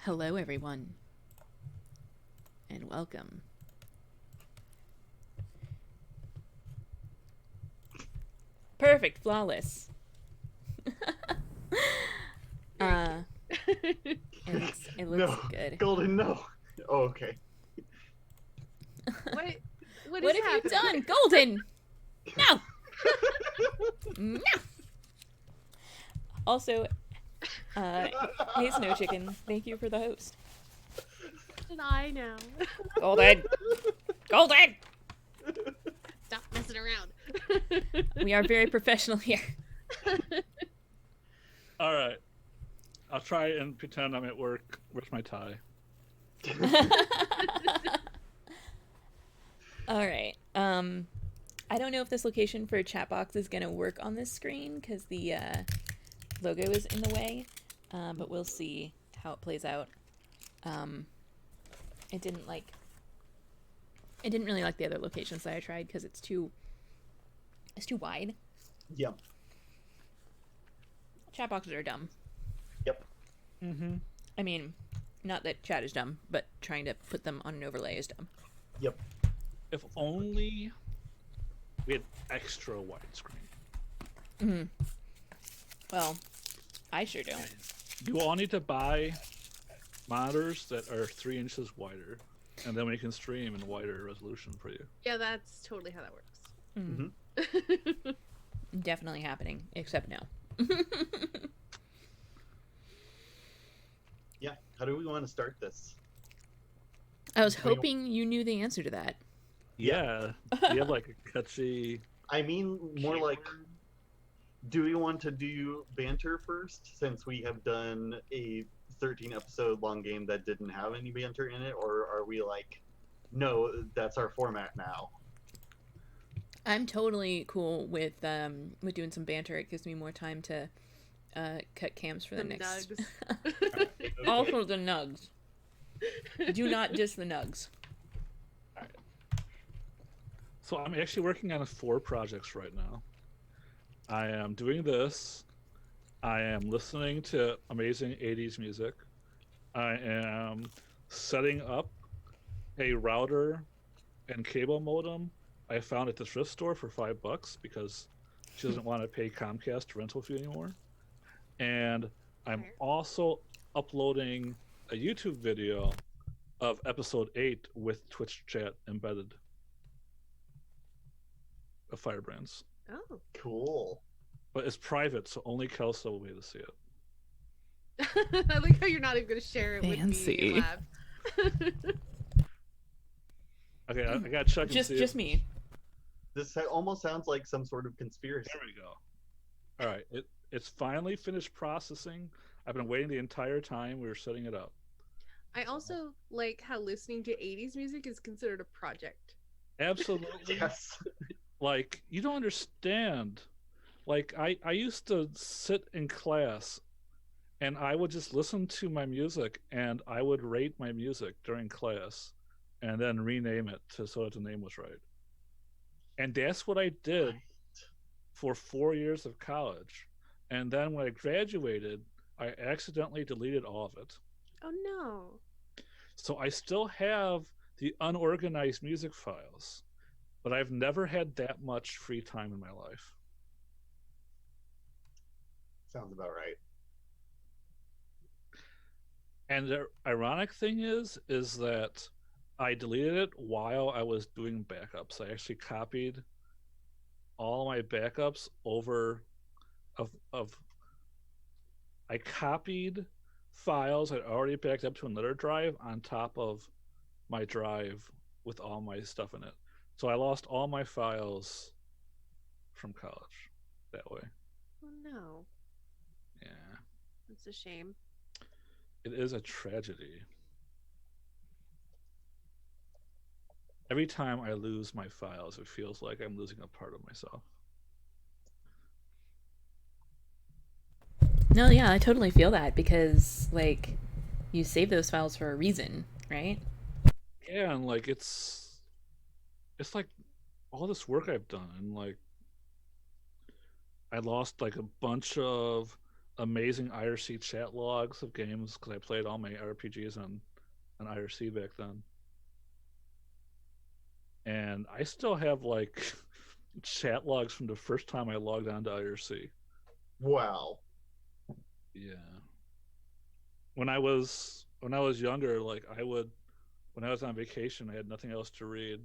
Hello, everyone, and welcome. Perfect, flawless. uh, it looks No, good. Golden, no. Oh, okay. What? What What is have you happening? done, Golden? No, no. Also, hey, Snow Chicken, thank you for the host. Did I know? Golden, Golden. Stop messing around. We are very professional here. All right. I'll try and pretend I'm at work. Where's my tie? All right. I don't know if this location for a chat box is gonna work on this screen because the logo is in the way, but we'll see how it plays out. It didn't really like the other locations that I tried because it's too wide. Yep. Chat boxes are dumb. Yep. Mm-hmm. I mean, not that chat is dumb, but trying to put them on an overlay is dumb. Yep. If only we had extra widescreen. Well, I sure don't. You all need to buy monitors that are 3 inches wider, and then we can stream in wider resolution for you. Yeah, that's totally how that works. Mm-hmm. Definitely happening, except no. Yeah. How do we want to start this? I was hoping you knew the answer to that. Yeah. You have like a catchy. I mean, more like, do we want to do banter first, since we have done a 13 episode long game that didn't have any banter in it, or are we like, no, that's our format now? I'm totally cool with doing some banter. It gives me more time to cut cams for the next. Nugs. Okay. Also the nugs. Do not diss the nugs. So I'm actually working on 4 projects right now. I am doing this. I am listening to amazing 80s music. I am setting up a router and cable modem I found at the thrift store for $5 because she doesn't want to pay Comcast rental fee anymore. And I'm also uploading a YouTube video of episode 8 with Twitch chat embedded of Firebrands. Oh. Cool. But it's private, so only Kelso will be able to see it. I like how you're not even going to share it Fancy. with me, Lab. Okay, I gotta check. Just me. This almost sounds like some sort of conspiracy. There we go. All right, it's finally finished processing. I've been waiting the entire time we were setting it up. I also like how listening to 80s music is considered a project. Absolutely. Yes. Like, you don't understand. Like, I used to sit in class and I would just listen to my music and I would rate my music during class and then rename it so that the name was right. And that's what I did for 4 years of college. And then when I graduated, I accidentally deleted all of it. Oh no. So I still have the unorganized music files, but I've never had that much free time in my life. Sounds about right. And the ironic thing is that I deleted it while I was doing backups. I actually copied all my backups over I copied files I'd already backed up to another drive on top of my drive with all my stuff in it. So I lost all my files from college that way. Oh no. Yeah. That's a shame. It is a tragedy. Every time I lose my files, it feels like I'm losing a part of myself. No, yeah, I totally feel that because, like, you save those files for a reason, right? Yeah, and like it's like all this work I've done, and like I lost like a bunch of amazing IRC chat logs of games because I played all my RPGs on IRC back then. And I still have like chat logs from the first time I logged on to IRC. Wow. Yeah. When I was younger, like when I was on vacation, I had nothing else to read.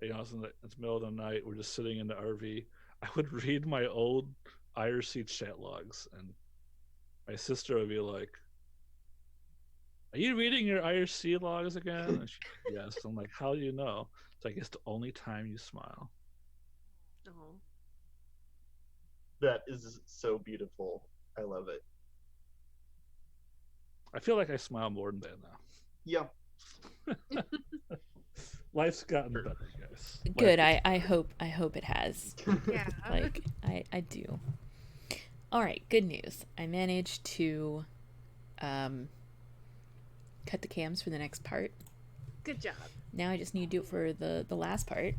You know, it's in the middle of the night. We're just sitting in the RV. I would read my old IRC chat logs, and my sister would be like, "Are you reading your IRC logs again?" And she's like, "Yes." I'm like, "How do you know?" It's like, "It's the only time you smile." Oh. That is so beautiful. I love it. I feel like I smile more than that now. Yeah. Life's gotten better, guys. Good. Life I hope it has. Yeah. Like I do. All right. Good news. I managed to cut the cams for the next part. Good job. Now I just need to do it for the last part,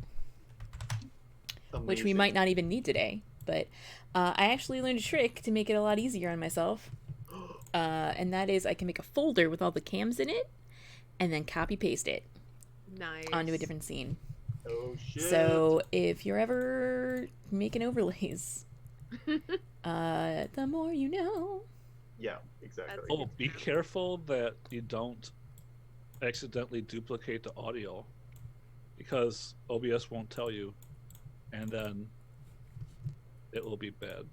which we Amazing. might not even need today. But I actually learned a trick to make it a lot easier on myself. And that is I can make a folder with all the cams in it and then copy paste it Nice. onto a different scene. Oh shit. So if you're ever making overlays, the more you know. Yeah, exactly. That's- Oh, be careful that you don't accidentally duplicate the audio, because OBS won't tell you, and then it will be bad.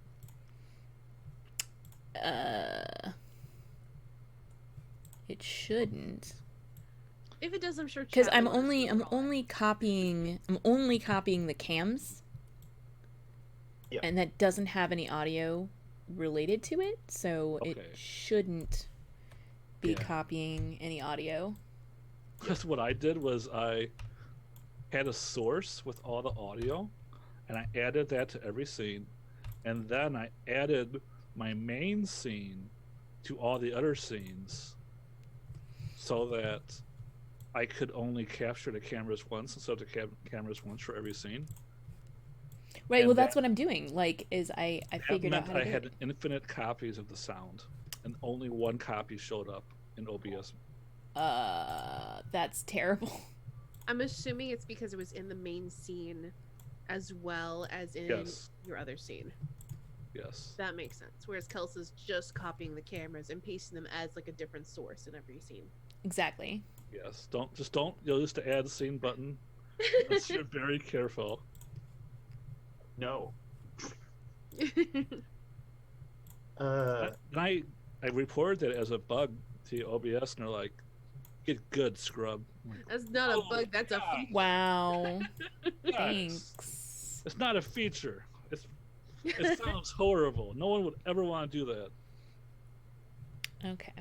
It shouldn't, If it does, I'm sure. because chat I'm will let us only know. copying the cams. Yeah. And that doesn't have any audio related to it, so Okay. it shouldn't be Yeah. copying any audio. Because what I did was I had a source with all the audio, and I added that to every scene, and then I added my main scene to all the other scenes, so that I could only capture the cameras once instead of the cameras once for every scene. Right, And well, that's that- what I'm doing. Like, is I That figured out meant how to I do had it. infinite copies of the sound, and only one copy showed up in OBS. That's terrible. I'm assuming it's because it was in the main scene, as well as in Yes. your other scene. Yes. That makes sense. Whereas Kelsey's just copying the cameras and pasting them as like a different source in every scene. Exactly. Yes. Don't use the add scene button. Unless you're very careful. No. Uh, And I reported it as a bug to OBS, and they're like, "Get good, scrub." I'm like, That's not a Oh, bug. That's a God. feature. Wow. "Yes. Thanks. It's not a feature. It sounds horrible. No one would ever want to do that." Okay.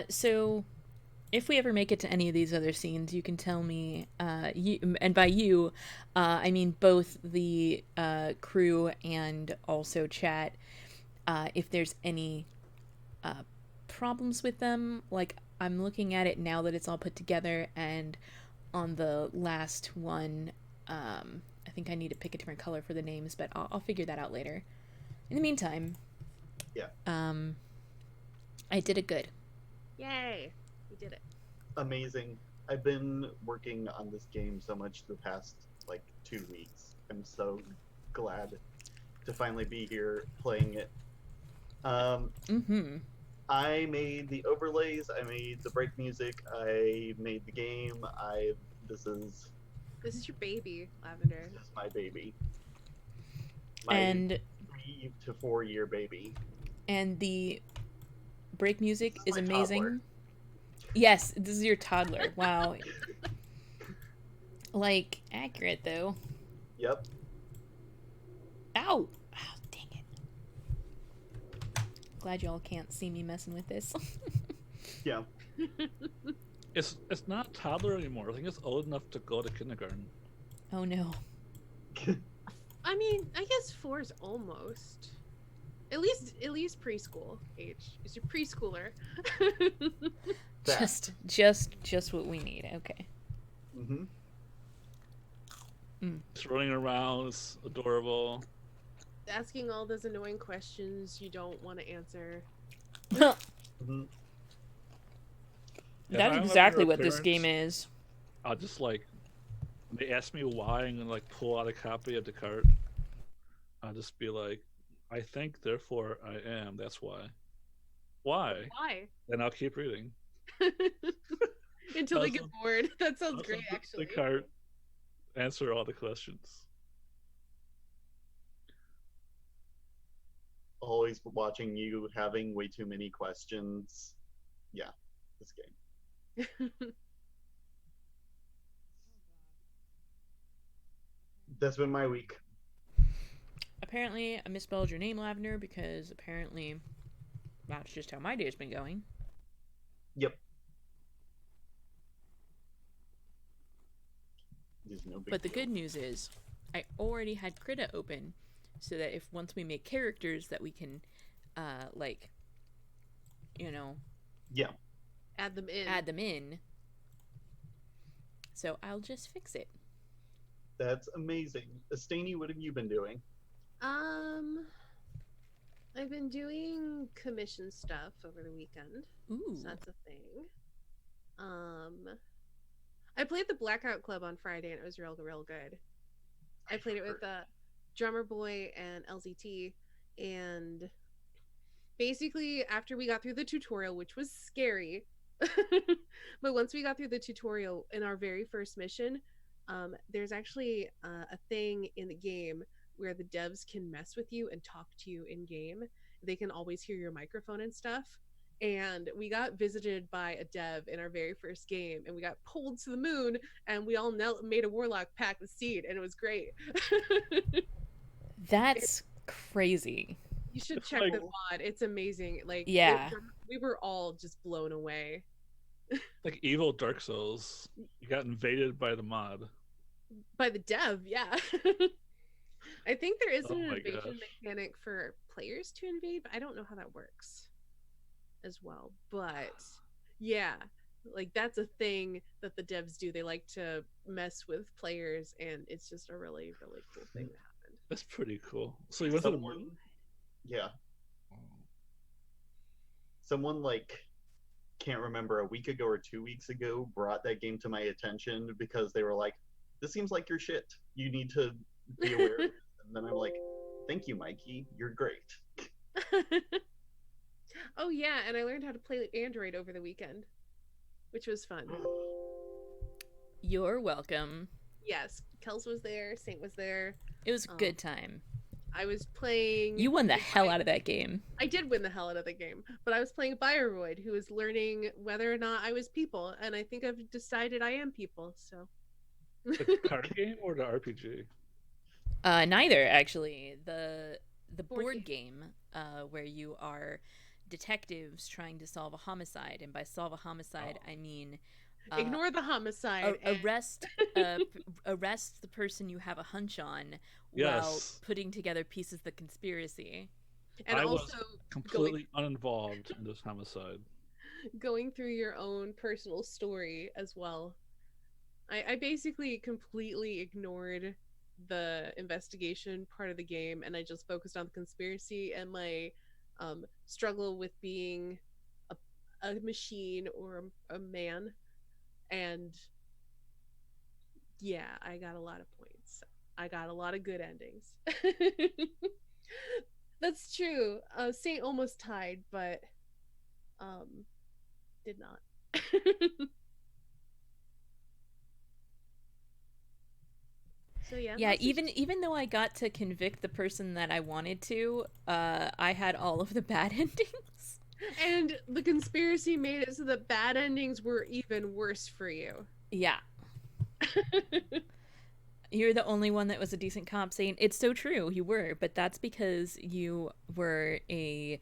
So if we ever make it to any of these other scenes, you can tell me, and by you, I mean both the crew and also chat, if there's any problems with them. Like, I'm looking at it now that it's all put together, and on the last one, I think I need to pick a different color for the names, but I'll figure that out later. In the meantime, Yeah. I did it good. Yay! We did it. amazing. I've been working on this game so much the past like 2 weeks. I'm so glad to finally be here playing it. Mm-hmm. I made the overlays. I made the break music. I made the game. This is This is your baby, Lavender. my baby. My And 3 to 4 year baby. the break music This is is my amazing. toddler. Yes, this is your toddler. Wow. Like, accurate though. Yep. Ow! Ow, dang it. Glad y'all can't see me messing with this. Yeah. It's not toddler anymore. I think it's old enough to go to kindergarten. Oh no. I mean, I guess 4 is almost. At least preschool age. Is your preschooler. That. Just what we need. Okay. Mm-hmm. It's running around. It's adorable. asking all those annoying questions you don't want to answer. Mhm. If That's I'm exactly ever a what this game parent, is. I'll just when they ask me why and then pull out a copy of the cart. I'll just be like, I think, therefore I am. That's why. Why? Why? Then I'll keep reading. Until they get Also, bored. That sounds also great, the actually. cart, answer all the questions. Always watching you having way too many questions. Yeah, this game. That's been my week. Apparently, I misspelled your name, Lavender, because apparently that's just how my day's been going. Yep. There's no big But the deal. good news is, I already had Krita open, so that if once we make characters that we can, like, you know, Yeah. Add them in. add them in. So I'll just fix it. That's amazing. Estani, what have you been doing? I've been doing commission stuff over the weekend. Ooh. So that's a thing. I played the Blackout Club on Friday and it was real good. I played it with Drummer Boy and LZT, and basically after we got through the tutorial, which was scary, but once we got through the tutorial in our very first mission, there's actually a thing in the game where the devs can mess with you and talk to you in game. They can always hear your microphone and stuff. And we got visited by a dev in our very first game, and we got pulled to the moon, and we all made a warlock pact with Seed, and it was great. That's crazy. You should check the mod. It's amazing. Yeah. We were all just blown away. Like evil Dark Souls. You got invaded by the mod. By the dev, yeah. I think there is an invasion mechanic for players to invade, but I don't know how that works as well. But yeah, that's a thing that the devs do. They like to mess with players, and it's just a really, really cool thing that happened. That's pretty cool. So you went to the moon? Yeah. Someone can't remember, a week ago or 2 weeks ago, brought that game to my attention because they were like, this seems like your shit. You need to be aware of it. And then I'm like, thank you, Mikey. You're great. Oh yeah, and I learned how to play Android over the weekend, which was fun. You're welcome. Yes, Kels was there, Saint was there. It was a good time. I was playing... You won the hell out of that game. I did win the hell out of the game, but I was playing Byroid, who was learning whether or not I was people, and I think I've decided I am people, so... The card game or the RPG? Neither, actually. The board game, where you are detectives trying to solve a homicide, and by solve a homicide, I mean... ignore the homicide. Arrest the person you have a hunch on while putting together pieces of the conspiracy. And I also was completely uninvolved in this homicide. Going through your own personal story as well. I basically completely ignored the investigation part of the game, and I just focused on the conspiracy and my struggle with being a machine or a man. And yeah, I got a lot of points. I got a lot of good endings. That's true. Saint almost tied, but did not. So yeah, even though I got to convict the person that I wanted to, I had all of the bad endings. And the conspiracy made it so that bad endings were even worse for you. Yeah. You're the only one that was a decent cop, Saint. It's so true, you were, but that's because you were a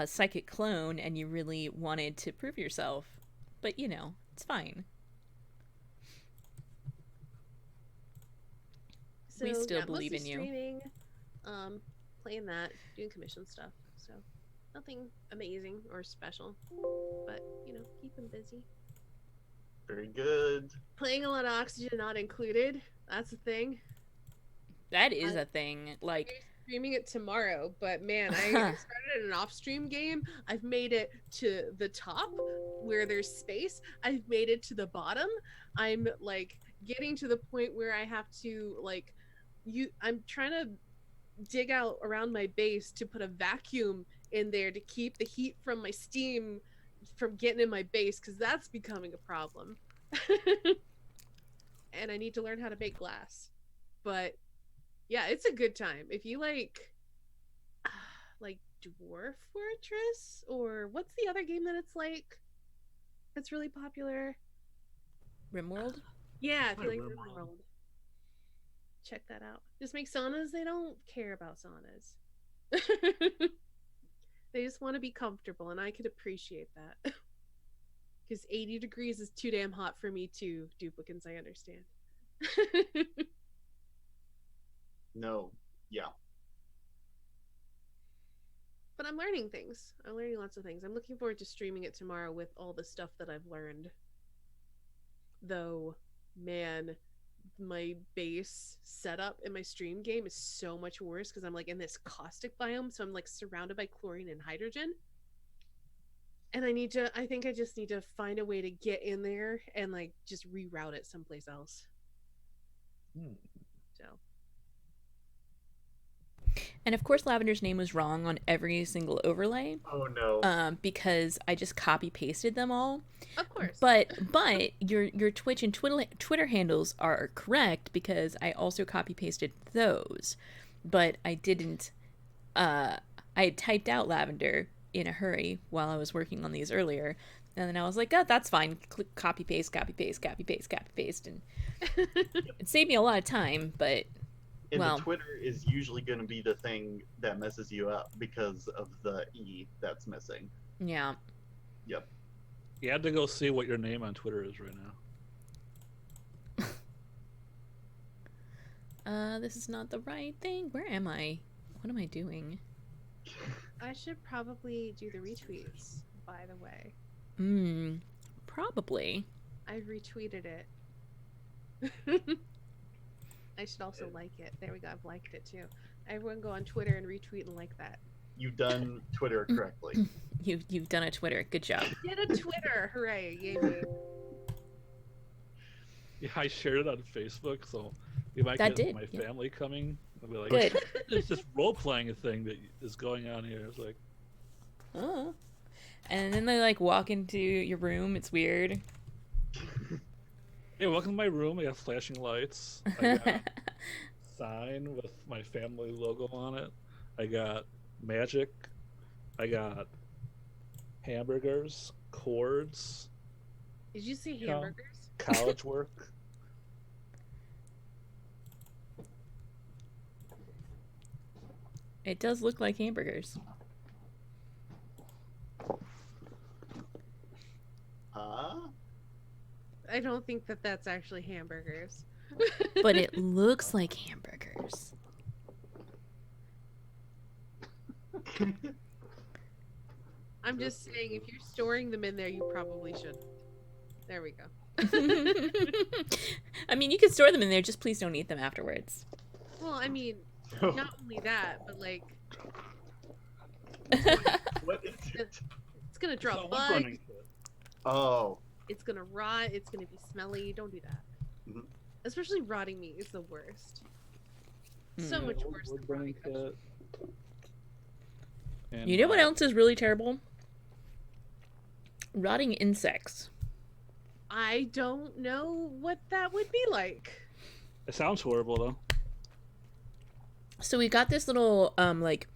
psychic clone and you really wanted to prove yourself. But, it's fine. So, we still believe in you. Streaming, playing that, doing commission stuff. So nothing amazing or special, but keep them busy. Very good. Playing a lot of Oxygen Not Included. That's a thing. That is a thing. streaming it tomorrow, but man, I started an off-stream game. I've made it to the top where there's space. I've made it to the bottom. I'm like getting to the point where I have to like I'm trying to dig out around my base to put a vacuum in there to keep the heat from my steam from getting in my base, because that's becoming a problem. And I need to learn how to make glass. But yeah, it's a good time. If you like Dwarf Fortress, or what's the other game that it's like that's really popular? Rimworld? Yeah, if you like Rimworld. Rimworld, check that out. Just make saunas. They don't care about saunas. They just want to be comfortable, and I could appreciate that. Because 80 degrees is too damn hot for me too, duplicants, I understand. No. Yeah. But I'm learning things. I'm learning lots of things. I'm looking forward to streaming it tomorrow with all the stuff that I've learned. Though, man, my base setup in my stream game is so much worse because I'm like in this caustic biome, so I'm like surrounded by chlorine and hydrogen. And I think I just need to find a way to get in there and like just reroute it someplace else. So. And of course, Lavender's name was wrong on every single overlay. Oh no. Because I just copy pasted them all. Of course. But your Twitch and Twitter handles are correct because I also copy pasted those. But I didn't. I had typed out Lavender in a hurry while I was working on these earlier, and then I was like, "Oh, that's fine." Click copy paste, copy paste, copy paste, copy paste, and it saved me a lot of time. But And well, the Twitter is usually going to be the thing that messes you up because of the E that's missing. yeah. Yep. You had to go see what your name on Twitter is right now. This is not the right thing. Where am I? What am I doing? I should probably do the retweets, by the way. Probably. I retweeted it. I should also like it. There we go. I've liked it too. Everyone go on Twitter and retweet and like that. You've done Twitter correctly. You've done a Twitter. Good job. Get a Twitter. Hooray. Yay me. Yeah, I shared it on Facebook, so you might That get did, my yeah. family coming. I'll be like, Good. There's this role-playing thing that is going on here. It's like, Oh. And then they like walk into your room. It's weird. hey, welcome to my room. I got flashing lights. I got a sign with my family logo on it. I got magic. I got hamburgers, cords, Did you say Yeah. hamburgers? college work. It does look like hamburgers. Huh? I don't think that that's actually hamburgers. But it looks like hamburgers. I'm just saying, if you're storing them in there, you probably should. There we go. I mean, you can store them in there, just please don't eat them afterwards. Well, I mean, not only that, but like, What is it? it's gonna So drop I'm bugs. running to it. Oh. It's gonna rot. It's gonna be smelly. Don't do that. Mhm. Especially rotting meat is the worst. So Mm. much Yeah, worse wood than burning rotting kit. And, You know what else is really terrible? Rotting insects. I don't know what that would be like. It sounds horrible though. So we got this little like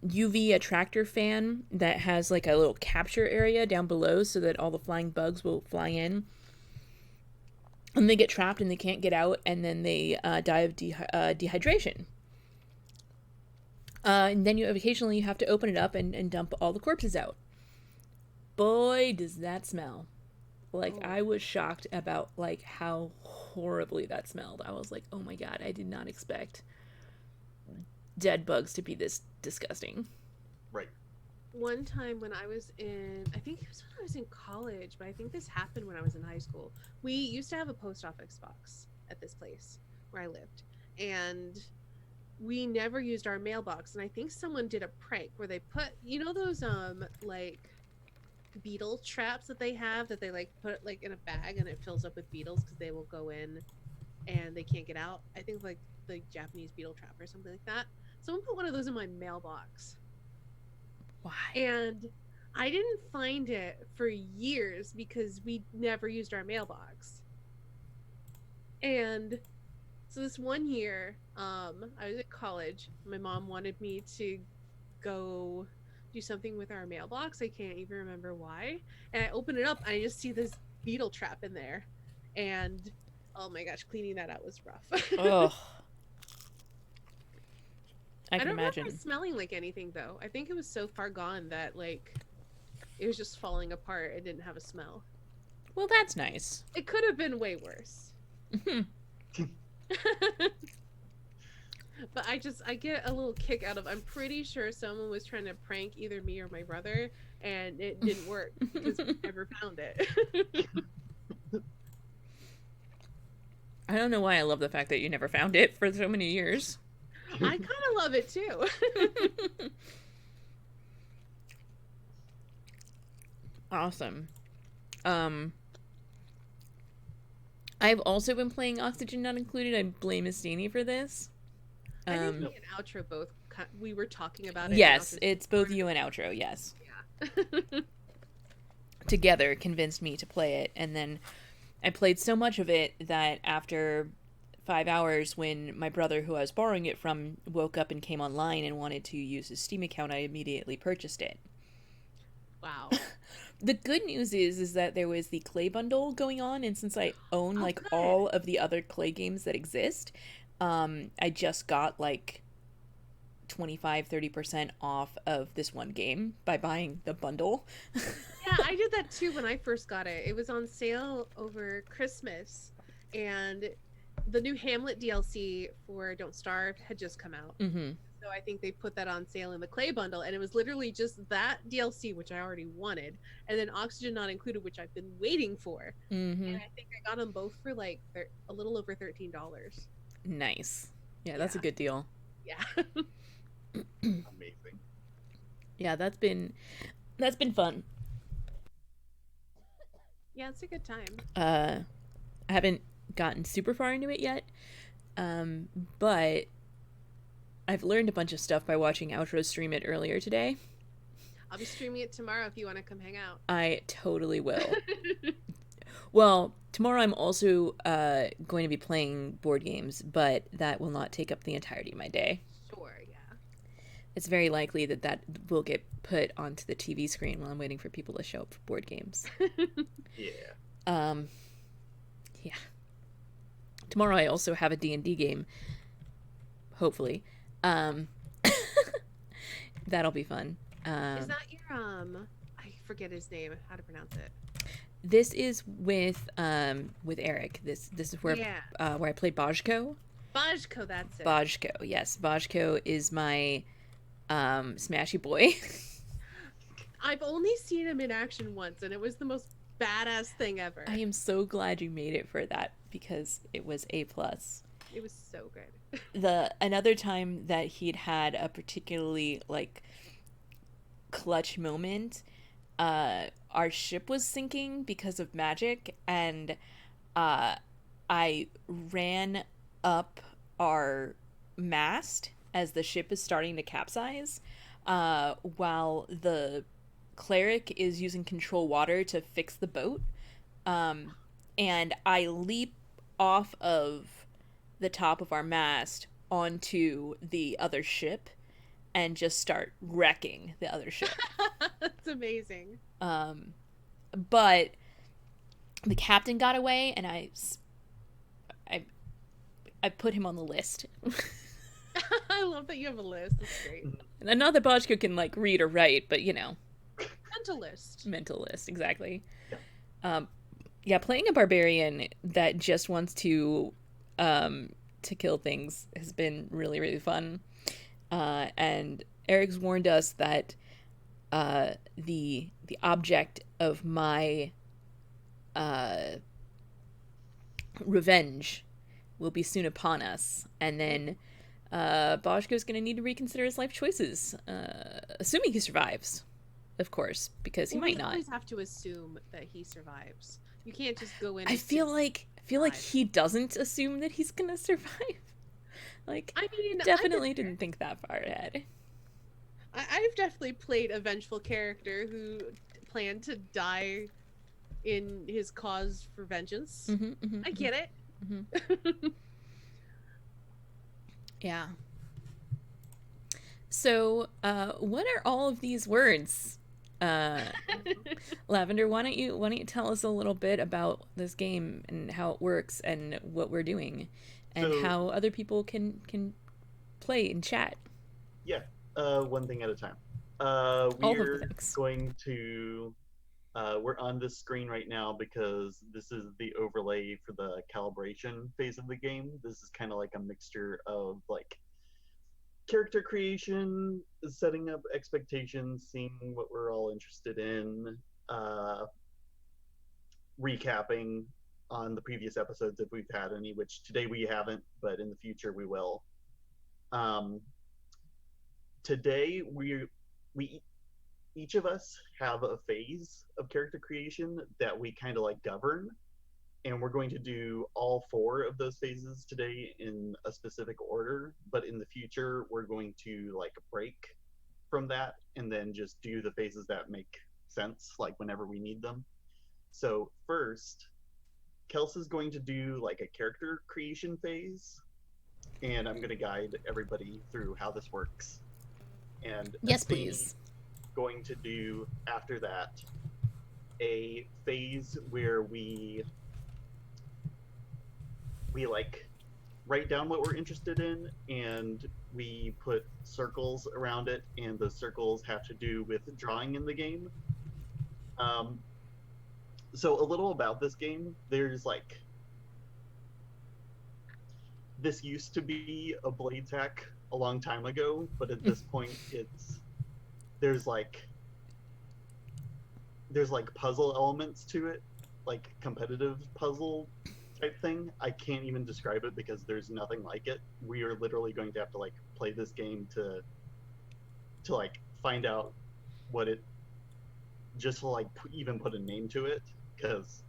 UV attractor fan that has like a little capture area down below so that all the flying bugs will fly in. And they get trapped and they can't get out, and then they die of dehydration. And then occasionally you have to open it up and dump all the corpses out. Boy, does that smell. Like, Oh. I was shocked about like how horribly that smelled. I was like, oh my god, I did not expect dead bugs to be this disgusting. Right. One time when I was in, I think it was when I was in college, but I think this happened when I was in high school. We used to have a post office box at this place where I lived. And we never used our mailbox, and I think someone did a prank where they put, you know, those like beetle traps that they have, that they like put like in a bag and it fills up with beetles because they will go in and they can't get out. I think like the Japanese beetle trap or something like that. Someone put one of those in my mailbox, Why? and I didn't find it for years because we never used our mailbox. And so this one year, I was at college. My mom wanted me to go do something with our mailbox. I can't even remember why. And I open it up and I just see this beetle trap in there. And oh my gosh, cleaning that out was rough. Ugh. I I can don't imagine. remember smelling like anything though. I think it was so far gone that like it was just falling apart. It didn't have a smell. Well, that's nice. It could have been way worse. But I get a little kick out of, I'm pretty sure someone was trying to prank either me or my brother, and it didn't work because we never found it. I don't know why I love the fact that you never found it for so many years. I kind of love it too. Awesome. I've also been playing Oxygen Not Included. I blame Estini for this. I think me and Outro both, we were talking about it. Yes, it's both you and Outro, yes. Yeah. Together convinced me to play it, and then I played so much of it that after 5 hours, when my brother, who I was borrowing it from, woke up and came online and wanted to use his Steam account, I immediately purchased it. Wow. The good news is that there was the Clay bundle going on, and since I own Good. all of the other Clay games that exist, I just got 25-30% off of this one game by buying the bundle. Yeah, I did that too when I first got it. It was on sale over Christmas, and the new Hamlet DLC for Don't Starve had just come out. Mm-hmm. So I think they put that on sale in the Clay bundle, and it was literally just that DLC, which I already wanted, and then Oxygen Not Included, which I've been waiting for. Mm-hmm. And I think I got them both for like a little over $13. Nice. Yeah, that's a Yeah. good deal. Yeah. Amazing. Yeah, that's been fun. Yeah, it's a good time. I haven't gotten super far into it yet, but I've learned a bunch of stuff by watching Outro stream it earlier today. I'll be streaming it tomorrow if you want to come hang out. I totally will. Well, tomorrow I'm also going to be playing board games, but that will not take up the entirety of my day. Sure, yeah. It's very likely that will get put onto the TV screen while I'm waiting for people to show up for board games. Yeah. Yeah. Tomorrow I also have a D&D game. Hopefully. That'll be fun. Is that your I forget his name, how to pronounce it. This is with Eric. This is where I played Bajko. Bajko, that's it. Bajko, yes. Bajko is my smashy boy. I've only seen him in action once, and it was the most badass thing ever. I am so glad you made it for that because it was A+. It was so good. Another time that he'd had a particularly clutch moment, our ship was sinking because of magic, and I ran up our mast as the ship is starting to capsize, while the cleric is using control water to fix the boat, and I leap off of the top of our mast onto the other ship and just start wrecking the other ship. That's amazing. But the captain got away, and I put him on the list. I love that you have a list. That's great. And not that Bojko can read or write, but Mental list, exactly. Yeah, playing a barbarian that just wants to kill things has been really, really fun. And Eric's warned us that the object of my revenge will be soon upon us, and then Boschko's going to need to reconsider his life choices, assuming he survives, of course, because he Well, might we not. always have to assume that he survives. You can't just go in. I feel like he doesn't assume that he's going to survive. Like, I mean, definitely didn't think that far ahead. I've definitely played a vengeful character who planned to die in his cause for vengeance. I get it. Yeah. So, what are all of these words? Lavender, why don't you tell us a little bit about this game and how it works and what we're doing, and So- how other people can play and chat. Yeah, one thing at a time. All of the We're things. going to. We're on this screen right now because this is the overlay for the calibration phase of the game. This is kind of like a mixture of like character creation, setting up expectations, seeing what we're all interested in, recapping on the previous episodes if we've had any, which today we haven't, but in the future we will. Today we each of us have a phase of character creation that we kind of like govern, and we're going to do all 4 of those phases today in a specific order, but in the future we're going to like break from that and then just do the phases that make sense like whenever we need them. So first, Kels is going to do like a character creation phase, and I'm going to guide everybody through how this works. And Yes, Astini please. going to do after that a phase where we like write down what we're interested in and we put circles around it, and those circles have to do with drawing in the game. So a little about this game. There's like, this used to be a blades hack a long time ago, but at this point there's like puzzle elements to it, like competitive puzzle type thing. I can't even describe it because there's nothing like it. We are literally going to have to like play this game to like find out what it, just to like even put a name to it, because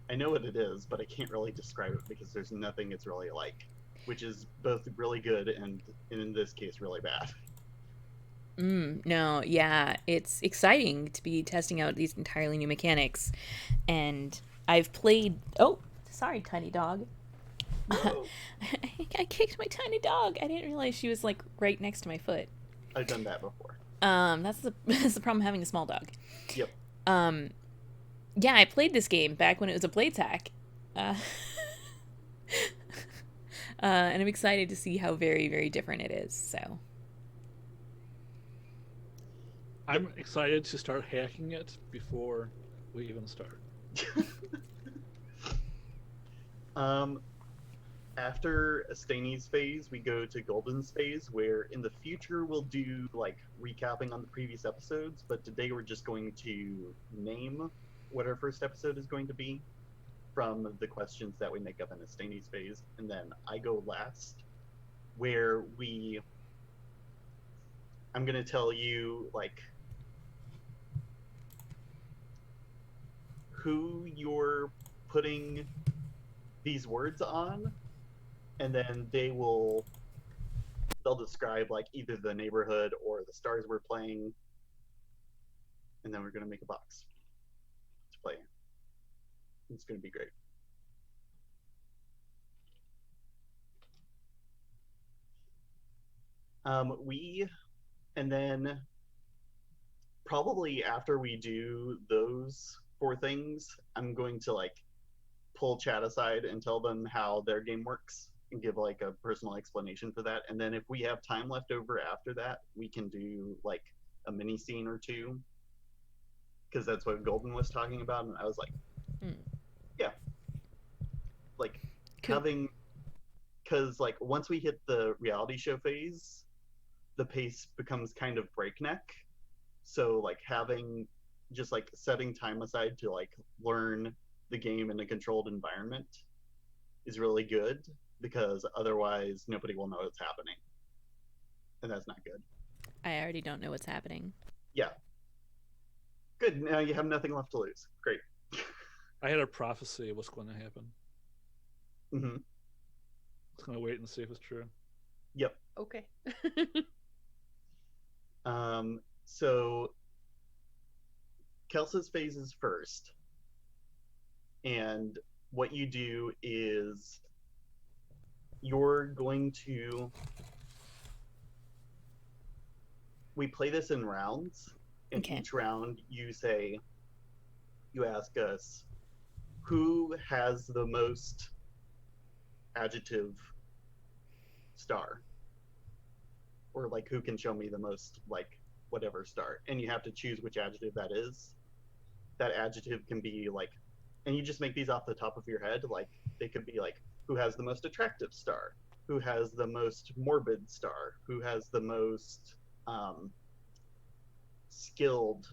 I know what it is, but I can't really describe it because there's nothing it's really like, which is both really good and in this case really bad. No, yeah, it's exciting to be testing out these entirely new mechanics. And I've played. Oh, sorry, tiny dog. Whoa. I kicked my tiny dog. I didn't realize she was like right next to my foot. I've done that before. That's the that's the problem having a small dog. Yep. Yeah, I played this game back when it was a blades hack. And I'm excited to see how very, very different it is. So. I'm excited to start hacking it before we even start. After Astani's phase, we go to Golden's phase, where in the future we'll do like recapping on the previous episodes, but today we're just going to name what our first episode is going to be from the questions that we make up in Astani's phase, and then I go last, where I'm going to tell you like who you're putting these words on, and then they'll describe like either the neighborhood or the stars we're playing, and then we're going to make a box to play. It's going to be great. And then probably after we do those 4 things, I'm going to like pull chat aside and tell them how their game works and give like a personal explanation for that. And then if we have time left over after that, we can do like a mini scene or 2, because that's what Golden was talking about, and I was like, yeah, like Cool. having, because like once we hit the reality show phase, the pace becomes kind of breakneck. So like having just like setting time aside to like learn the game in a controlled environment is really good, because otherwise nobody will know what's happening. And that's not good. I already don't know what's happening. Yeah. Good. Now you have nothing left to lose. Great. I had a prophecy of what's going to happen. Mm-hmm. Just going to wait and see if it's true. Yep. Okay. So Kelsa's phase is first. And what you do is you're going to... We play this in rounds. In Okay. each round, you ask us, who has the most adjective star? Or like, who can show me the most, like, whatever star? And you have to choose which adjective that is. That adjective can be like, and you just make these off the top of your head. Like, they could be like, who has the most attractive star? Who has the most morbid star? Who has the most skilled,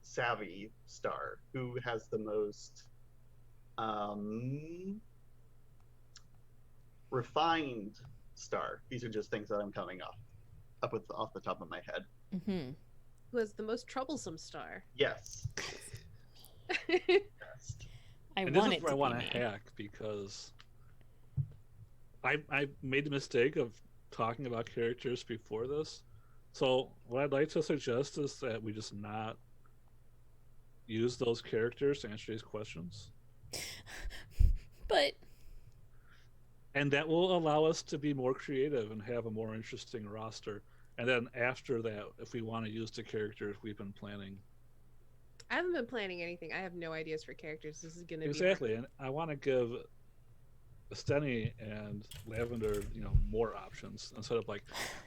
savvy star? Who has the most refined star? These are just things that I'm coming off the top of my head. Mm-hmm. Who has the most troublesome star? Yes. Best. I And want this it is where to I want be to me. hack, because I made the mistake of talking about characters before this. So what I'd like to suggest is that we just not use those characters to answer these questions. But And that will allow us to be more creative and have a more interesting roster. And then after that, if we want to use the characters we've been planning. I haven't been planning anything. I have no ideas for characters. This is gonna be Exactly. And I want to give Steny and Lavender, more options instead of like,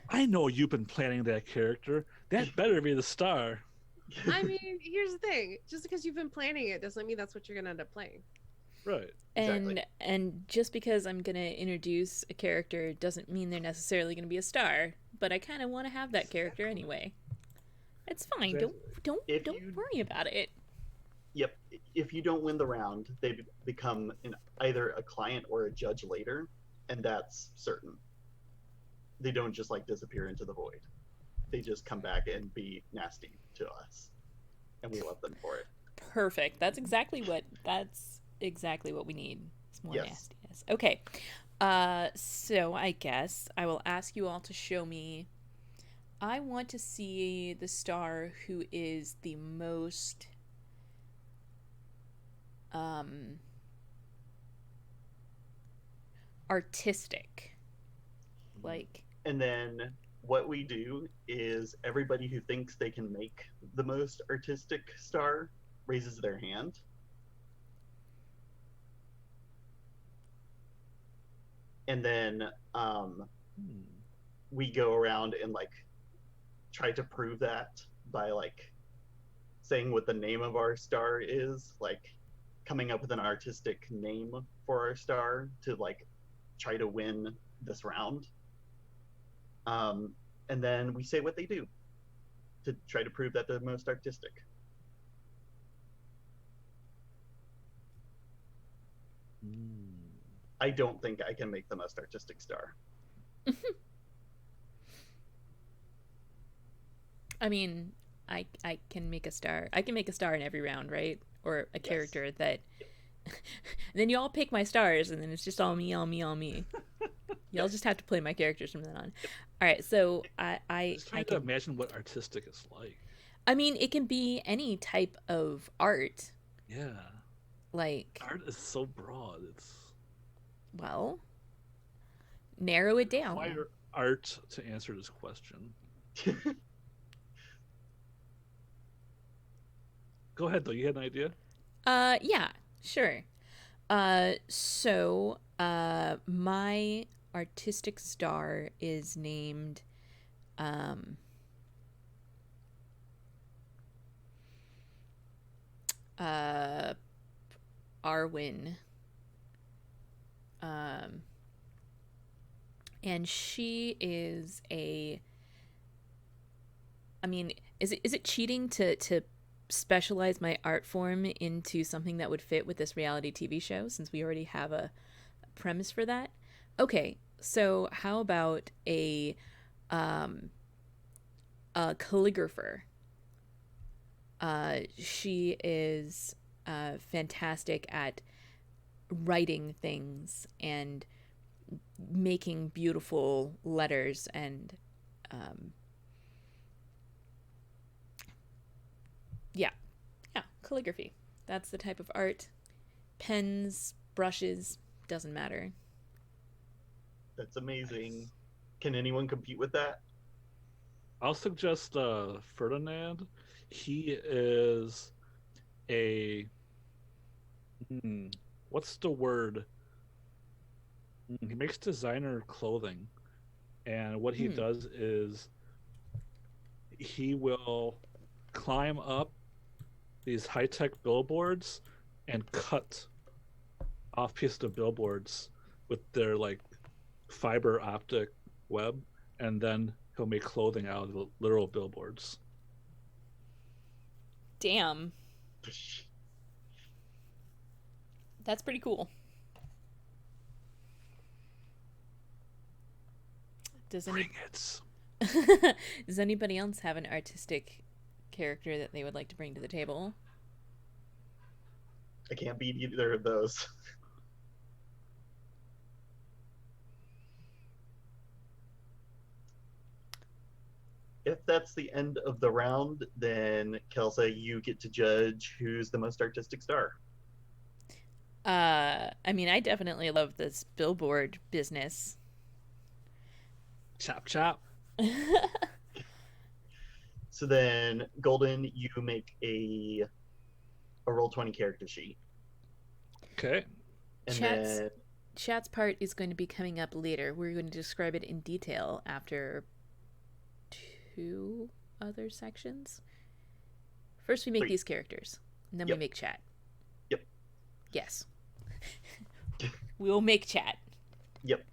I know you've been planning that character. That better be the star. I mean, here's the thing. Just because you've been planning it doesn't mean that's what you're gonna end up playing. Right. Exactly. And just because I'm gonna introduce a character doesn't mean they're necessarily gonna be a star. But I kind of want to have that character anyway. It's fine. Exactly. Don't If you- worry about it. Yep. If you don't win the round, they become either a client or a judge later, and that's certain. They don't just like disappear into the void. They just come back and be nasty to us, and we love them for it. Perfect. That's exactly what we need. It's more Yes. nastiness. Okay. So I guess I will ask you all to show me. I want to see the star who is the most artistic. Like, And then what we do is everybody who thinks they can make the most artistic star raises their hand. And then we go around and like try to prove that by like saying what the name of our star is, like coming up with an artistic name for our star to like try to win this round. And then we say what they do to try to prove that they're the most artistic. I don't think I can make the most artistic star. I mean, I can make a star. I can make a star in every round, right? Or a character that. Then you all pick my stars, and then it's just all me, all me, all me. Y'all just have to play my characters from then on. All right, so I Just trying to imagine what artistic is like. I mean, it can be any type of art. Yeah. Like, Art is so broad. It's well, narrow it down. require art to answer this question. Go ahead, though. You had an idea? Yeah, sure. So, my artistic star is named, Arwen. And she is I mean, is it cheating to specialize my art form into something that would fit with this reality TV show, since we already have a premise for that? Okay, so how about um, a calligrapher? She is fantastic at writing things and making beautiful letters and um, yeah, yeah, calligraphy. That's the type of art. Pens, brushes, doesn't matter. That's amazing. Can anyone compete with that? I'll suggest Ferdinand. He is a hmm, what's the word? He makes designer clothing, and what he Hmm. does is he will climb up these high-tech billboards and cut off pieces of billboards with their like fiber optic web, and then he'll make clothing out of the literal billboards. Damn, that's pretty cool. Does any Bring it. does anybody else have an artistic character that they would like to bring to the table? I can't beat either of those. If that's the end of the round, then Kelsa, you get to judge who's the most artistic star. I mean, I definitely love this billboard business. Chop chop. So then, Golden, you make a roll 20 character sheet, Okay. and Chat's then chat's part is going to be coming up later. We're going to describe it in detail after two other sections. First, we make 3. these characters, and then we Yep. make chat. Yep. Yes. We will make chat. Yep.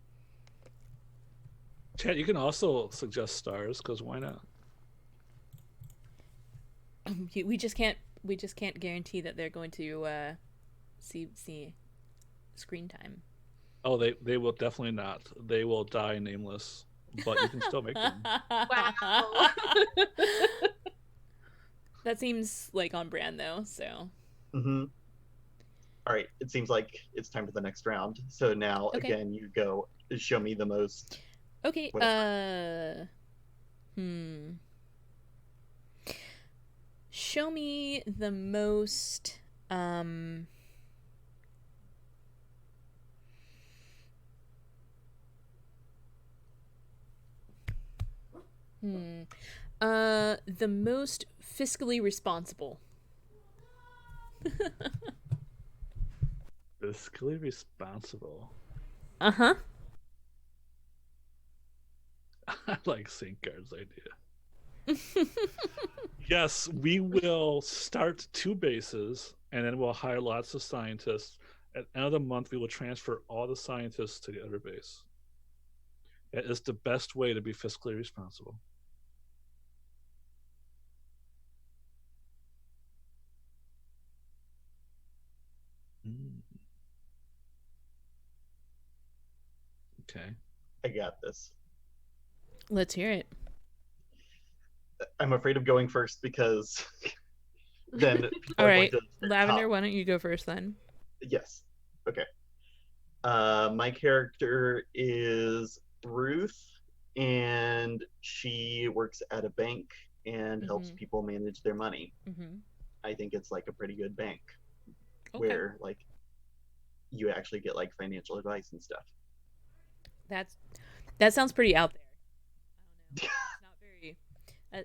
Chat, you can also suggest stars because why not? We just can't guarantee that they're going to see screen time. Oh, they will definitely not. They will die nameless, but you can still make them. Wow. That seems like on brand though. So Mm-hmm. All right. It seems like it's time for the next round. So now, okay, again, you go show me the most. okay. Whatever. Show me the most um hmm the most fiscally responsible. Fiscally responsible. Uh-huh. I like Syncard's idea. Yes, we will start 2 bases, and then we'll hire lots of scientists. At the end of the month, we will transfer all the scientists to the other base. It is the best way to be fiscally responsible. Mm, okay. I got this. Let's hear it. I'm afraid of going first because then people All are going right. to Lavender, why don't you go first then? Yes. Okay. My character is Ruth, and she works at a bank and helps Mhm. people manage their money. Mhm. I think it's like a pretty good bank Okay. where like you actually get like financial advice and stuff. That sounds pretty out there. I don't know. It's not very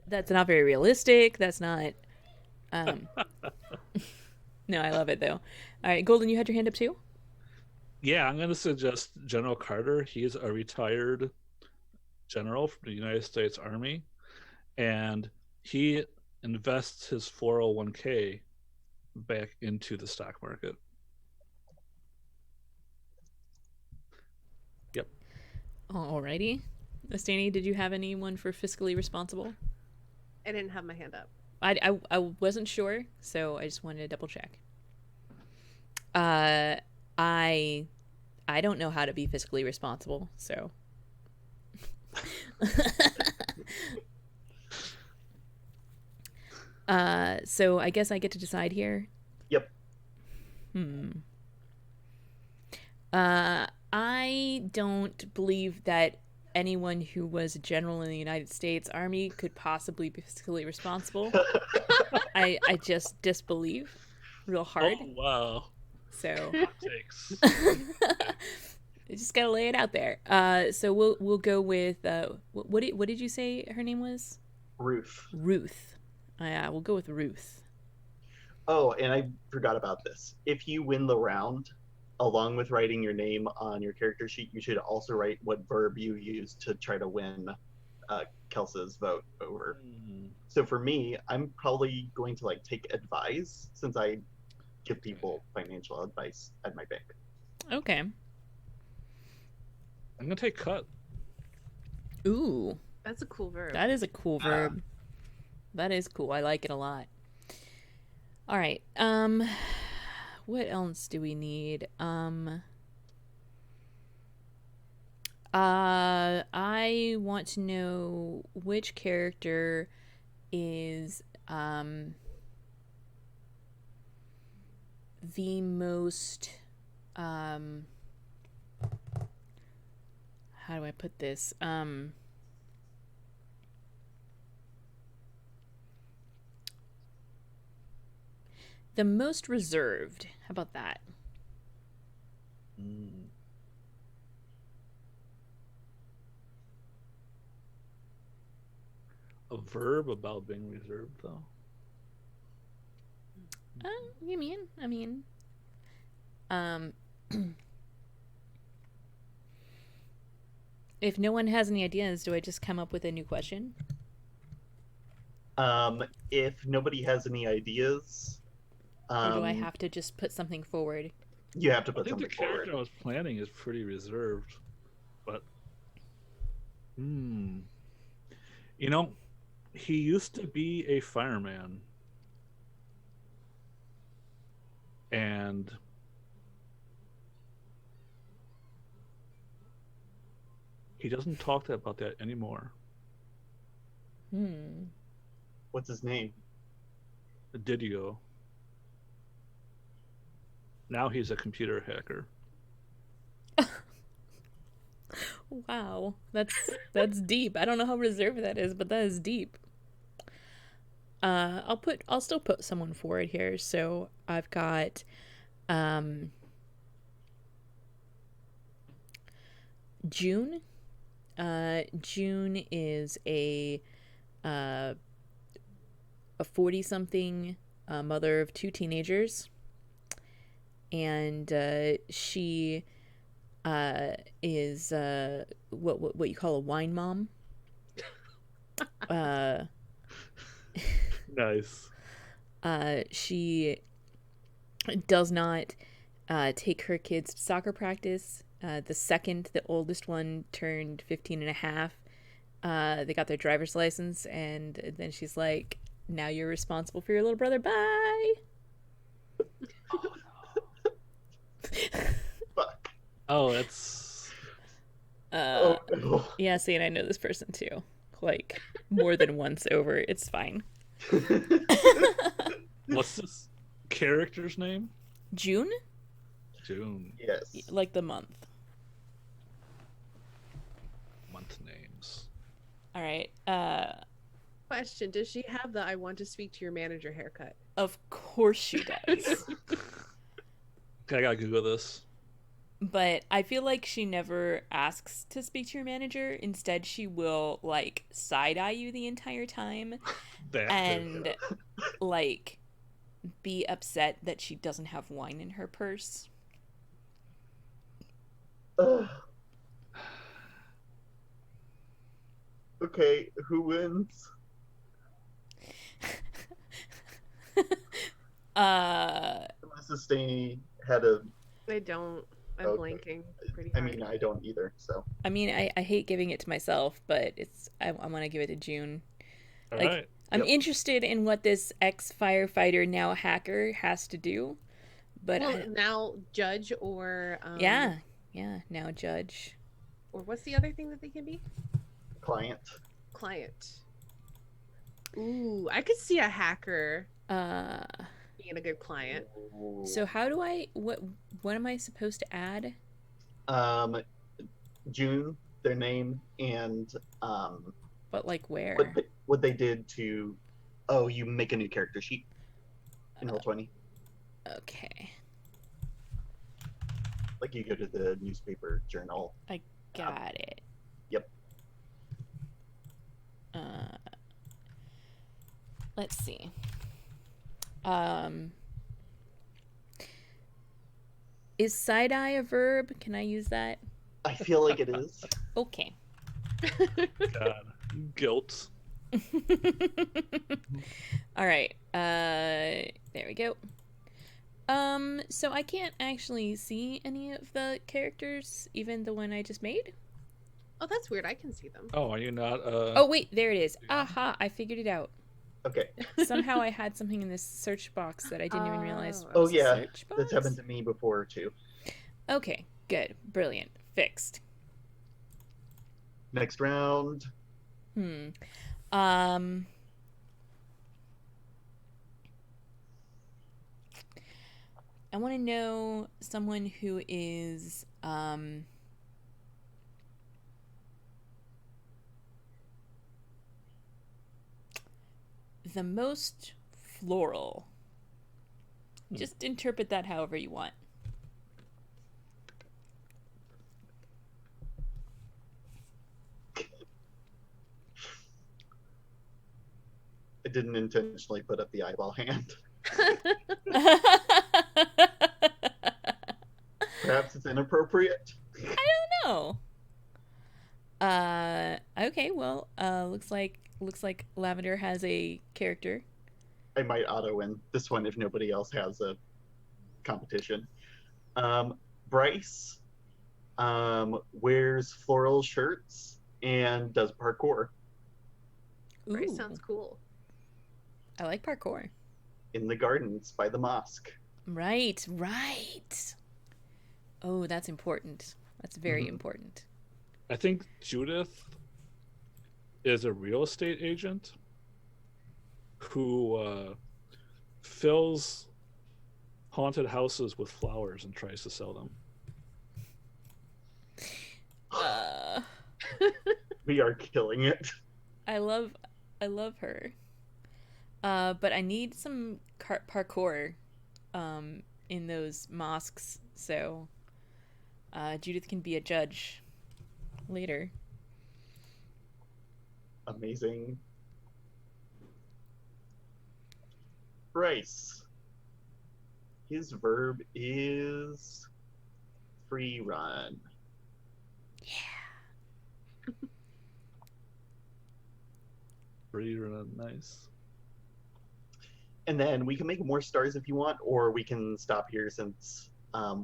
that's not very realistic. That's not um no, I love it though. All right, Golden, you had your hand up too? Yeah, I'm going to suggest General Carter. He's a retired general from the United States Army, and he invests his 401k back into the stock market. Yep. Alrighty. Estani, did you have anyone for fiscally responsible? I didn't have my hand up. I wasn't sure, so I just wanted to double check. I I don't know how to be fiscally responsible, so. So I guess I get to decide here. Yep. I don't believe that anyone who was a general in the United States Army could possibly be fiscally responsible. I just disbelieve real hard. Oh, wow. So Hot takes. I just gotta lay it out there. So we'll go with what did you say her name was? Ruth. Ruth. Yeah, we'll go with Ruth. Oh, and I forgot about this. If you win the round, along with writing your name on your character sheet, you should also write what verb you use to try to win Kelsa's vote over. So for me, I'm probably going to like take advice, since I give people financial advice at my bank. Okay. I'm gonna take cut. Ooh, That's a cool verb. that is a cool verb. That is cool. I like it a lot. All right. What else do we need? I want to know which character is the most how do I put this? The most reserved. How about that? A verb about being reserved, though. I mean, if no one has any ideas, do I just come up with a new question? If nobody has any ideas, Or do I have to just put something forward? you have to I put think the something character forward. I was planning is pretty reserved, but you know, he used to be a fireman, and he doesn't talk about that anymore. What's his name? Didio. Now he's a computer hacker. Wow, that's deep. I don't know how reserved that is, but that is deep. I'll still put someone forward here. So I've got June. June is a 40-something mother of 2 teenagers, and she is what you call a wine mom. Nice. She does not take her kids to soccer practice. The second the oldest one turned 15 and a half, they got their driver's license, and then she's like, now you're responsible for your little brother. Bye. Fuck. Oh, that's No. Yeah, see, and I know this person too. Like, more than once over. It's fine. what's this character's name? June? June. Yes. Like the month. Month names. All right. Question: does she have the "I want to speak to your manager" haircut? Of course she does. Okay, I gotta Google this. But I feel like she never asks to speak to your manager. Instead, she will, like, side-eye you the entire time and, like, be upset that she doesn't have wine in her purse. Okay, who wins? Unless Sustainy had a... I don't. I'm Okay. blanking pretty I hard. mean, I don't either, so... I mean, I hate giving it to myself, but I want to give it to June. All Like, right. I'm Yep. interested in what this ex-firefighter, now hacker, has to do. But well, now judge or yeah. Yeah, now judge. Or what's the other thing that they can be? Client. Client. Ooh, I could see a hacker Uh, being a good client. so how do I, what am I supposed to add? June, their name, and But like what where? what they did to. Oh, you make a new character sheet in Roll20. Okay, Like you go to the newspaper journal. I got it. Yep. Let's see. Is side-eye a verb? Can I use that? I feel like it is. Okay. God, guilt. All right. There we go. So I can't actually see any of the characters, even the one I just made. Oh, that's weird. I can see them. Oh, are you not? Oh wait, there it is. Aha! I figured it out. Okay. Somehow I had something in this search box that I didn't even realize Oh. was a Yeah, search box. that's happened to me before too. Okay, good, brilliant, fixed. Next round. I want to know someone who is the most floral. Just interpret that however you want. I didn't intentionally put up the eyeball hand. Perhaps it's inappropriate. No. Okay, well, looks like Lavender has a character. I might auto win this one if nobody else has a competition. Bryce wears floral shirts and does parkour Bryce Ooh, sounds cool. I like parkour. in the gardens by the mosque. Right. Oh, that's important. That's very Mhm. important. I think Judith is a real estate agent who fills haunted houses with flowers and tries to sell them. We are killing it. I love her. But I need some parkour in those mosques, so Judith can be a judge later. Amazing. Bryce. His verb is free run. Pretty nice. And then we can make more stars if you want, or we can stop here since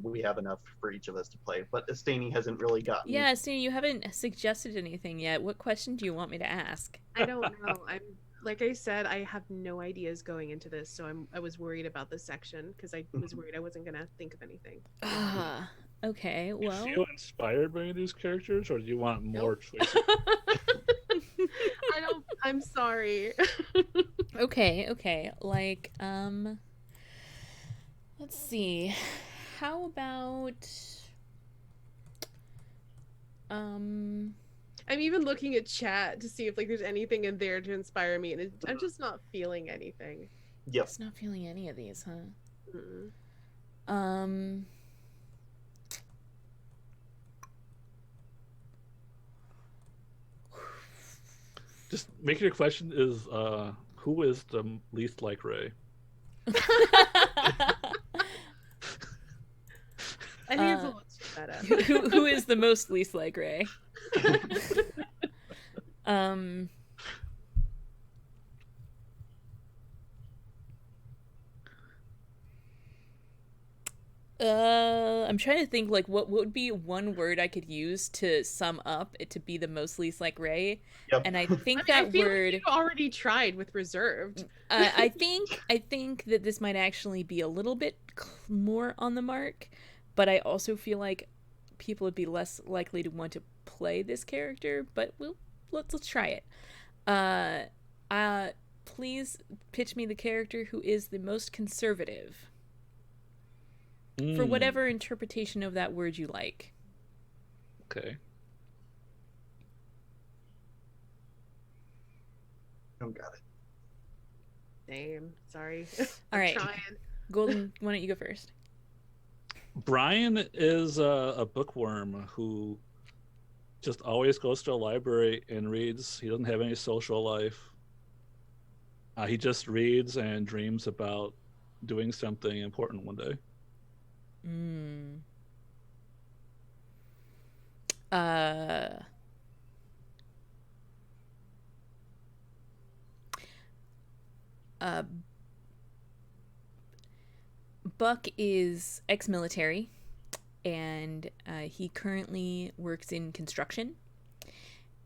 we have enough for each of us to play. But Estani hasn't really gotten. Yeah, Steve, you haven't suggested anything yet. What question do you want me to ask? I don't know. I'm like I said, I have no ideas going into this, so I was worried about this section because I was worried I wasn't gonna think of anything. Okay, Do you well, feel inspired by any of these characters, or do you want more choices? I don't. I'm sorry. okay. Like, let's see. How about, I'm even looking at chat to see if like there's anything in there to inspire me, and I'm just not feeling anything. Yep. It's not feeling any of these, huh? Mm-mm. Just make your question is who is the least like Ray? I think it's a little too meta. who is the most least like Ray? I'm trying to think like what would be one word I could use to sum up it to be the most least like Ray. Yep. And I think I that feel word like you already tried with reserved. I think that this might actually be a little bit more on the mark, but I also feel like people would be less likely to want to play this character, but let's try it. Please pitch me the character who is the most conservative. For whatever interpretation of that word you like. Okay. Oh, got it. Damn, sorry. All right. Trying. Golden, why don't you go first? Brian is a bookworm who just always goes to a library and reads. He doesn't have any social life. He just reads and dreams about doing something important one day. Buck is ex-military, and he currently works in construction.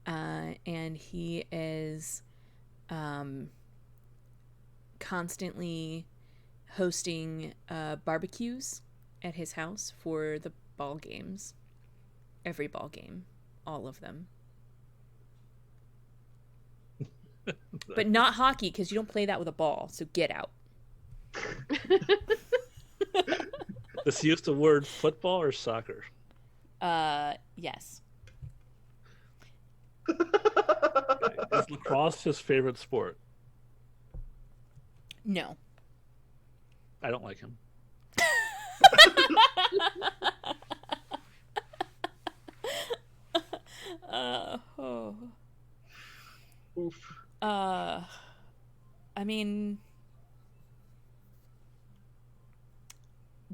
And he is constantly hosting barbecues at his house for the ball games. Every ball game. All of them. But not hockey, because you don't play that with a ball, so get out. Does he use the word football or soccer? Yes. Is lacrosse his favorite sport? No. I don't like him. Oh. Oof. I mean,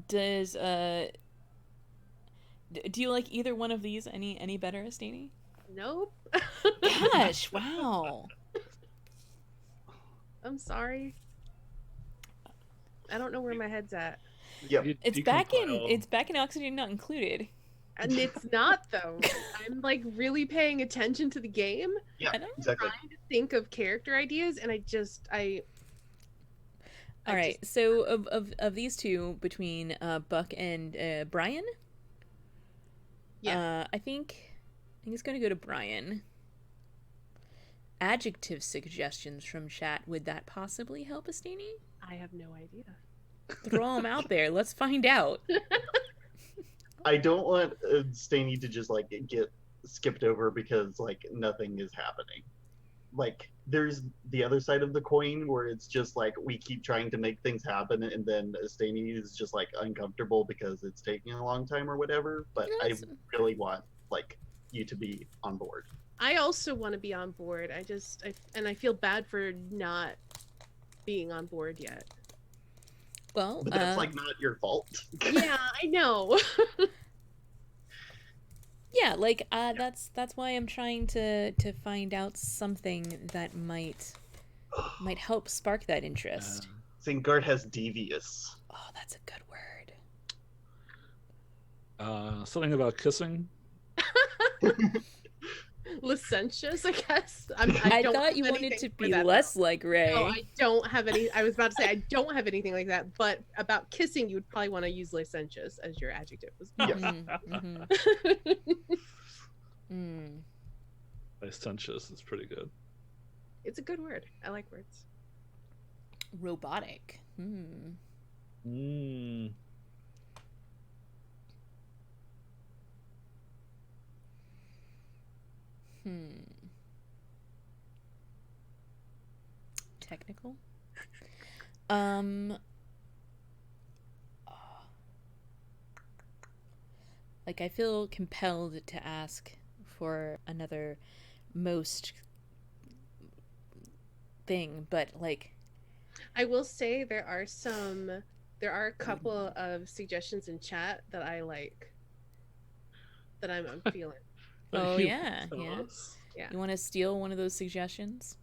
does do you like either one of these any better, Estini? Nope. Gosh, wow. I'm sorry. I don't know where my head's at. Yep. It's back in Oxygen Not Included. And it's not though. I'm like really paying attention to the game, Yeah, I know. exactly. trying to think of character ideas, and All right. So of these two, between Buck and Brian, yeah. I think it's going to go to Brian. Adjective suggestions from chat. Would that possibly help, Estini? I have no idea. Throw them out there. Let's find out. I don't want Staney to just like get skipped over because like nothing is happening. Like there's the other side of the coin where it's just like we keep trying to make things happen and then Staney is just like uncomfortable because it's taking a long time or whatever. But Yes. I really want like you to be on board. I also want to be on board. I feel bad for not being on board yet. Well, But that's like not your fault. Yeah, I know. yeah, like that's why I'm trying to find out something that might help spark that interest. Zingard has devious. Oh, that's a good word. Something about kissing. Licentious, I guess. I don't thought you have wanted anything to for be that, less though. like Ray. No, I don't have any. I was about to say I don't have anything like that. But about kissing, you would probably want to use licentious as your adjective. Licentious is pretty good. It's a good word. I like words. Robotic. Technical. Like I feel compelled to ask for another most thing, but like I will say there are a couple of suggestions in chat that I like. That I'm feeling. oh You yeah, tell yeah. us. Yeah. You want to steal one of those suggestions?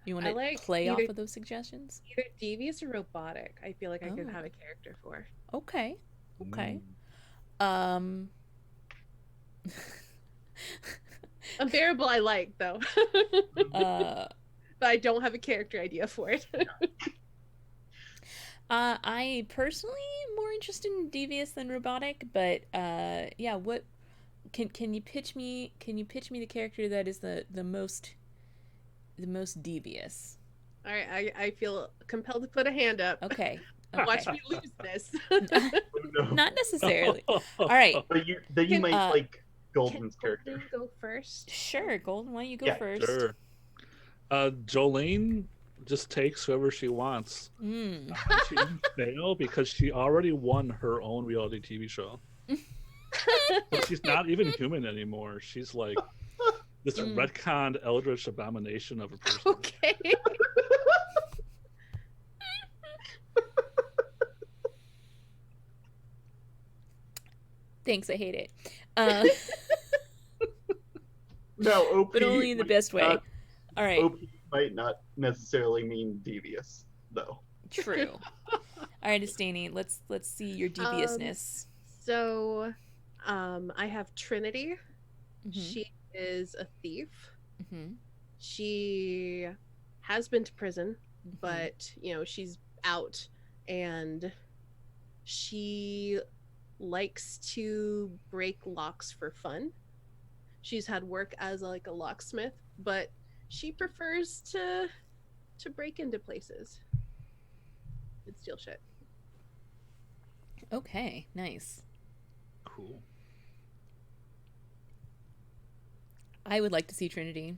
You want I to like play either- off of those suggestions? Either devious or robotic. I feel like I could Oh. have a character for. Okay. Okay. Unbearable I like though. But I don't have a character idea for it. I personally am more interested in devious than robotic, but yeah, what can you pitch me? Can you pitch me the character that is the most devious? All right, I feel compelled to put a hand up. Okay, Watch okay, me lose this. Oh, no. not necessarily. All right, But you Can- might like Can Golden's character. Golden go first? sure, Golden. Why don't you go Yeah, first? Sure. Jolene just takes whoever she wants. Mm. She didn't fail because she already won her own reality TV show. So she's not even human anymore. She's like this retconned eldritch abomination of a person. Okay. Thanks, I hate it. No, OP. But only in the might best way. not- All right, OP might not necessarily mean devious, though. true. All right, Estani, let's see your deviousness. So, I have Trinity. Mhm. She is a thief. Mhm. She has been to prison, but she's out, and she likes to break locks for fun. She's had work as like a locksmith, but she prefers to break into places and steal shit. Okay, nice. Cool. I would like to see Trinity,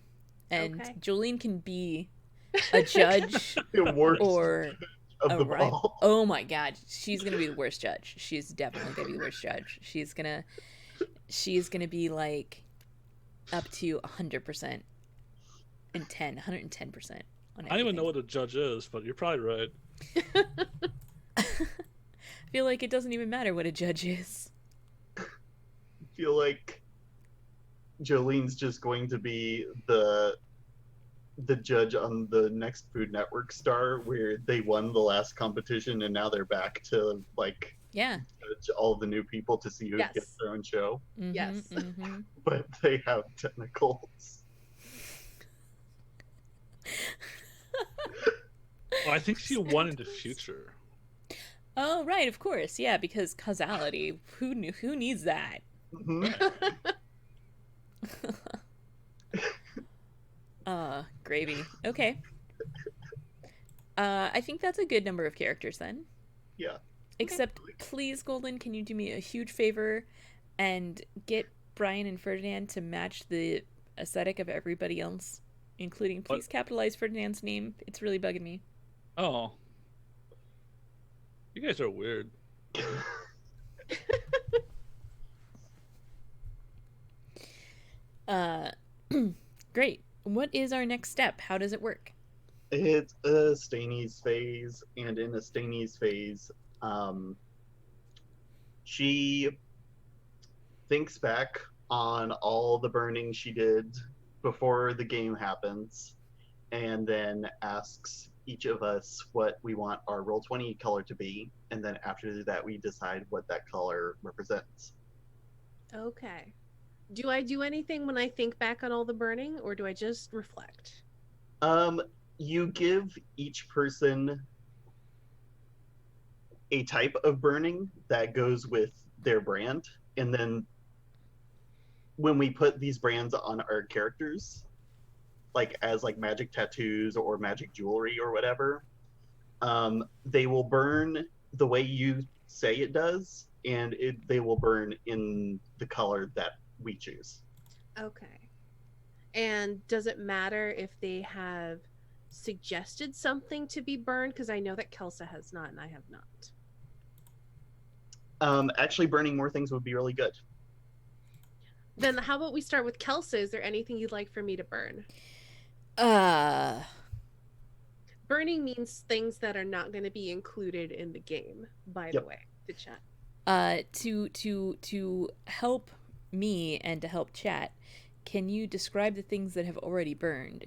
and Okay. Jolene can be a judge The worst or of a them rival. all. Oh my god, she's gonna be the worst judge. She's definitely gonna be the worst judge. She's gonna be like up to 100% and 110% on I don't even everything. know what a judge is, but you're probably right. I feel like it doesn't even matter what a judge is. I feel like Jolene's just going to be the judge on the next Food Network star where they won the last competition and now they're back to like Yeah. judge all the new people to see who Yes. gets their own show. Mhm, Yes. mhm. But they have tentacles. Oh, I think she won in the future. Oh right, of course, yeah, because causality. Who needs that? Mhm. Gravy. Okay. I think that's a good number of characters then. Yeah. Except, please, Golden, can you do me a huge favor and get Brian and Ferdinand to match the aesthetic of everybody else, including please capitalize Ferdinand's name. It's really bugging me. Oh. You guys are weird. Great. What is our next step? How does it work? It's a Staney's phase, and in a Staney's phase, she thinks back on all the burning she did before the game happens, and then asks each of us what we want our Roll20 color to be, and then after that we decide what that color represents. Okay. Do I do anything when I think back on all the burning, or do I just reflect? You give each person a type of burning that goes with their brand, and then when we put these brands on our characters, like as like magic tattoos or magic jewelry or whatever, they will burn the way you say it does, and they will burn in the color that we choose. Okay. And does it matter if they have suggested something to be burned? Because I know that Kelsa has not, and I have not. Actually, burning more things would be really good. Then how about we start with Kelsa? Is there anything you'd like for me to burn? Burning means things that are not going to be included in the game, by the way, the chat. To help me and to help chat, can you describe the things that have already burned?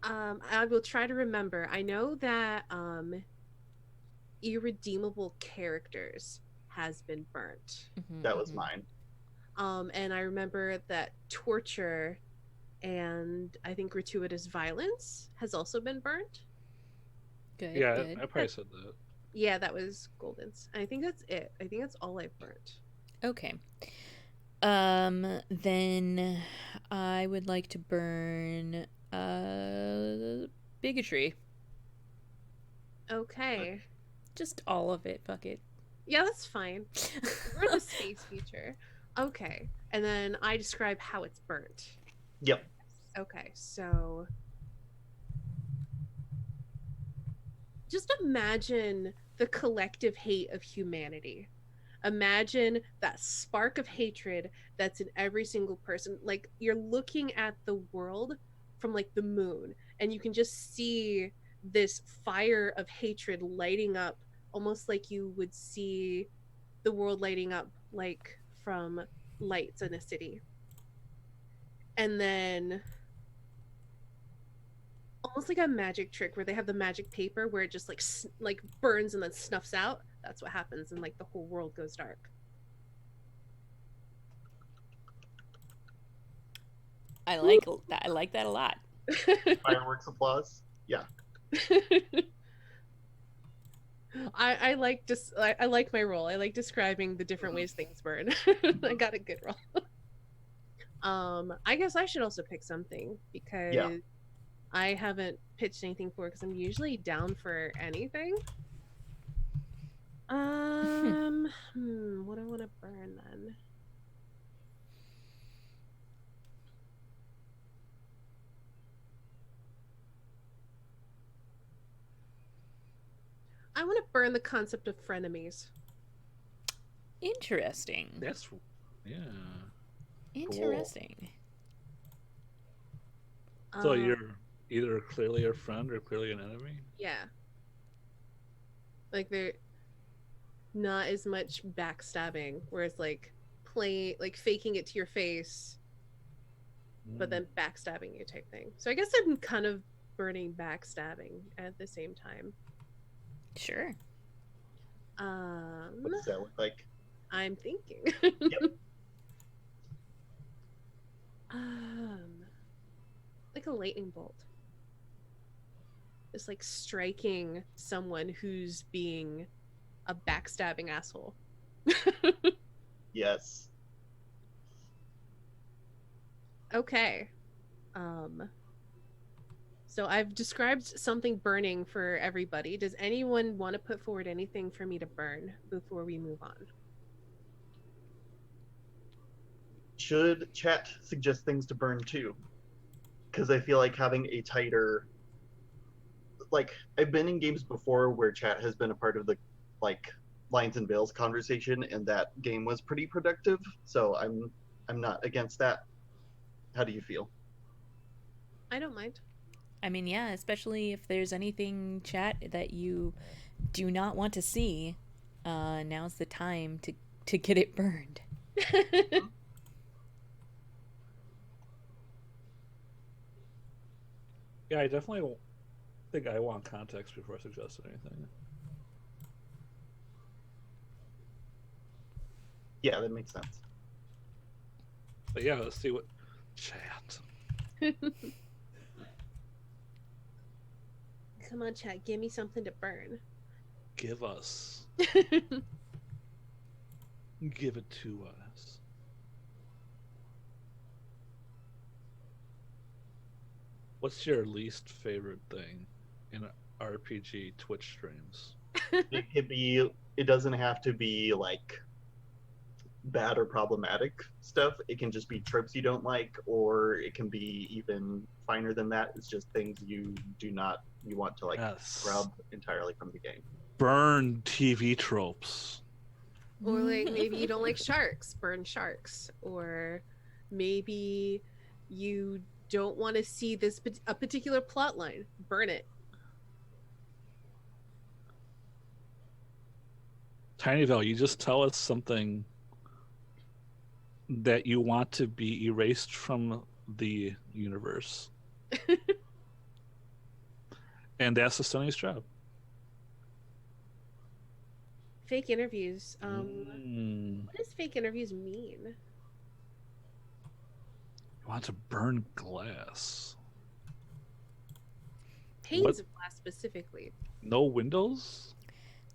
I will try to remember. I know that irredeemable characters has been burnt. Mhm, That was mhm. mine. And I remember that torture and I think gratuitous violence has also been burnt. Good. Yeah, Good. I probably said that. Yeah, that was Golden's. I think that's it. I think that's all I've burnt. Okay. Then I would like to burn bigotry. Okay. Just all of it. Fuck it. Yeah, that's fine. Burn the space feature. Okay. And then I describe how it's burnt. Yep. Okay, so just imagine the collective hate of humanity. Imagine that spark of hatred that's in every single person. Like you're looking at the world from like the moon, and you can just see this fire of hatred lighting up, almost like you would see the world lighting up like from lights in a city. And then almost like a magic trick where they have the magic paper where it just like burns and then snuffs out. That's what happens, and like the whole world goes dark. I like that. I like that a lot. Fireworks applause. Yeah. I like just I like my role. I like describing the different ways things burn. I got a good role. I guess I should also pick something because Yeah. I haven't pitched anything for because I'm usually down for anything. What do I want to burn then? I want to burn the concept of frenemies. Interesting. That's yeah. Interesting. So you're either clearly a friend or clearly an enemy? Yeah. Like they're not as much backstabbing, where it's like faking it to your face, but then backstabbing you type thing. So I guess I'm kind of burning backstabbing at the same time. Sure. What does that look like? I'm thinking. Yep. Like a lightning bolt. It's like striking someone who's being a backstabbing asshole. Yes. Okay. So I've described something burning for everybody. Does anyone want to put forward anything for me to burn before we move on? Should chat suggest things to burn too? Because I feel like having a tighter, like I've been in games before where chat has been a part of the like Lions and Veils conversation, and that game was pretty productive. So I'm not against that. How do you feel? I don't mind. I mean, yeah, especially if there's anything, chat, that you do not want to see, now's the time to get it burned. Yeah, I definitely think I want context before I suggest anything. Yeah, that makes sense. But yeah, let's see what chat. Come on, chat, give me something to burn. Give us. Give it to us. What's your least favorite thing in RPG Twitch streams? It could be. It doesn't have to be like bad or problematic stuff. It can just be tropes you don't like, or it can be even finer than that. It's just things you want to like scrub entirely from the game. Burn TV tropes. Or like maybe you don't like sharks, burn sharks. Or maybe you don't want to see a particular plot line, burn it. Tinyville, you just tell us something that you want to be erased from the universe. And that's the Sony's job. Fake interviews. What does fake interviews mean? You want to burn glass. Panes of glass specifically. No windows?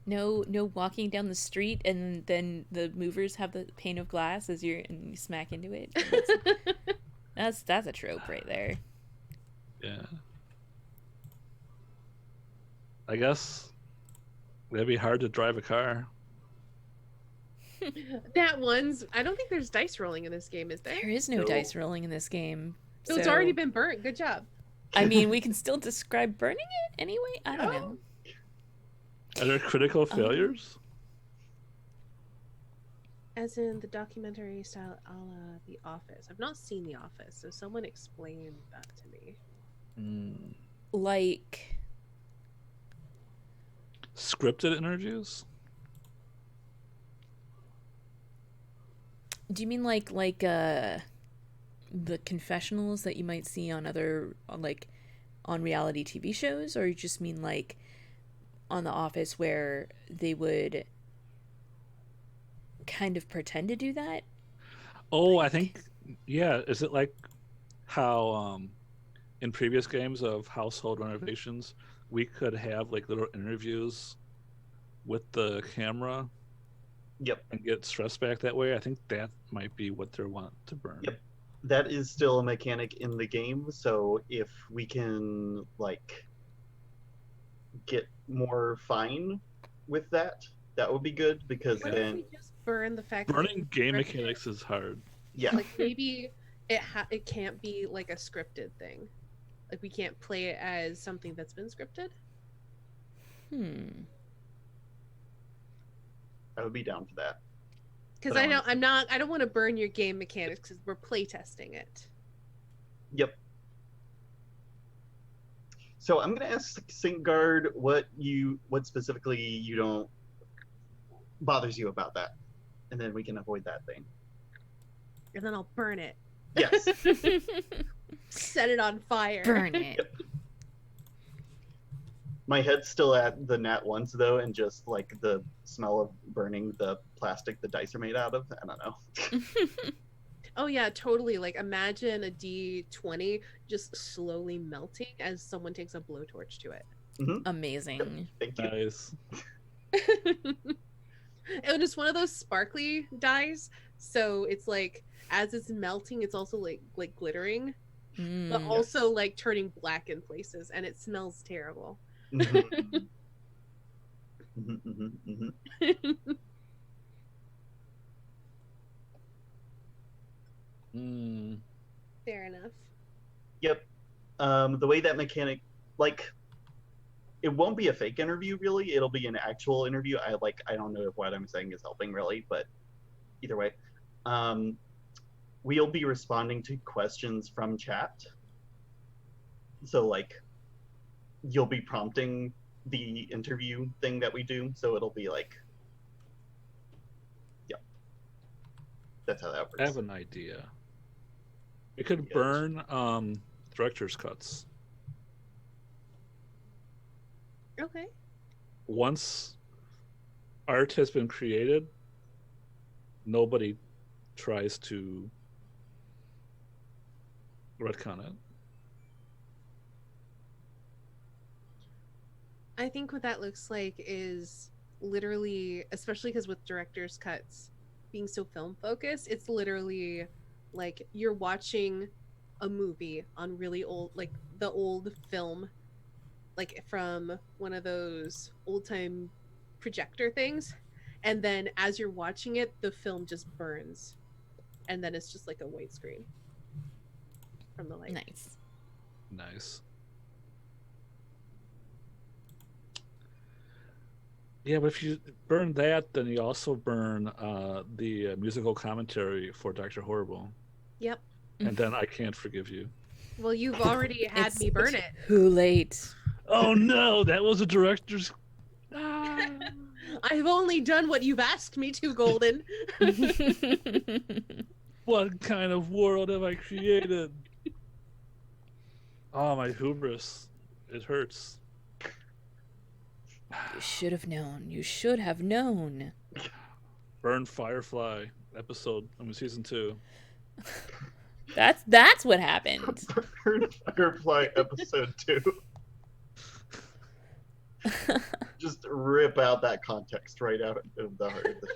No walking down the street and then the movers have the pane of glass as and you smack into it. That's a trope right there. Yeah. I guess it'd be hard to drive a car. That one's. I don't think there's dice rolling in this game, is there? There is no No. dice rolling in this game. So it's already been burnt. Good job. I mean, we can still describe burning it anyway. I don't know. Are there critical failures? As in the documentary style a la The Office. I've not seen The Office, so someone explain that to me. Like Scripted interviews? do you mean like the confessionals that you might see on other on reality TV shows, or you just mean like on The Office where they would kind of pretend to do that? Oh, I think, yeah. Is it like how in previous games of household renovations, we could have like little interviews with the camera Yep. and get stress back that way? I think that might be what they want to burn. Yep. That is still a mechanic in the game, so if we can like get more fine with that, that would be good, because What then if we just burn the fact Burning that game mechanics is hard. yeah. like maybe it can't be like a scripted thing. Like we can't play it as something that's been scripted. I would be down for that. Because But I I don't want to burn your game mechanics because we're play testing it. Yep. So I'm gonna ask Singard what specifically you don't bothers you about that, and then we can avoid that thing. And then I'll burn it. Yes. Set it on fire. Burn it. Yep. My head's still at the nat ones though, and just like the smell of burning the plastic the dice are made out of. I don't know. Oh yeah, totally. Like imagine a D20 just slowly melting as someone takes a blowtorch to it. Amazing. Thank you. Nice. And it's one of those sparkly dyes, so it's like as it's melting, it's also like glittering, but also like turning black in places, and it smells terrible. Mhm. Mhm, mhm, mhm. Fair enough. Yep. The way that mechanic, like, it won't be a fake interview really. It'll be an actual interview. I don't know if what I'm saying is helping really, but either way, we'll be responding to questions from chat. So like, you'll be prompting the interview thing that we do. So it'll be like, yeah, that's how that works. I have an idea. We could Yes. burn director's cuts. Okay. Once art has been created, nobody tries to retcon it. I think what that looks like is literally, especially because with director's cuts being so film focused, it's literally like you're watching a movie on really old, like the old film, like from one of those old time projector things. And then as you're watching it, the film just burns. And then it's just like a white screen from the light. Nice. Nice. Yeah, but if you burn that, then you also burn the musical commentary for Dr. Horrible. Yep. And then I can't forgive you. Well, you've already had It's me burn it. Too late. Oh no, that was a director's. I've only done what you've asked me to, Golden. What kind of world have I created? Oh, my hubris. It hurts. You should have known. You should have known. Burn Firefly season 2. That's what happened. Burn Firefly episode 2. Just rip rip out that context right out of the heart of the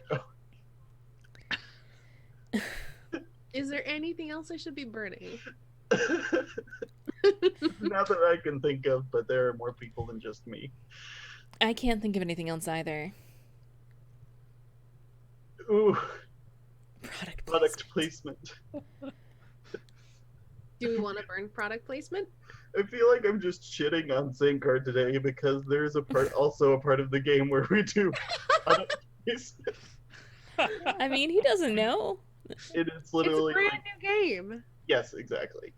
show. Is there anything else I should be burning? Not that I can think of, but there are more people than just me. I can't think of anything else either. Ooh, Product product placement. Do we want to burn product placement? I feel like I'm just shitting on Syncard today because there's also a part of the game where we do product placement. I mean, he doesn't know. It is literally It's a brand new game. Yes, exactly.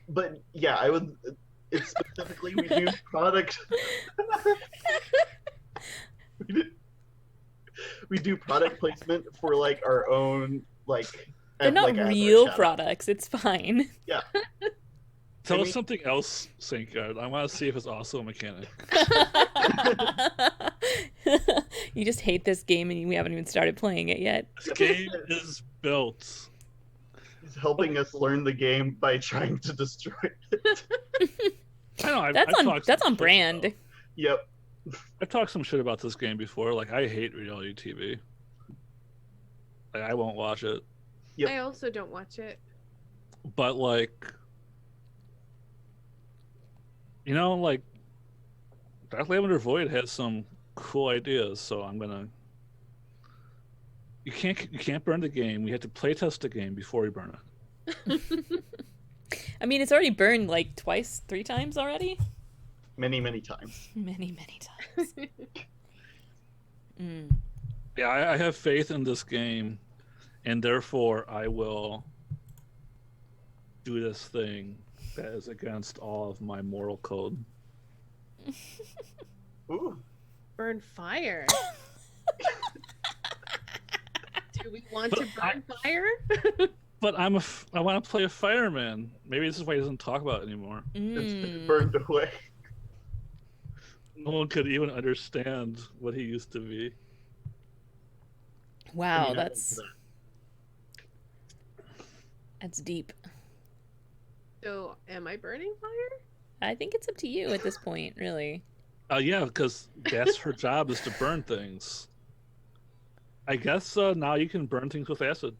But yeah, I would. It's specifically we do product. we do product placement for like our own like. They're not like, real shout-out. products. It's fine. Yeah. Tell us something else, Syncard. I want to see if it's also a mechanic. You just hate this game and we haven't even started playing it yet. This game is built. He's helping us learn the game by trying to destroy it. I know. That's on brand. Yep. I've talked some shit about this game before. Like, I hate reality TV. Like, I won't watch it. Yep. I also don't watch it. But like, you know, like Dark Lavender Void has some cool ideas, so I'm gonna. You can't burn the game. We have to playtest the game before we burn it. I mean, it's already burned like twice, 3 times already. Many times. Many times. Yeah, I have faith in this game, and therefore I will do this thing that is against all of my moral code. Ooh. Burn fire. Do we want to burn fire? But I want to play a fireman. Maybe this is why he doesn't talk about it anymore. It's been burned away. No one could even understand what he used to be. Wow, I mean, that's deep. So, am I burning fire? I think it's up to you at this point, really. Yeah, because that's her job is to burn things. I guess now you can burn things with acid.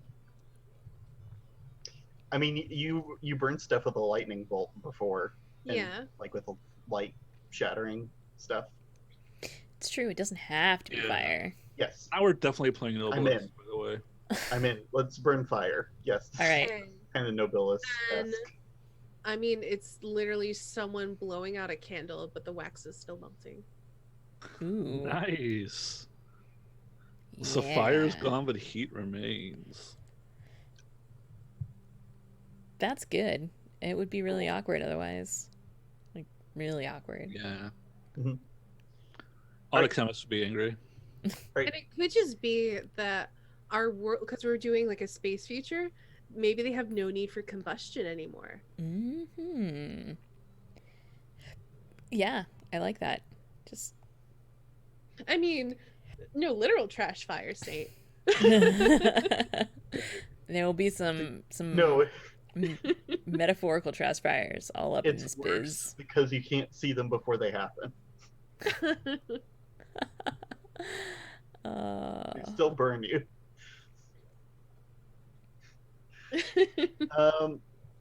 I mean, you burned stuff with a lightning bolt before. And, Yeah. Like with a light shattering stuff. It's true. It doesn't have to be Yeah. fire. Yes. Now we're definitely playing I'm Nobilis, in. by the way. I'm in. Let's burn fire. Yes. All right. Okay. Kind of Nobilis. And I mean, it's literally someone blowing out a candle, but the wax is still melting. Ooh. Nice. So Yeah. fire's gone, but heat remains. That's good. It would be really awkward otherwise. Like, really awkward. Yeah. Mhm. All the chemists would be angry. Right. And it could just be that our world, because we're doing like a space future, maybe they have no need for combustion anymore. Hmm. Yeah, I like that. Just I mean, no literal trash fire state. there will be some No, metaphorical trash fires all up in it's this worse biz. because you can't see them before they happen. They still burn you.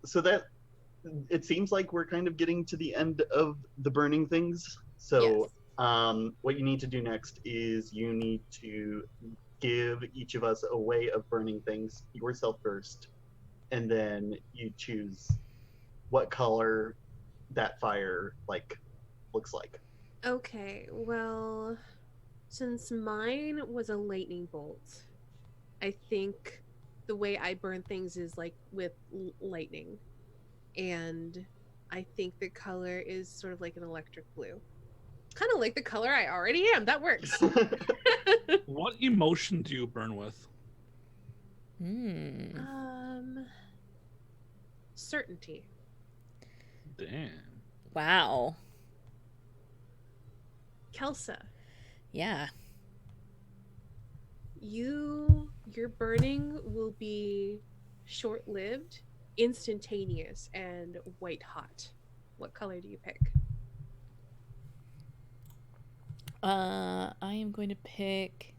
So that it seems like we're kind of getting to the end of the burning things. So what you need to do next is you need to give each of us a way of burning things yourself first, and then you choose what color that fire looks like. Okay, well, since mine was a lightning bolt, I think the way I burn things is like with lightning. And I think the color is sort of like an electric blue. Kind of like the color I already am. That works. What emotion do you burn with? Certainty. Damn. Wow. Kelsa, Yeah. your burning will be short-lived, instantaneous, and white hot. What color do you pick? I am going to pick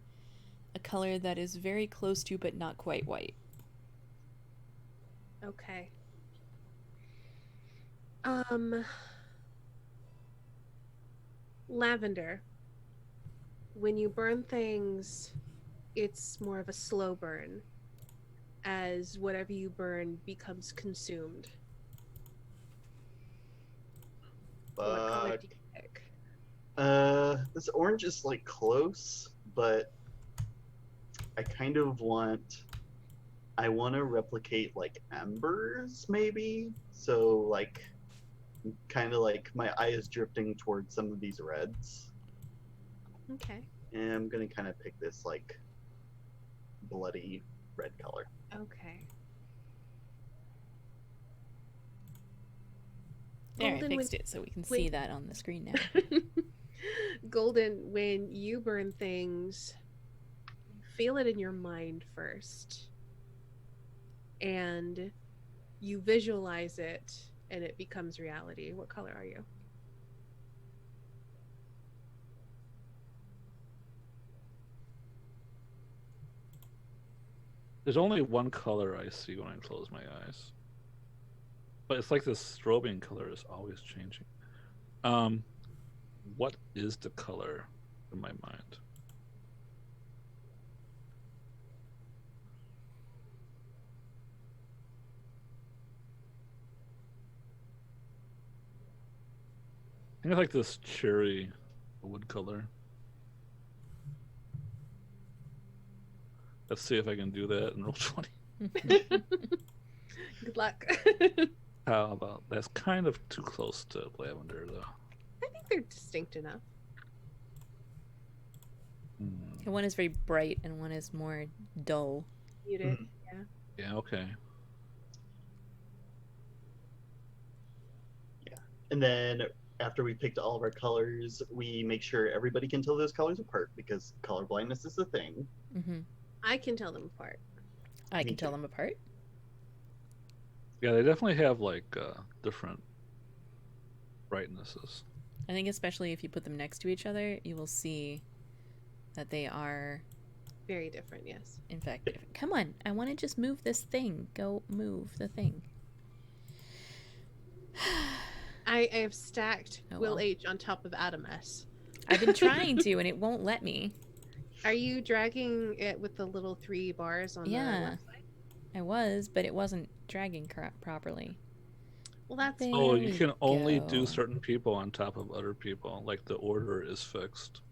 a color that is very close to but not quite white. Okay. Um, lavender. When you burn things, it's more of a slow burn, as whatever you burn becomes consumed. What color But do you pick? this orange is like close, but I kind of want. I want to replicate like embers, maybe. So like, kind of like my eye is drifting towards some of these reds, Okay. and I'm gonna kind of pick this like bloody red color. Okay. There, I Golden, fixed it so we can when- see that on the screen now. Golden, when you burn things, feel it in your mind first. And you visualize it and it becomes reality. What color are you? There's only one color I see when I close my eyes. But it's like this strobing color is always changing. What is the color in my mind? I think I like this cherry wood color. Let's see if I can do that in roll 20. Good luck. How about that's kind of too close to lavender though. I think they're distinct enough. And one is very bright and one is more dull. Muted. Mhm. Yeah. Yeah, okay. And then after we picked all of our colors, we make sure everybody can tell those colors apart because color blindness is a thing. Mm-hmm. I can tell them apart. I Me can tell too. them apart. Yeah, they definitely have like different brightnesses. I think especially if you put them next to each other, you will see that they are, Very different, yes. in fact, different. Come on, I want to just move this thing. Go move the thing. I have stacked Oh, Will well. H on top of Adam S. I've been trying to, and it won't let me. Are you dragging it with the little 3 bars on the Yeah. left side? I was, but it wasn't dragging properly. Well, that's There Oh, you we can only do go. certain people on top of other people. Like the order is fixed.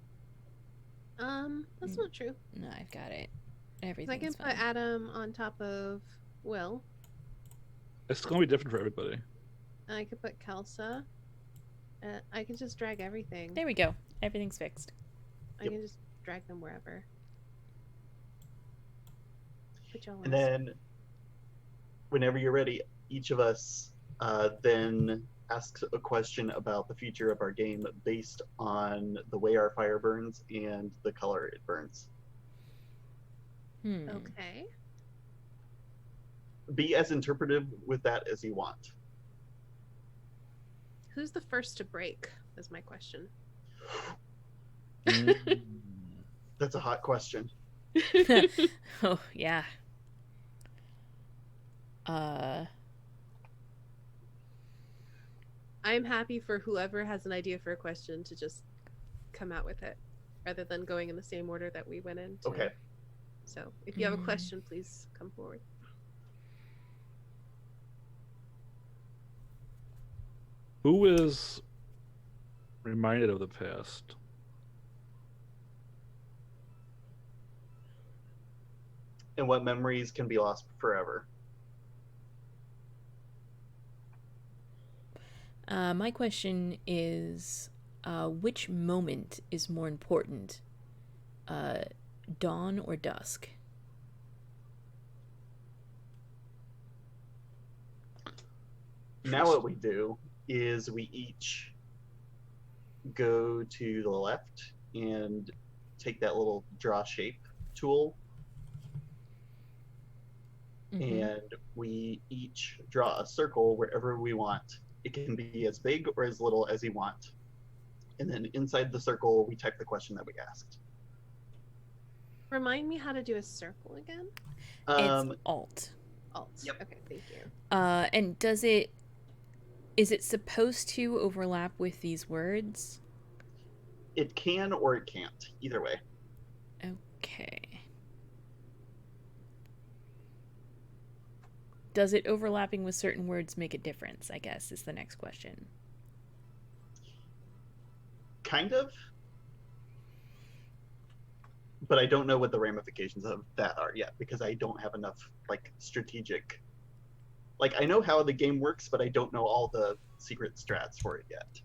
that's not true. No, I've got it. 'Cause I can Everything's put fine. Adam on top of Will. It's going to be different for everybody. I could put Kelsa. I can just drag everything. There we go. Everything's fixed. I Yep. can just drag them wherever. Put y'all And in. then, whenever you're ready, each of us then asks a question about the future of our game based on the way our fire burns and the color it burns. Okay. Be as interpretive with that as you want. Who's the first to break? Is my question. Mm. That's a hot question. Oh, yeah. Uh, I'm happy for whoever has an idea for a question to just come out with it, rather than going in the same order that we went in. Okay. So, if you have a Mm. question, please come forward. Who is reminded of the past? And what memories can be lost forever. my question is, which moment is more important? Dawn or dusk? Now what we do is we each go to the left and take that little draw shape tool, Mhm. and we each draw a circle wherever we want. It can be as big or as little as you want. and then inside the circle, we type the question that we asked. Remind me how to do a circle again. It's Alt. Alt. Yep. Okay, thank you. And is it supposed to overlap with these words? It can or it can't. Either way. Okay. Does it overlapping with certain words make a difference, I guess, is the next question. Kind of. But I don't know what the ramifications of that are yet, because I don't have enough, like, strategic... Like, I know how the game works, but I don't know all the secret strats for it yet.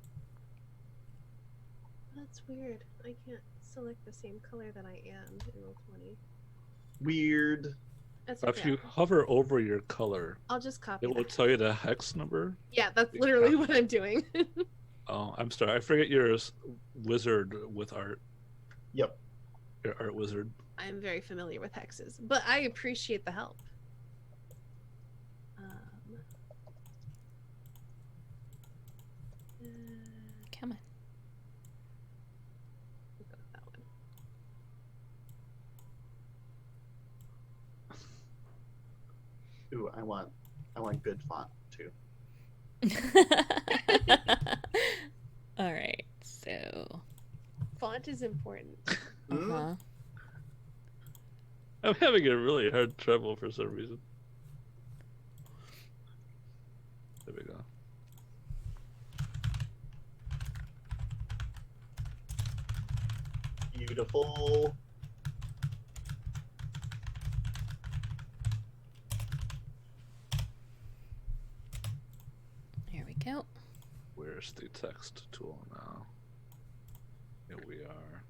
That's weird. I can't select the same color that I am in Roll20. Weird. That's If okay. you hover over your color, I'll just copy it will that. tell you the hex number. Yeah, that's literally what I'm doing. Oh, I'm sorry. I forget you're a wizard with art. Yep. You're art wizard. I'm very familiar with hexes, but I appreciate the help. Come on. We'll go with that one. Ooh, I want good font too. All right, so. Font is important. Uh-huh. I'm having a really hard trouble for some reason. There we go. Beautiful. Here we go. Where's the text tool now? Here we are.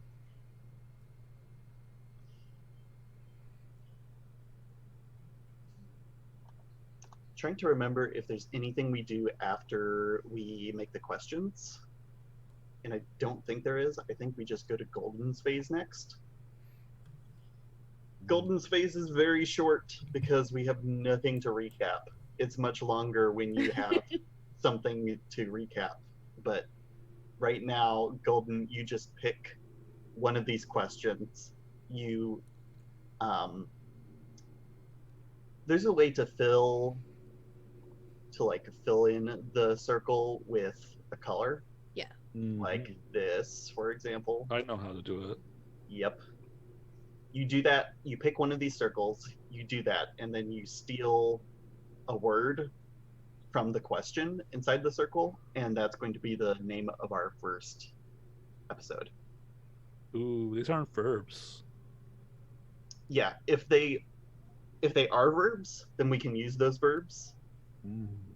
Trying to remember if there's anything we do after we make the questions. And I don't think there is. I think we just go to Golden's phase next. Golden's phase is very short because we have nothing to recap. It's much longer when you have something to recap. But right now, Golden, you just pick one of these questions. You, there's a way to fill in the circle with a color. Yeah. Like this, for example. I know how to do it. Yep. You do that, you pick one of these circles, you do that, and then you steal a word from the question inside the circle, and that's going to be the name of our first episode. Ooh, these aren't verbs. Yeah, if they are verbs, then we can use those verbs.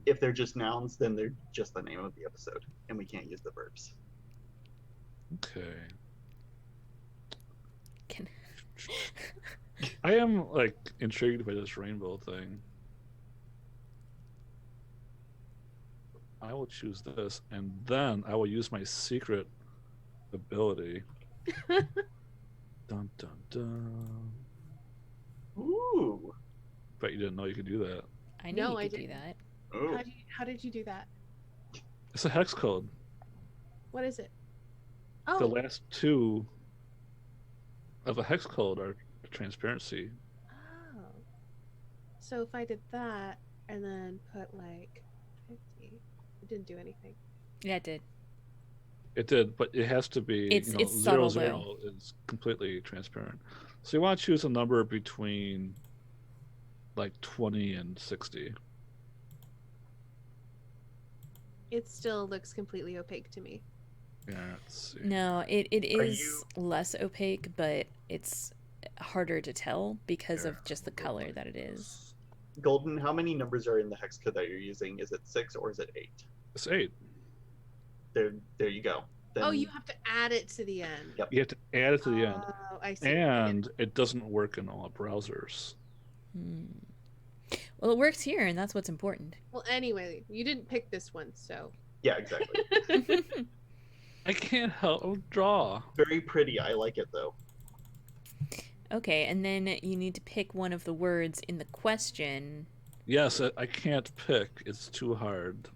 If they're just nouns, then they're just the name of the episode, and we can't use the verbs. Okay. Can... I am like intrigued by this rainbow thing. I will choose this, and then I will use my secret ability. Dun dun dun. Ooh. Bet you didn't know you could do that. I knew No, you I could do didn't. that. Ooh. How did you do that? It's a hex code. What is it? The Oh. last two of a hex code are transparency. Oh. So if I did that and then put like 50, it didn't do anything. Yeah, it did. It did, but it has to be. It's zero, subtle, zero is completely transparent. So you want to choose a number between like 20 and 60. It still looks completely opaque to me. Yeah, let's see. No, it Are is you- less opaque, but it's harder to tell because Here, of just the we'll go color like that it is. this. Golden, how many numbers are in the hex code that you're using? Is it 6 or is it 8? It's 8. There you go. Then, Oh, you have to add it to the end. Yep. You have to add it to the end. Oh, I see. And it doesn't work in all browsers. Well, it works here, and that's what's important. Well, anyway, you didn't pick this one, so yeah, exactly. I can't help draw. Very pretty. I like it though. Okay, and then you need to pick one of the words in the question. Yes, I can't pick. It's too hard.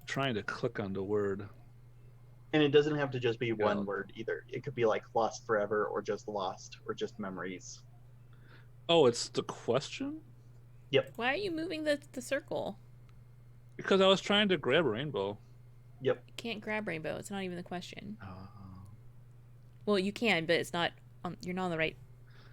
Trying to click on the word. And it doesn't have to just be Yeah. one word either. It could be like lost forever or just lost or just memories. Oh, it's the question? Why are you moving the circle? Because I was trying to grab Rainbow. Yep. You can't grab rainbow. It's not even the question. Oh. Well, you can, but it's not. You're not on the right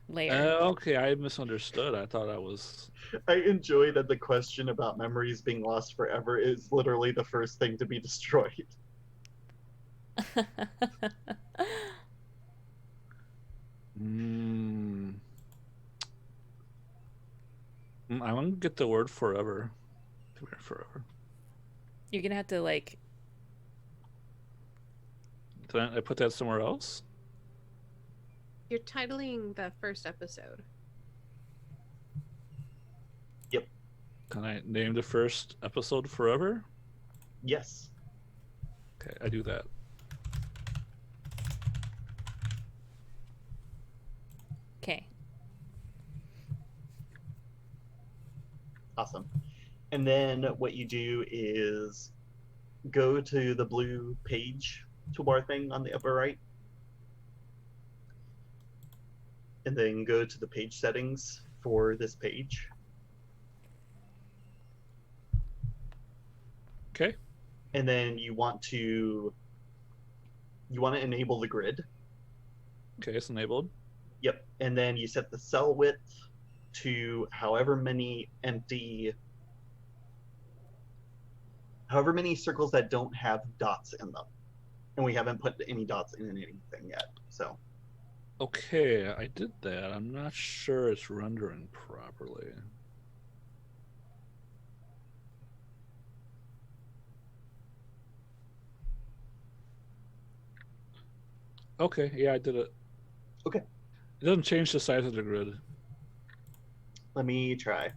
layer. Okay, I misunderstood. I thought I was. I enjoy that the question about memories being lost forever is literally the first thing to be destroyed. Mm. I want to get the word forever. Forever. You're gonna have to like. Did I put that somewhere else? You're titling the first episode. Yep. Can I name the first episode Forever? Yes. Okay, I do that. Okay. Awesome. And then what you do is go to the blue page toolbar thing on the upper right. And then go to the page settings for this page. Okay. And then you want to enable the grid. Okay, it's enabled. Yep. And then you set the cell width to however many circles that don't have dots in them. And we haven't put any dots in anything yet. So Okay, I did that. I'm not sure it's rendering properly. Okay, yeah, I did it. Okay. It doesn't change the size of the grid. let me try.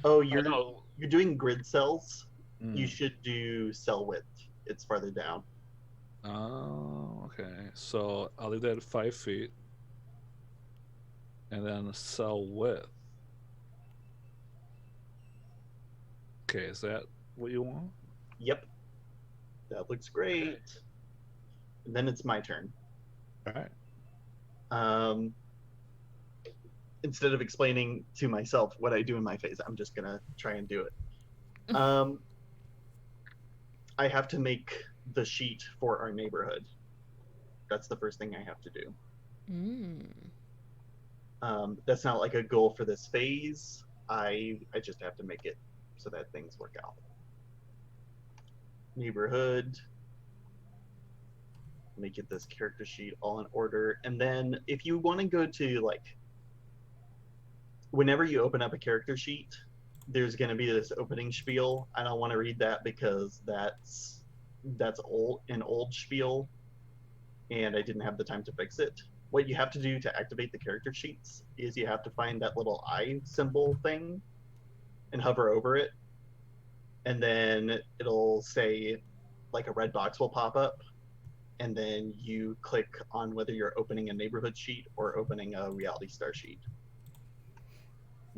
Oh, you're no. doing grid cells. Mm. You should do cell width. It's farther down. Oh, okay. So I'll leave that at 5 feet. And then cell width. Okay, is that what you want? Yep. That looks great. Okay. And then it's my turn. All right. Instead of explaining to myself what I do in my phase, I'm just gonna try and do it. I have to make the sheet for our neighborhood. That's the first thing I have to do. That's not like a goal for this phase. I just have to make it so that things work out. Neighborhood. Let me get this character sheet all in order. And then if you want to go to like, whenever you open up a character sheet, there's going to be this opening spiel. I don't want to read that because that's an old spiel, and I didn't have the time to fix it. What you have to do to activate the character sheets is you have to find that little eye symbol thing and hover over it, and then it'll say, like, a red box will pop up, and then you click on whether you're opening a neighborhood sheet or opening a reality star sheet.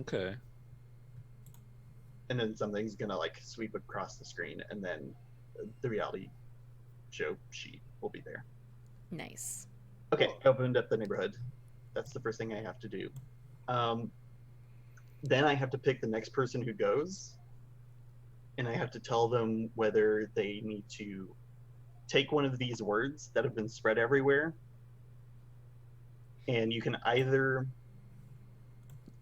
Okay. And then something's gonna like sweep across the screen, and then the reality show sheet will be there. Nice. Okay, I opened up the neighborhood. That's the first thing I have to do. Then I have to pick the next person who goes, and I have to tell them whether they need to take one of these words that have been spread everywhere, and you can either,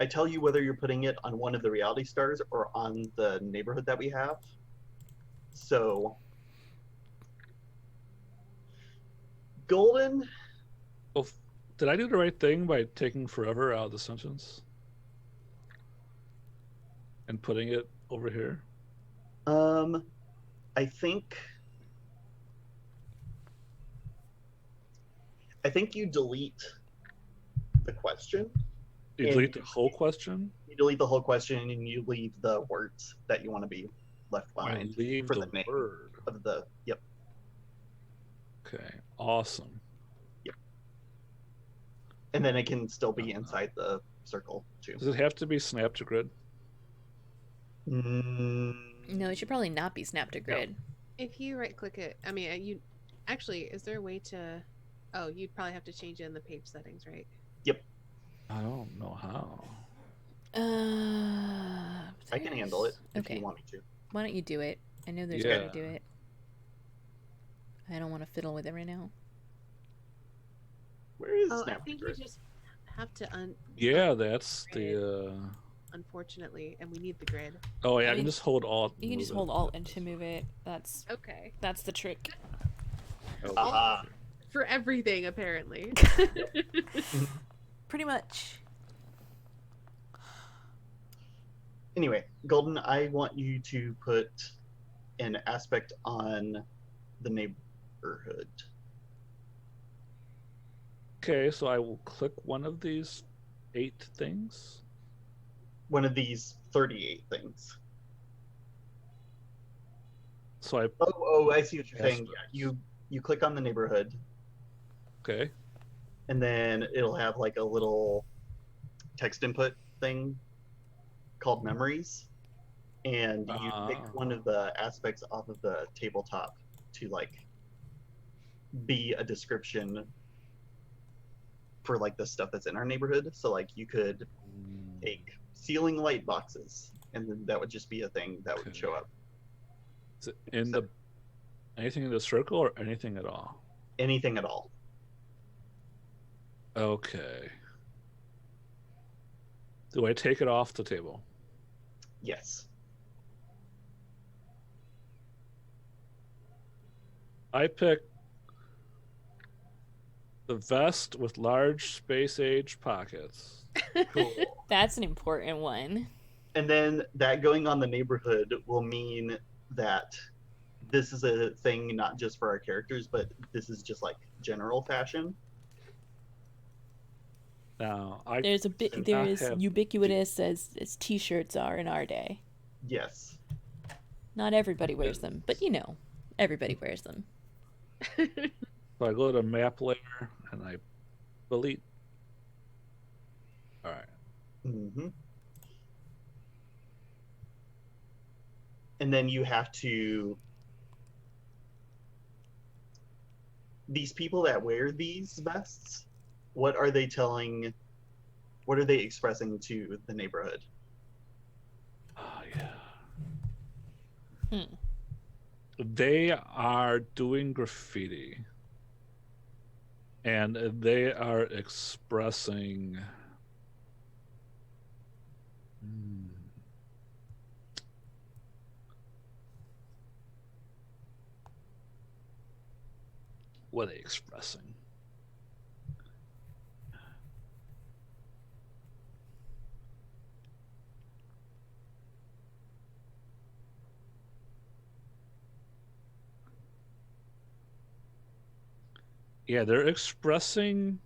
I tell you whether you're putting it on one of the reality stars or on the neighborhood that we have. So golden. Well, did I do the right thing by taking forever out of the sentence and putting it over here? I think you delete the question. You delete the whole question? You delete the whole question and you leave the words that you want to be left I behind leave for the the name word. of the. Yep. Okay, awesome. Yep. And then it can still be inside the circle too. Does it have to be snap to grid? No, it should probably not be snap to grid. If you right click it, I mean, you Actually, is there a way to? Oh, you'd probably have to change it in the page settings, right? Yep, I don't know how. I can handle it if you Okay. want me to. Why don't you do it? I know there's a way to Yeah. do it. I don't want to fiddle with it right now. Where is Oh, I Snap think you Grid? just have to Yeah, that's grid, the. unfortunately, and we need the grid. Oh yeah, I I can mean, just hold Alt. You can just hold Alt and to move it. Okay. That's the trick. Oh, Aha. For everything, apparently. Pretty much. Anyway, Golden, I want you to put an aspect on the neighborhood. Okay, so I will click one of these 8 things. One of these 38 things. So I Oh, I see what you're saying. Aspects. Yeah, you click on the neighborhood, okay. and then it'll have like a little text input thing called memories, and you pick one of the aspects off of the tabletop to like be a description for like the stuff that's in our neighborhood. So like you could take ceiling light boxes, and then that would just be a thing that would Okay. show up. Is it in the anything in the circle or anything at all? Anything at all. Okay. Do I take it off the table? Yes. I pick the vest with large space age pockets. Cool. That's an important one. And then that going on the neighborhood will mean that this is a thing not just for our characters, but this is just like general fashion. Now I There's a bit. There not is have ubiquitous as T-shirts are in our day. Yes. Not everybody wears them, but you know, everybody wears them. So I go to map layer and I delete. All right. Mm-hmm. And then you have to. These people that wear these vests, what are they telling? What are they expressing to the neighborhood? Oh yeah. Hmm. They are doing graffiti. And they are expressing what are they expressing? Yeah, they're expressing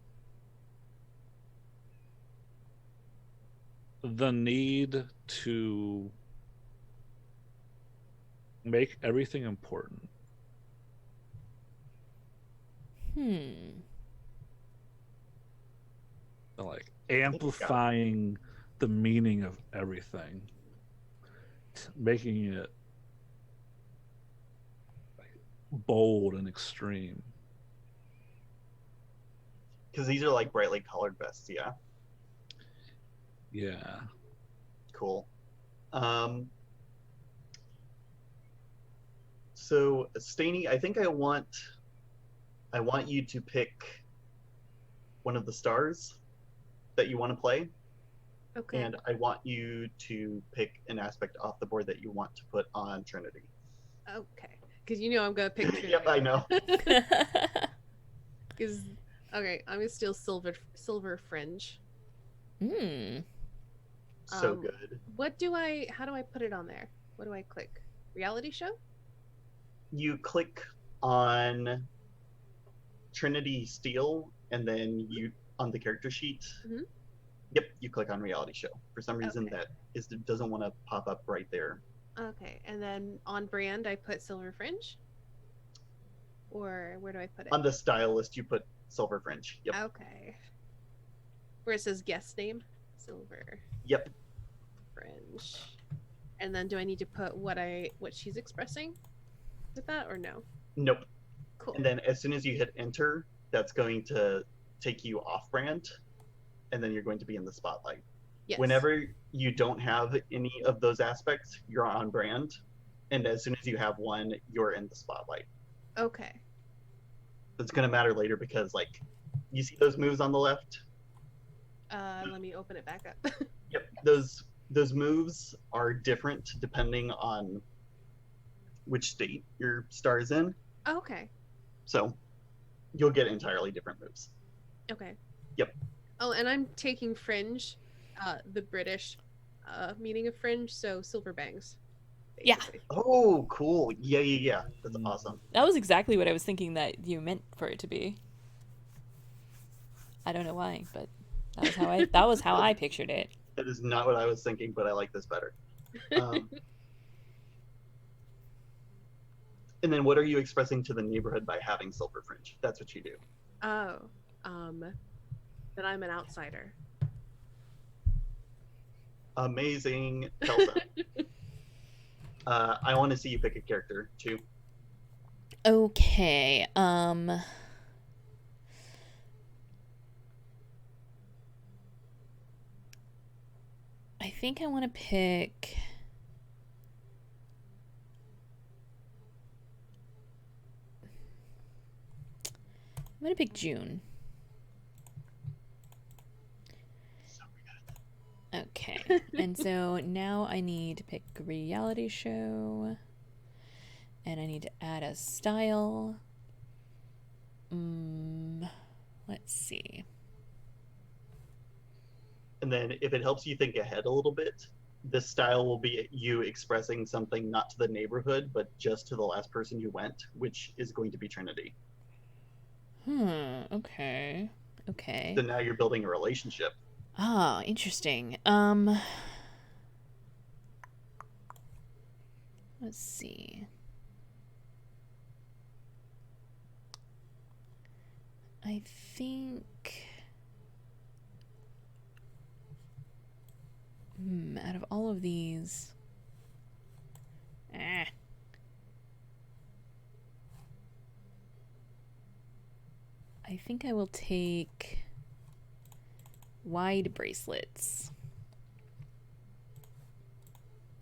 the need to make everything important. So, like amplifying the meaning of everything, making it like bold and extreme. Because these are like brightly colored vests, yeah. Yeah. Cool. So Staney, I think I want you to pick one of the stars that you want to play. Okay. And I want you to pick an aspect off the board that you want to put on Trinity. Okay. Because you know I'm gonna pick Trinity. Yep, I know. Because okay, I'm gonna steal silver fringe. So good. How do I put it on there? What do I click? Reality show? You click on Trinity Steel, and then you on the character sheet. Mhm. Yep, you click on reality show. For some reason, Okay. it doesn't want to pop up right there. Okay, and then on brand I put silver fringe? Or where do I put it? On the style list, you put silver fringe. Yep. Okay. Where it says guest name? Silver Yep. fringe. And then do I need to put what she's expressing with that or no? Nope. Cool. And then as soon as you hit enter, that's going to take you off brand, and then you're going to be in the spotlight. Yes. Whenever you don't have any of those aspects, you're on brand, and as soon as you have one, you're in the spotlight. Okay. It's going to matter later because, like, you see those moves on the left? Let me open it back up. Yep. Those moves are different depending on which state your star is in. Okay. So you'll get entirely different moves. Okay. Yep. Oh, and I'm taking fringe, the British meaning of fringe, so silver bangs. Yeah. Basically. Oh, cool. Yeah. That's awesome. That was exactly what I was thinking that you meant for it to be. I don't know why, but that was how I pictured it. That is not what I was thinking, but I like this better. And then what are you expressing to the neighborhood by having silver fringe? That's what you do. Oh, that I'm an outsider. Amazing. Telsa. I want to see you pick a character too. Okay. I think I want to pick. I'm gonna pick June. Okay, and so now I need to pick a reality show, and I need to add a style. Let's see. And then if it helps you think ahead a little bit, this style will be you expressing something not to the neighborhood, but just to the last person you went, which is going to be Trinity. Okay. So now you're building a relationship. Ah, interesting. Let's see. I think out of all of these, I think I will take wide bracelets.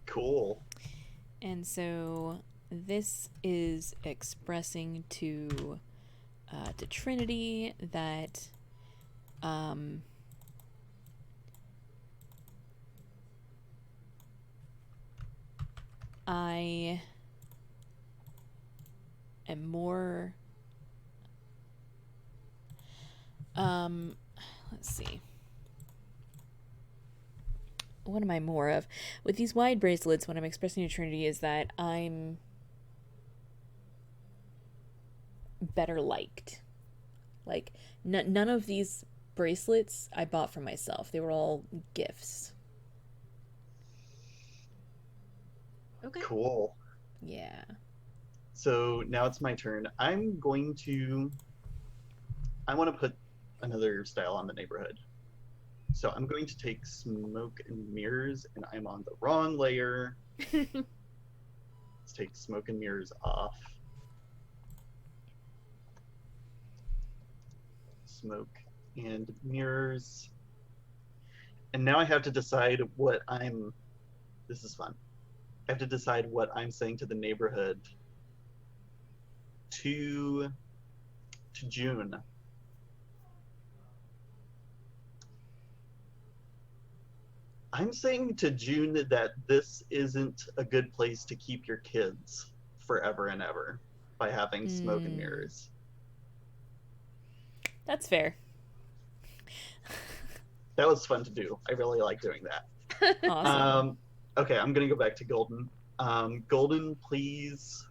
Cool. And so this is expressing to Trinity that I am more let's see. What am I more of? With these wide bracelets, what I'm expressing to Trinity is that I'm better liked. Like, none of these bracelets I bought for myself. They were all gifts. Okay. Cool. Yeah. So now it's my turn. I want to put another style on the neighborhood. So I'm going to take smoke and mirrors, and I'm on the wrong layer. Let's take smoke and mirrors off. Smoke and mirrors. And now I have to decide this is fun. I have to decide what I'm saying to the neighborhood to June. I'm saying to June that this isn't a good place to keep your kids forever and ever by having smoke and mirrors. That's fair. That was fun to do. I really like doing that. Awesome. Okay, I'm gonna go back to Golden. Golden, please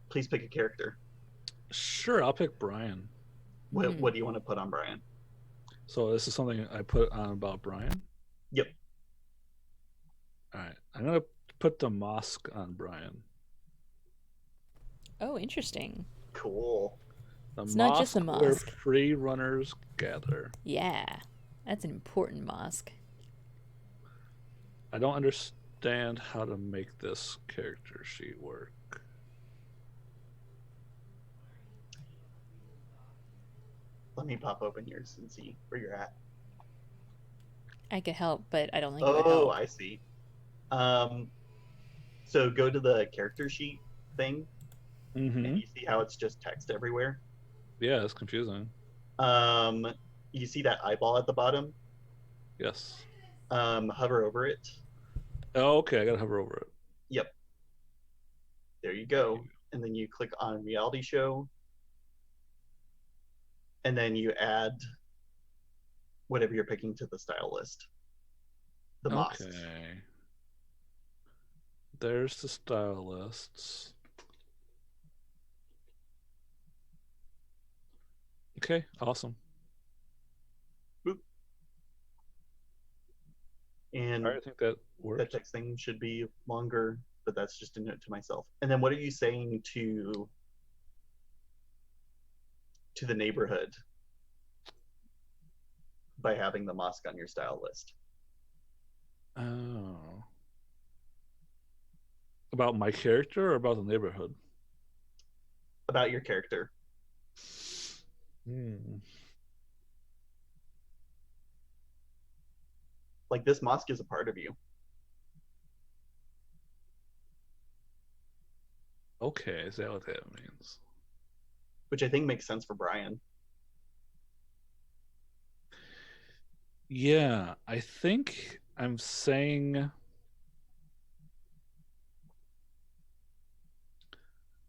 pick a character. Sure, I'll pick Brian. What do you want to put on Brian? So this is something I put on about Brian? Yep. All right. I'm going to put the mosque on Brian. Oh, interesting. Cool. It's not just a mosque. Where free runners gather. Yeah. That's an important mosque. I don't understand how to make this character sheet work. Let me pop open yours and see where you're at. I could help, but I don't think it would Oh, help. I see. So go to the character sheet thing, and Mm-hmm. you see how it's just text everywhere. Yeah, it's confusing. Um, you see that eyeball at the bottom? Yes. Hover over it. Oh, okay. I gotta hover over it. Yep, there you Thank you. go. And then you click on reality show, and then you add whatever you're picking to the style list. The mosques. Okay. There's the style lists. Okay, awesome. Boop. And I think that that works. text thing should be longer, but that's just a note to myself. And then what are you saying to the neighborhood by having the mosque on your style list? Oh. About my character or about the neighborhood? About your character. Hmm. Like this mosque is a part of you. Okay, is that what that means? Which I think makes sense for Brian. Yeah, I think I'm saying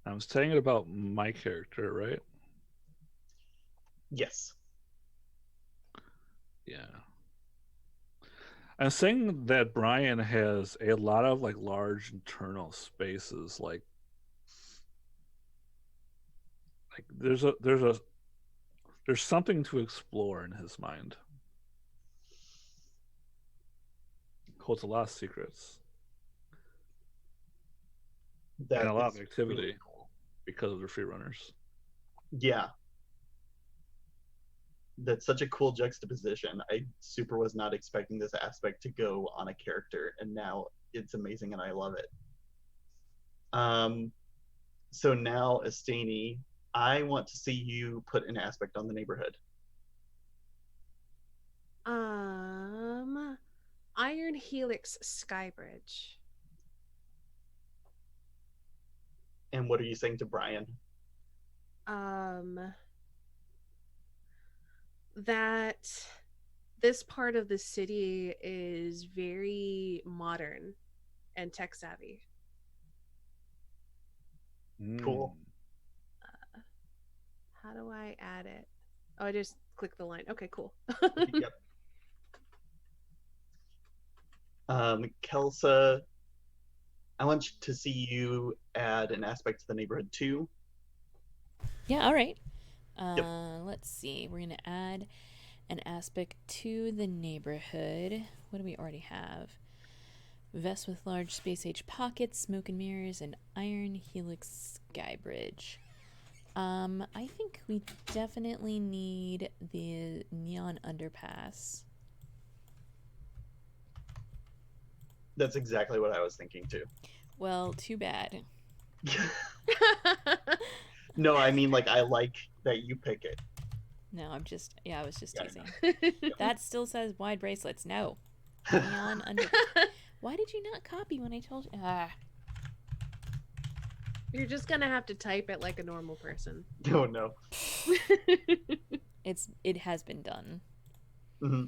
it about my character, right? Yes. Yeah. I'm saying that Brian has a lot of like large internal spaces, like there's something to explore in his mind. Holds a lot of secrets and That a lot of is really activity cool. because of the free runners. Yeah. That's such a cool juxtaposition. I super was not expecting this aspect to go on a character, and now it's amazing and I love it. Um, so now, Estani, I want to see you put an aspect on the neighborhood. Iron Helix Skybridge. And what are you saying to Brian? Um, that this part of the city is very modern and tech savvy. Cool. How do I add it? Oh, I just click the line. Okay, cool. Yep. Kelsa, I want to see you add an aspect to the neighborhood too. Yeah, all right. Yep. Let's see. We're going to add an aspect to the neighborhood. What do we already have? Vest with large space age pockets, smoke and mirrors, and iron helix sky bridge. I think we definitely need the neon underpass. That's exactly what I was thinking too. Well, too bad. No, I mean, like, I like that you pick it. No, I was just Yeah, teasing. Yep. That still says wide bracelets. No. Neon under. Why did you not copy when I told you? You're just gonna have to type it like a normal person. Oh, no. It has been done. Mm-hmm.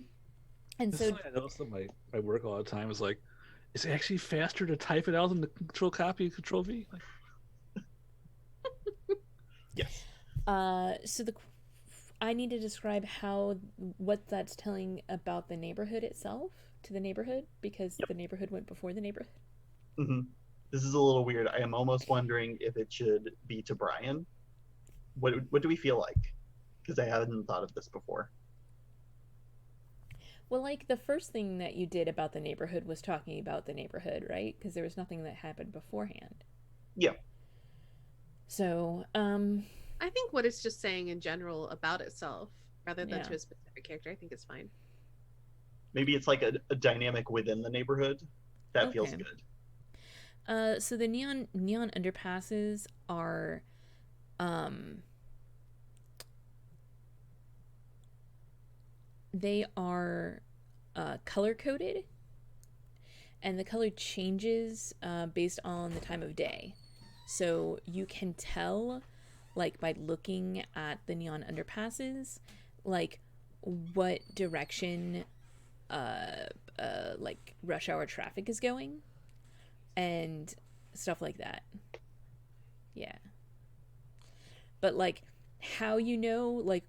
And This so is something I notice at my work all the time is like, it's actually faster to type it out than the control copy, control V. Like, Yes. so I need to describe what that's telling about the neighborhood itself to the neighborhood because Yep. the neighborhood went before the neighborhood. Mm-hmm. This is a little weird. I am almost wondering if it should be to Brian. What do we feel like? Because I hadn't thought of this before. Well, like the first thing that you did about the neighborhood was talking about the neighborhood, right? Because there was nothing that happened beforehand. Yeah. So, I think what it's just saying in general about itself, rather than yeah. to a specific character, I think it's fine. Maybe it's like a dynamic within the neighborhood. That feels Okay. good. So the neon underpasses are, they are color coded, and the color changes based on the time of day. So you can tell, like, by looking at the neon underpasses, like, what direction like rush hour traffic is going and stuff like that. Yeah. But like how you know, like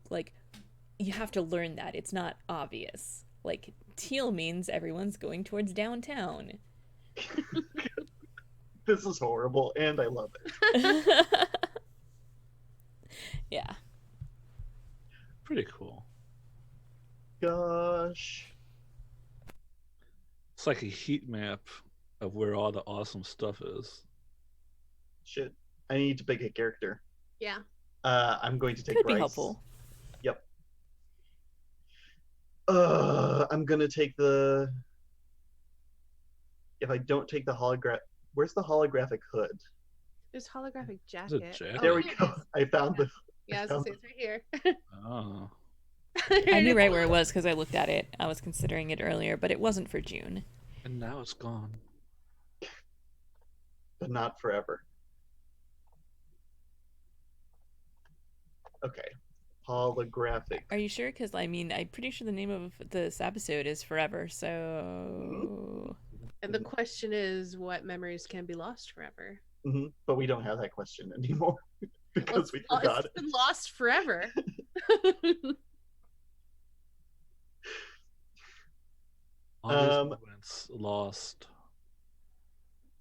you have to learn that. It's not obvious. Like teal means everyone's going towards downtown. This is horrible, and I love it. Yeah. Pretty cool. Gosh. It's like a heat map of where all the awesome stuff is. Shit. I need to pick a character. Yeah. I'm going to take Could Bryce. be helpful. Yep. I'm gonna take the. If I don't take the holograph, where's the holographic hood? There's holographic Is it jacket. jacket? There we here it go. is. I found the. Yeah, I was gonna say it's right here. Oh. I knew right where it was because I looked at it. I was considering it earlier, but it wasn't for June. And now it's gone. But not forever. Okay. Holographic. Are you sure? Because I mean, I'm pretty sure the name of this episode is Forever. So And the question is, what memories can be lost forever? Mm-hmm. But we don't have that question anymore because we Well, forgot it's been lost forever. All these moments lost.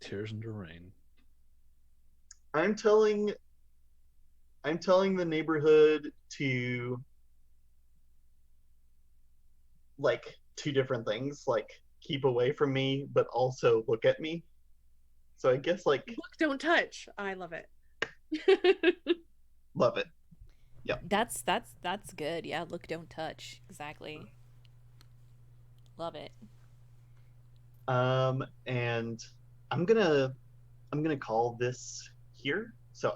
Tears in the rain. I'm telling the neighborhood to like two different things, like keep away from me, but also look at me. So I guess like Look, don't touch. I love it. love it. that's good. Yeah, look, don't touch. Exactly. Love it. And I'm gonna call this here. So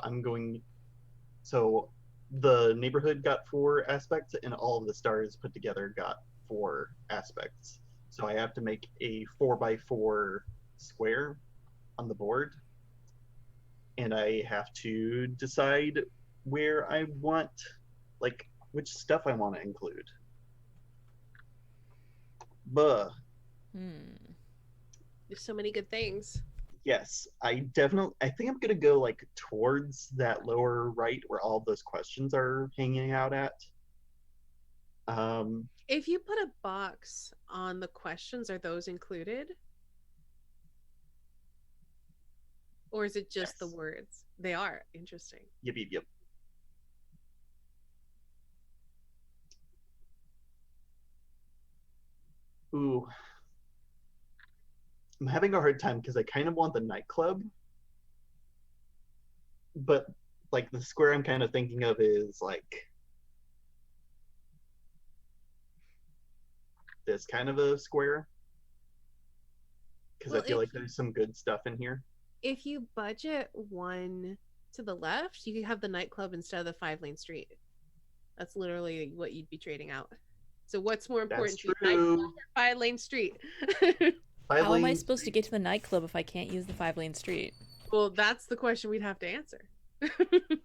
the neighborhood got 4 aspects, and all of the stars put together got 4 aspects. So I have to make a 4x4 square on the board, and I have to decide where I want, like, which stuff I want to include. Buh. There's so many good things. Yes, I think I'm gonna go like towards that lower right where all those questions are hanging out at. If you put a box on the questions, are those included? Or is it just the Yes. words? They are. Interesting. Yep. Ooh. I'm having a hard time because I kind of want the nightclub. But like the square I'm kind of thinking of is like this kind of a square. Because Well, I feel if like there's some good stuff in here. If you budget one to the left, you can have the nightclub instead of the 5-lane street. That's literally what you'd be trading out. So what's more important That's to you, nightclub true. or 5-lane street? How am I supposed to get to the nightclub if I can't use the 5-lane street? Well, that's the question we'd have to answer.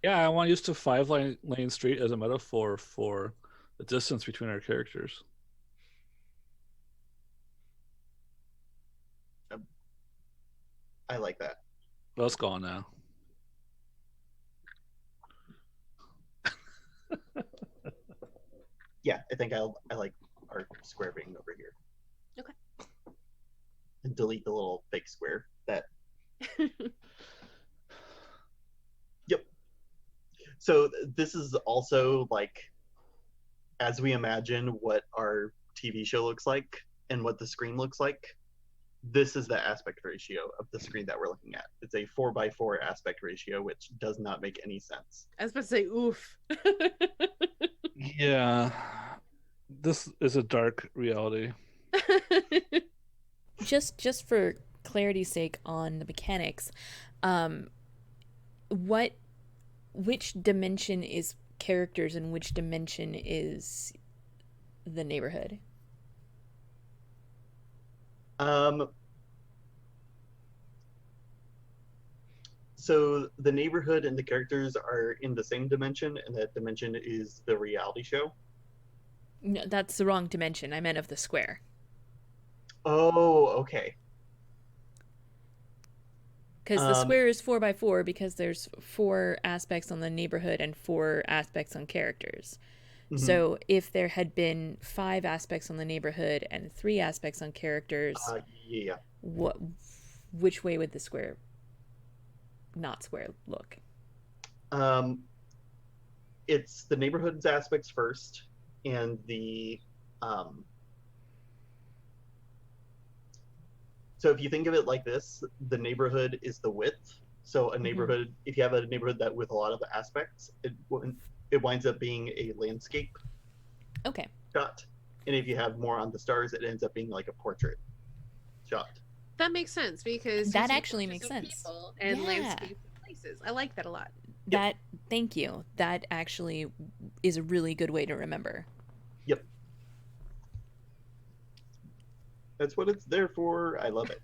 Yeah, I want to use the 5-lane street as a metaphor for the distance between our characters. I like that. Well, it's gone now. Yeah, I think I like our square being over here. Okay. And delete the little fake square. That. Yep. So this is also like, as we imagine what our TV show looks like and what the screen looks like, this is the aspect ratio of the screen that we're looking at. It's a 4x4 aspect ratio, which does not make any sense. I was about to say, oof. Yeah, this is a dark reality. Just for clarity's sake on the mechanics, which dimension is characters and which dimension is the neighborhood? Um, so the neighborhood and the characters are in the same dimension, and that dimension is the reality show. No, that's the wrong dimension. I meant of the square. Oh, okay. Because the Um, square is 4x4 because there's 4 aspects on the neighborhood and 4 aspects on characters. mhm. So if there had been 5 aspects on the neighborhood and 3 aspects on characters, Yeah. what, which way would the square, not square, look? Um, it's the neighborhood's aspects first, and the um, so if you think of it like this, the neighborhood is the width. So a Mm-hmm. neighborhood, if you have a neighborhood that with a lot of aspects, it winds up being a landscape Okay. shot. And if you have more on the stars, it ends up being like a portrait shot. That makes sense because you That see actually portraits makes of sense. people and Yeah. landscapes and places. I like that a lot. Yep. That, thank you. That actually is a really good way to remember. Yep. That's what it's there for. I love it.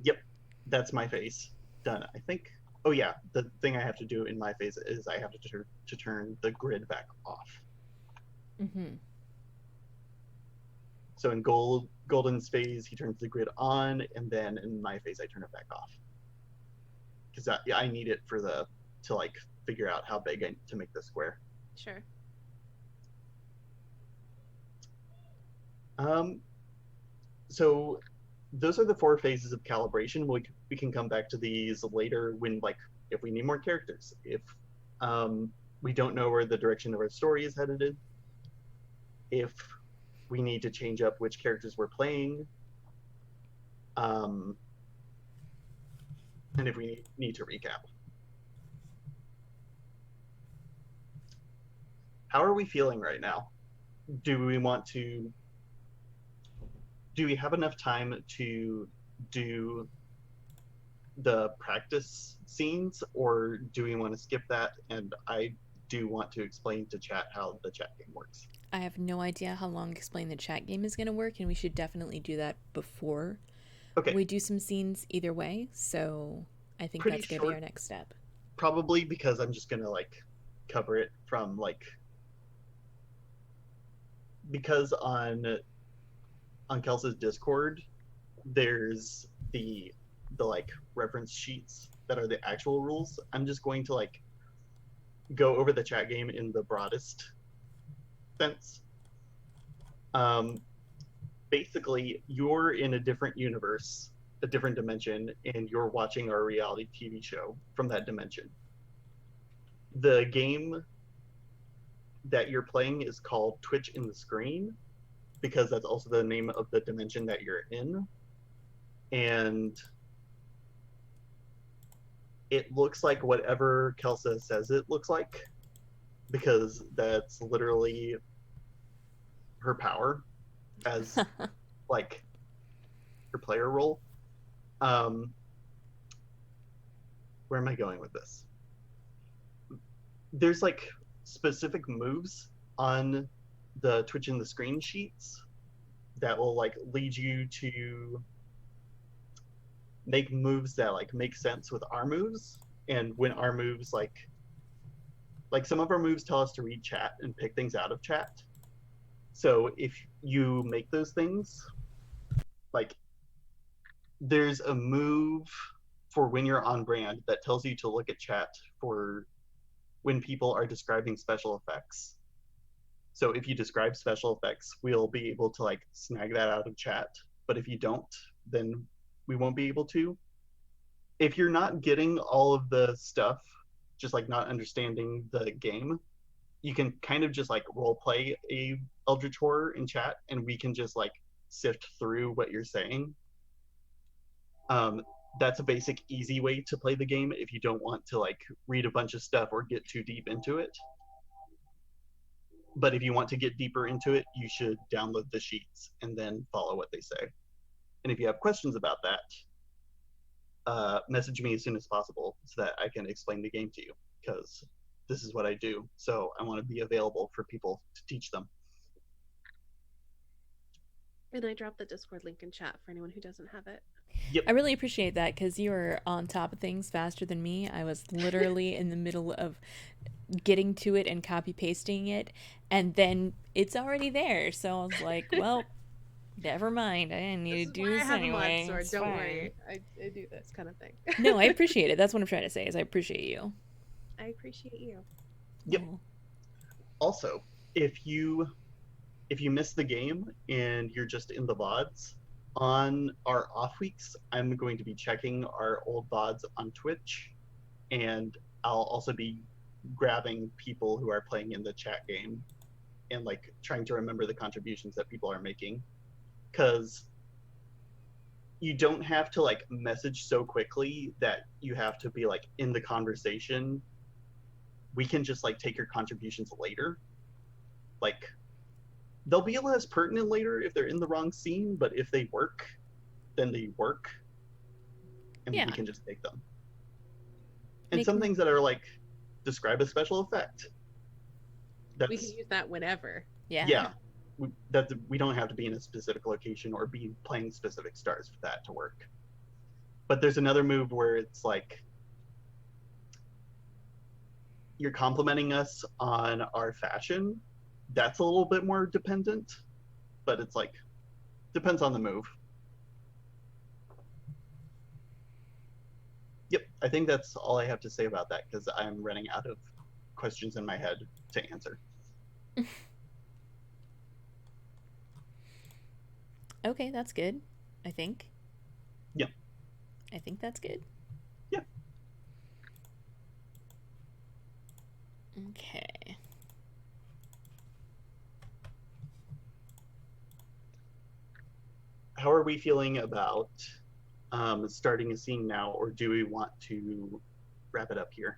Yep. That's my face. Done. I think. Oh yeah. The thing I have to do in my phase is I have to turn the grid back off. Mm-hmm. So in Golden's phase, he turns the grid on, and then in my phase, I turn it back off because I need it for the to like figure out how big I need to make the square. Sure. So those are the 4 phases of calibration. We can come back to these later when like if we need more characters, if we don't know where the direction of our story is headed, if we need to change up which characters we're playing, and if we need to recap. How are we feeling right now? Do we want to? Do we have enough time to do the practice scenes, or do we want to skip that? And I do want to explain to chat how the chat game works. I have no idea how long Explain the Chat game is going to work, and we should definitely do that before Okay, we do some scenes either way. So I think pretty that's going to be our short, next step. probably because I'm just gonna like cover it from like because on Kelsa's Discord, there's the like reference sheets that are the actual rules. I'm just going to like go over the chat game in the broadest sense. Um, Basically, you're in a different universe, a different dimension, and you're watching our reality TV show from that dimension. The game that you're playing is called Twitch in the Screen because that's also the name of the dimension that you're in. And it looks like whatever Kelsa says it looks like because that's literally her power as like her player role. Um, where am I going with this? There's like specific moves on the Twitch in the Screen sheets that will like lead you to make moves that like make sense with our moves. And when our moves like some of our moves tell us to read chat and pick things out of chat. So if you make those things, like there's a move for when you're on brand that tells you to look at chat for when people are describing special effects. So if you describe special effects, we'll be able to like snag that out of chat. But if you don't, then we won't be able to. If you're not getting all of the stuff, just like not understanding the game, you can kind of just like role play a Eldritch Horror in chat, and we can just like sift through what you're saying. Um, that's a basic, easy way to play the game if you don't want to like read a bunch of stuff or get too deep into it. But if you want to get deeper into it, you should download the sheets and then follow what they say. And if you have questions about that, message me as soon as possible so that I can explain the game to you because this is what I do. So I want to be available for people to teach them. And I dropped the Discord link in chat for anyone who doesn't have it. Yep. I really appreciate that because you are on top of things faster than me. I was literally in the middle of getting to it and copy pasting it, and then it's already there. So I was like, well, never mind. I didn't need to do Why I this have a anyway. mod sword. It's Don't fine. worry. I do this kind of thing. No, I appreciate it. That's what I'm trying to say. Is I appreciate you. I appreciate you. Yep. Oh. Also, if you miss the game and you're just in the VODs, on our off weeks, I'm going to be checking our old VODs on Twitch, and I'll also be grabbing people who are playing in the chat game and like trying to remember the contributions that people are making, because you don't have to like message so quickly that you have to be like in the conversation. We can just like take your contributions later. Like, they'll be less pertinent later if they're in the wrong scene, but if they work, then they work, and Yeah. we can just take them. And Make some m- things that are like, describe a special effect. We can use that whenever. Yeah. We don't have to be in a specific location or be playing specific stars for that to work. But there's another move where it's like, you're complimenting us on our fashion. That's a little bit more dependent, but it's like, depends on the move. Yep, I think that's all I have to say about that because I'm running out of questions in my head to answer. Okay, that's good. I think. Yeah. I think that's good. Yeah. Okay. How are we feeling about starting a scene now, or do we want to wrap it up here?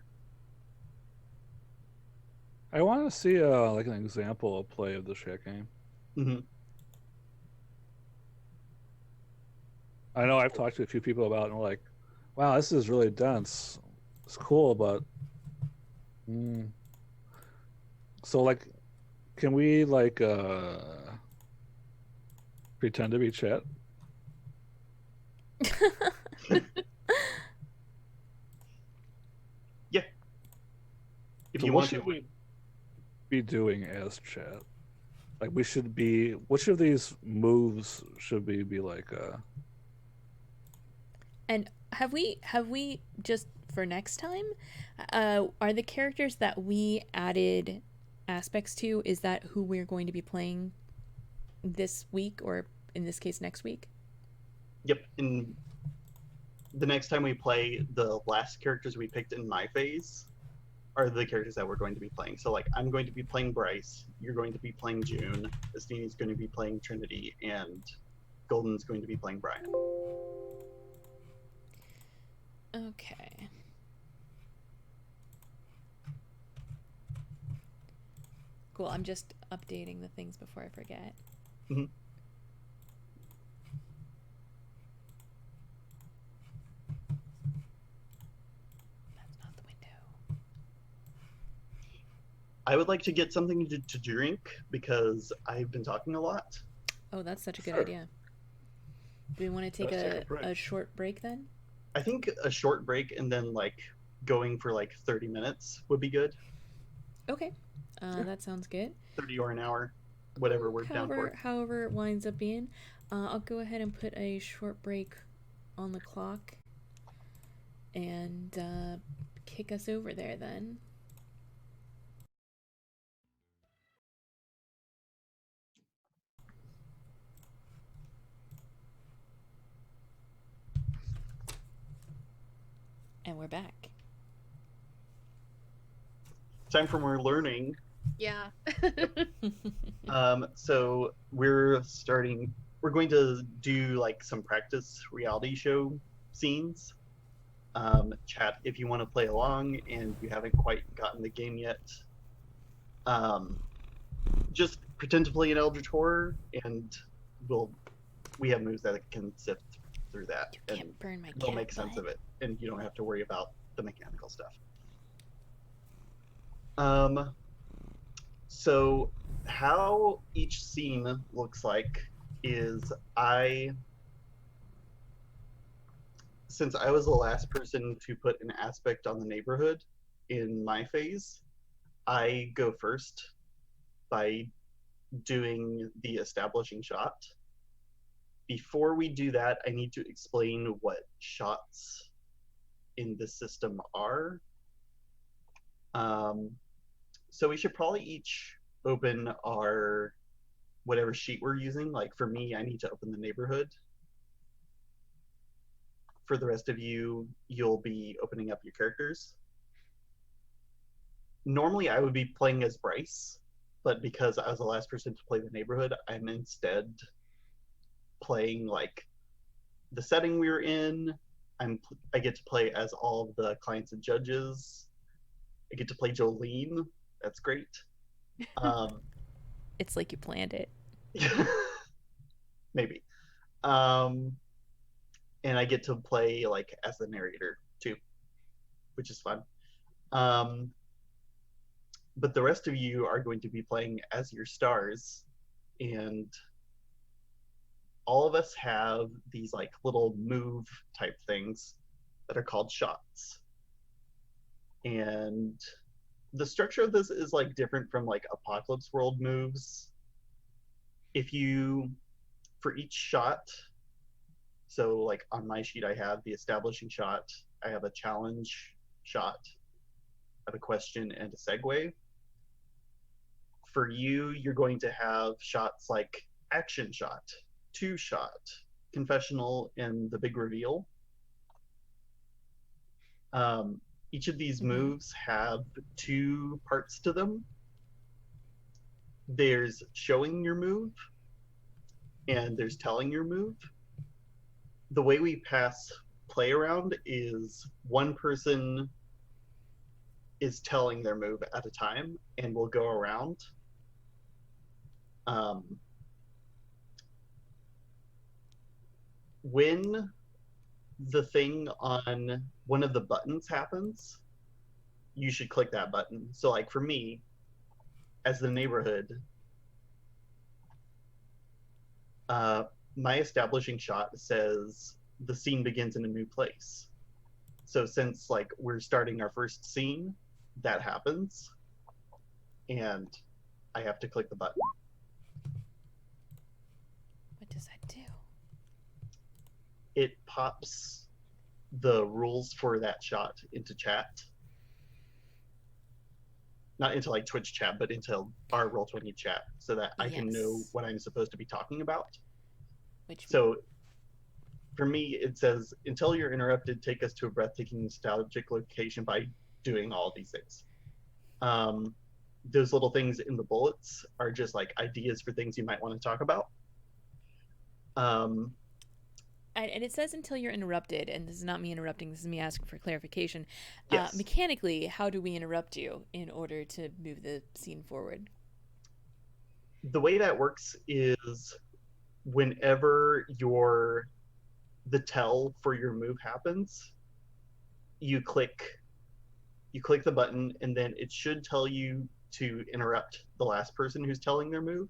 I want to see like an example of play of the chat game. Mm-hmm. I know I've talked to a few people about it and like, wow, this is really dense. It's cool, but so like, can we like pretend to be chat? Yeah. If So you what want should to. we be doing as chat? Like we should be. Which of these moves should we be like? And have we just for next time? Are the characters that we added aspects to? Is that who we're going to be playing this week, or in this case, next week? Yep. And the next time we play, the last characters we picked in my phase are the characters that we're going to be playing. So like, I'm going to be playing Bryce. You're going to be playing June. Estini's going to be playing Trinity, and Golden's going to be playing Brian. Okay. Cool. I'm just updating the things before I forget. Mm-hmm. That's not the window. I would like to get something to drink because I've been talking a lot. Oh, that's such a good Sure. idea. Do we want to take Let's take a break. a short break then? I think a short break and then like going for like 30 minutes would be good. Okay. Yeah. That sounds good. 30 or an hour, whatever we're down for. However it winds up being. I'll go ahead and put a short break on the clock and kick us over there then. And we're back. Time for more learning. Yeah. So we're going to do like some practice reality show scenes. Chat if you want to play along and you haven't quite gotten the game yet. Just pretend to play an Eldritch Horror, and we have moves that can sift through that. You can't burn my We'll cat make sense butt. of it, and you don't have to worry about the mechanical stuff. So how each scene looks like is since I was the last person to put an aspect on the neighborhood in my phase, I go first by doing the establishing shot. Before we do that, I need to explain what shots in the system are. So we should probably each open our whatever sheet we're using. Like for me, I need to open the neighborhood. For the rest of you, you'll be opening up your characters. Normally, I would be playing as Bryce, but because I was the last person to play the neighborhood, I'm instead playing like the setting we were in. I get to play as all of the clients and judges. I get to play Jolene. That's great. It's like you planned it. Maybe. And I get to play like as the narrator too, which is fun. But the rest of you are going to be playing as your stars, and all of us have these like little move type things that are called shots. And the structure of this is like different from like Apocalypse World moves. For each shot, so like on my sheet, I have the establishing shot, I have a challenge shot, I have a question and a segue. For you, you're going to have shots like action shot, two shot, confessional, and the big reveal. Each of these moves have two parts to them. There's showing your move, and there's telling your move. The way we pass play around is one person is telling their move at a time, and we'll go around. When the thing on one of the buttons happens, you should click that button. So like for me, as the neighborhood, my establishing shot says the scene begins in a new place. So since like we're starting our first scene, that happens, and I have to click the button. What does that do? It pops the rules for that shot into chat. Not into like Twitch chat, but into our Roll20 chat, so that I can know what I'm supposed to be talking about. So for me, it says, until you're interrupted, take us to a breathtaking nostalgic location by doing all these things. Those little things in the bullets are just like ideas for things you might want to talk about. And it says until you're interrupted, and this is not me interrupting, this is me asking for clarification. Yes. Mechanically, how do we interrupt you in order to move the scene forward? The way that works is whenever the tell for your move happens, you click the button, and then it should tell you to interrupt the last person who's telling their move.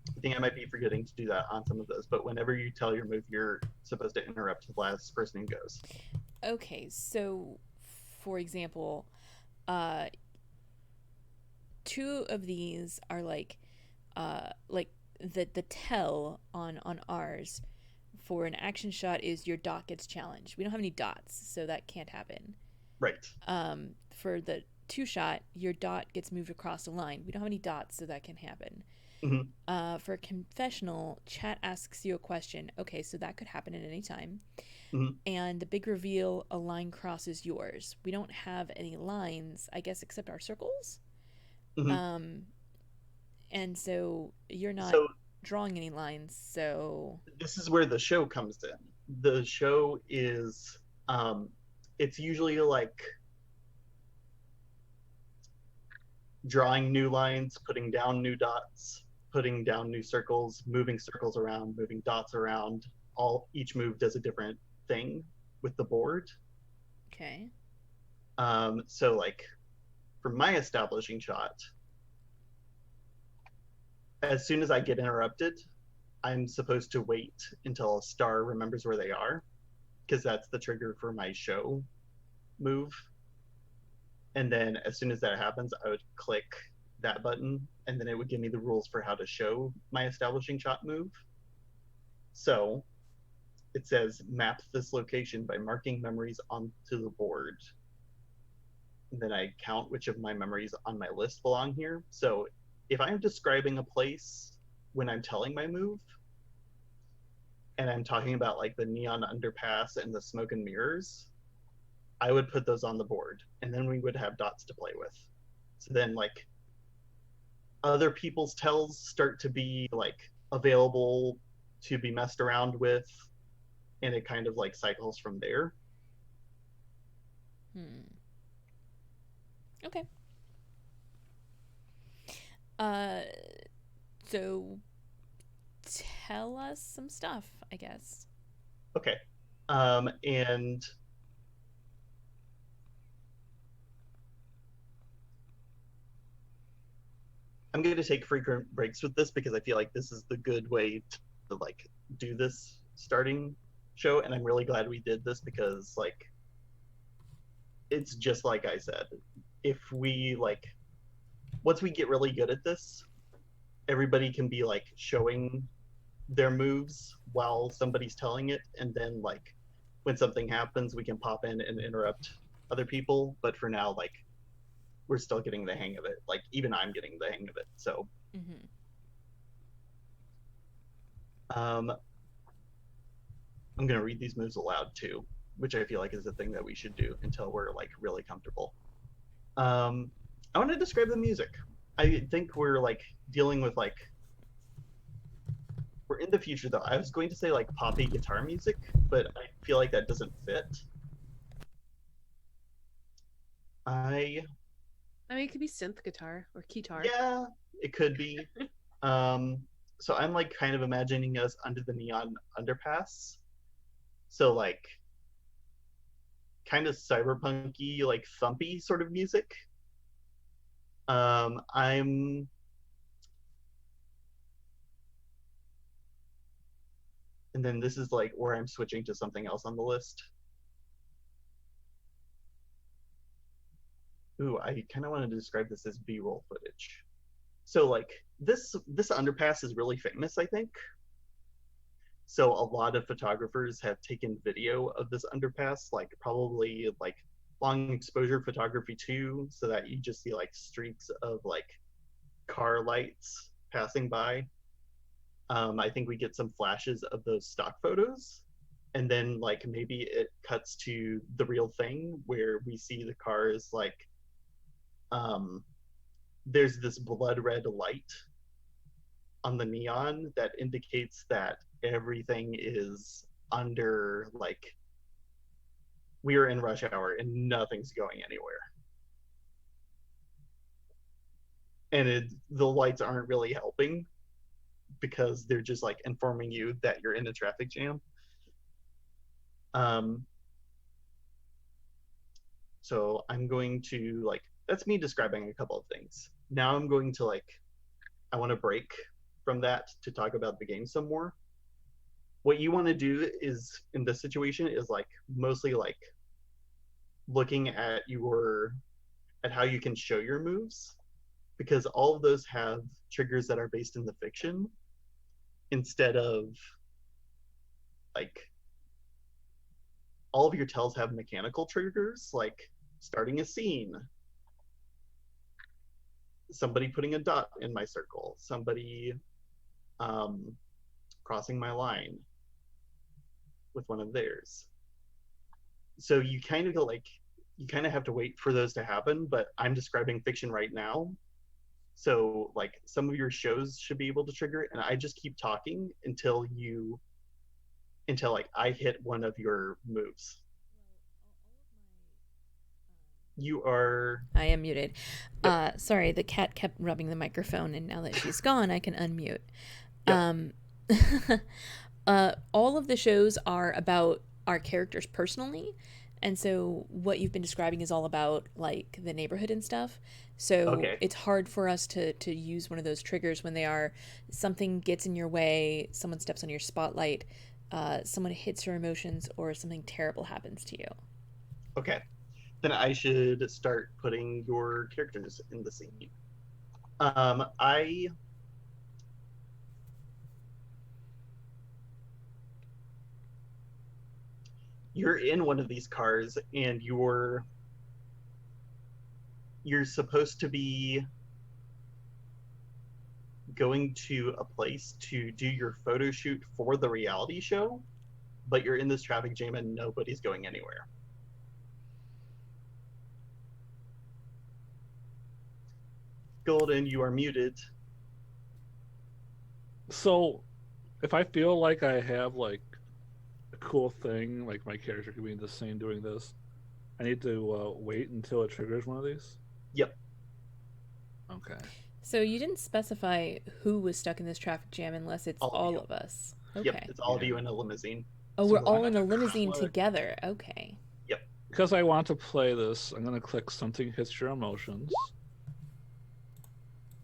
I think I might be forgetting to do that on some of those, but whenever you tell your move, you're supposed to interrupt the last person who goes. Okay, so for example, two of these are like the tell on ours for an action shot is your dot gets challenged. We don't have any dots, so that can't happen. Right. For the two shot, your dot gets moved across a line. We don't have any dots, so that can happen. Mm-hmm. For confessional, chat asks you a question. Okay, so that could happen at any time. Mm-hmm. And the big reveal, a line crosses yours. We don't have any lines, I guess, except our circles. Mm-hmm. And so you're not drawing any lines. So this is where the show comes in. The show is, it's usually like drawing new lines, putting down new dots, putting down new circles, moving circles around, moving dots around. Each move does a different thing with the board. Okay. So like for my establishing shot, as soon as I get interrupted, I'm supposed to wait until a star remembers where they are, because that's the trigger for my show move. And then as soon as that happens, I would click that button, and then it would give me the rules for how to show my establishing shot move. So it says map this location by marking memories onto the board. And then I count which of my memories on my list belong here. So if I'm describing a place when I'm telling my move, and I'm talking about like the neon underpass and the smoke and mirrors, I would put those on the board, and then we would have dots to play with. So then like other people's tells start to be like available to be messed around with, and it kind of like cycles from there. Okay. So tell us some stuff, I guess. Okay. And I'm going to take frequent breaks with this because I feel like this is the good way to like do this starting show, and I'm really glad we did this because like it's just like I said, if we like once we get really good at this, everybody can be like showing their moves while somebody's telling it, and then like when something happens we can pop in and interrupt other people. But for now, like we're still getting the hang of it. Like even I'm getting the hang of it. So I'm gonna read these moves aloud too, which I feel like is a thing that we should do until we're like really comfortable. I want to describe the music. I think we're like dealing with like we're in the future though. I was going to say like poppy guitar music, but I feel like that doesn't fit. I mean, it could be synth guitar or keytar. Yeah, it could be. So I'm like kind of imagining us under the neon underpass. So like kind of cyberpunky, like thumpy sort of music. I'm and then this is like where I'm switching to something else on the list. Ooh, I kind of wanted to describe this as B-roll footage. So like this underpass is really famous, I think. So a lot of photographers have taken video of this underpass, like probably like long exposure photography too, so that you just see like streaks of like car lights passing by. I think we get some flashes of those stock photos, and then like maybe it cuts to the real thing where we see the cars like there's this blood red light on the neon that indicates that everything is under like we are in rush hour and nothing's going anywhere. And the lights aren't really helping because they're just like informing you that you're in a traffic jam. So I'm going to like, that's me describing a couple of things. Now I'm going to like, I want to break from that to talk about the game some more. What you want to do is in this situation is like mostly like looking at how you can show your moves, because all of those have triggers that are based in the fiction instead of like all of your tells have mechanical triggers, like starting a scene, somebody putting a dot in my circle, somebody crossing my line with one of theirs. So you kind of have to wait for those to happen, but I'm describing fiction right now. So like some of your shows should be able to trigger it, and I just keep talking until like I hit one of your moves. You are... I am muted. Yep. Sorry, the cat kept rubbing the microphone, and now that she's gone, I can unmute. Yep. All of the shows are about our characters personally. And so what you've been describing is all about like the neighborhood and stuff. So Okay. it's hard for us to use one of those triggers when they are something gets in your way, someone steps on your spotlight, someone hits your emotions, or something terrible happens to you. Okay. Then I should start putting your characters in the scene. I You're in one of these cars and you're supposed to be going to a place to do your photo shoot for the reality show, but you're in this traffic jam and nobody's going anywhere. Golden, you are muted. So, if I feel like I have like a cool thing, like my character could be in the scene doing this, I need to wait until it triggers one of these. Yep. Okay. So you didn't specify who was stuck in this traffic jam unless it's All of all you. of us. Yep. Okay. It's all of Yeah. you in a limousine. Oh, So we're why all in not a limousine click- together. Okay. Yep. Because I want to play this, I'm gonna click something hits your emotions.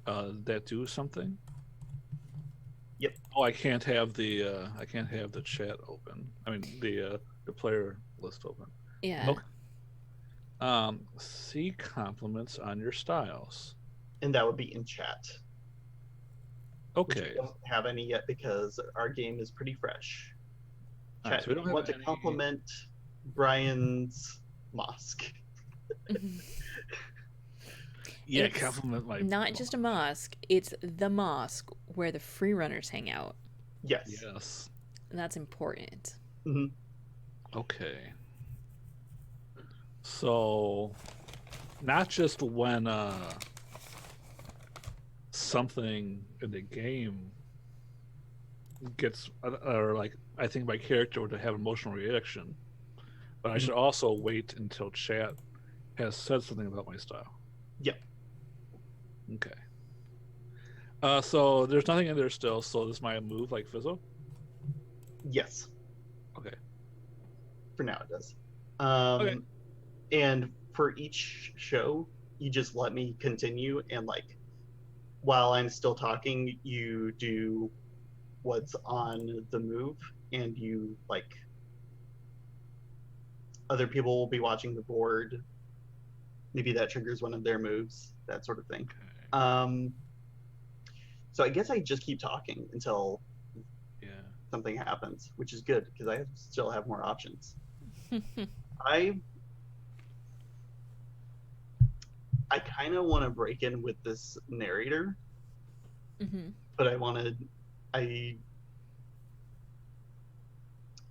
That do something. Yep. Oh, I can't have the chat open. I mean the player list open. Yeah. Okay. See compliments on your styles. And that would be in chat. Which Okay. we don't have any yet because our game is pretty fresh. All Chat, right, so we don't you have want to any- compliment Brian's mosque. Yeah, It's compliment my not just a mosque, it's the mosque where the free runners hang out. Yes. Yes. And that's important. Hmm. Okay. So not just when something in the game gets or like I think my character would have emotional reaction, but I should also wait until chat has said something about my style. Yep. Okay. So there's nothing in there still, so this might move like Fizzo? Yes. Okay. For now it does. Okay. And for each show, you just let me continue and like while I'm still talking, you do what's on the move and you like other people will be watching the board. Maybe that triggers one of their moves, that sort of thing. Okay. So I guess I just keep talking until Yeah. something happens, which is good because I still have more options. I kind of want to break in with this narrator, Mm-hmm. but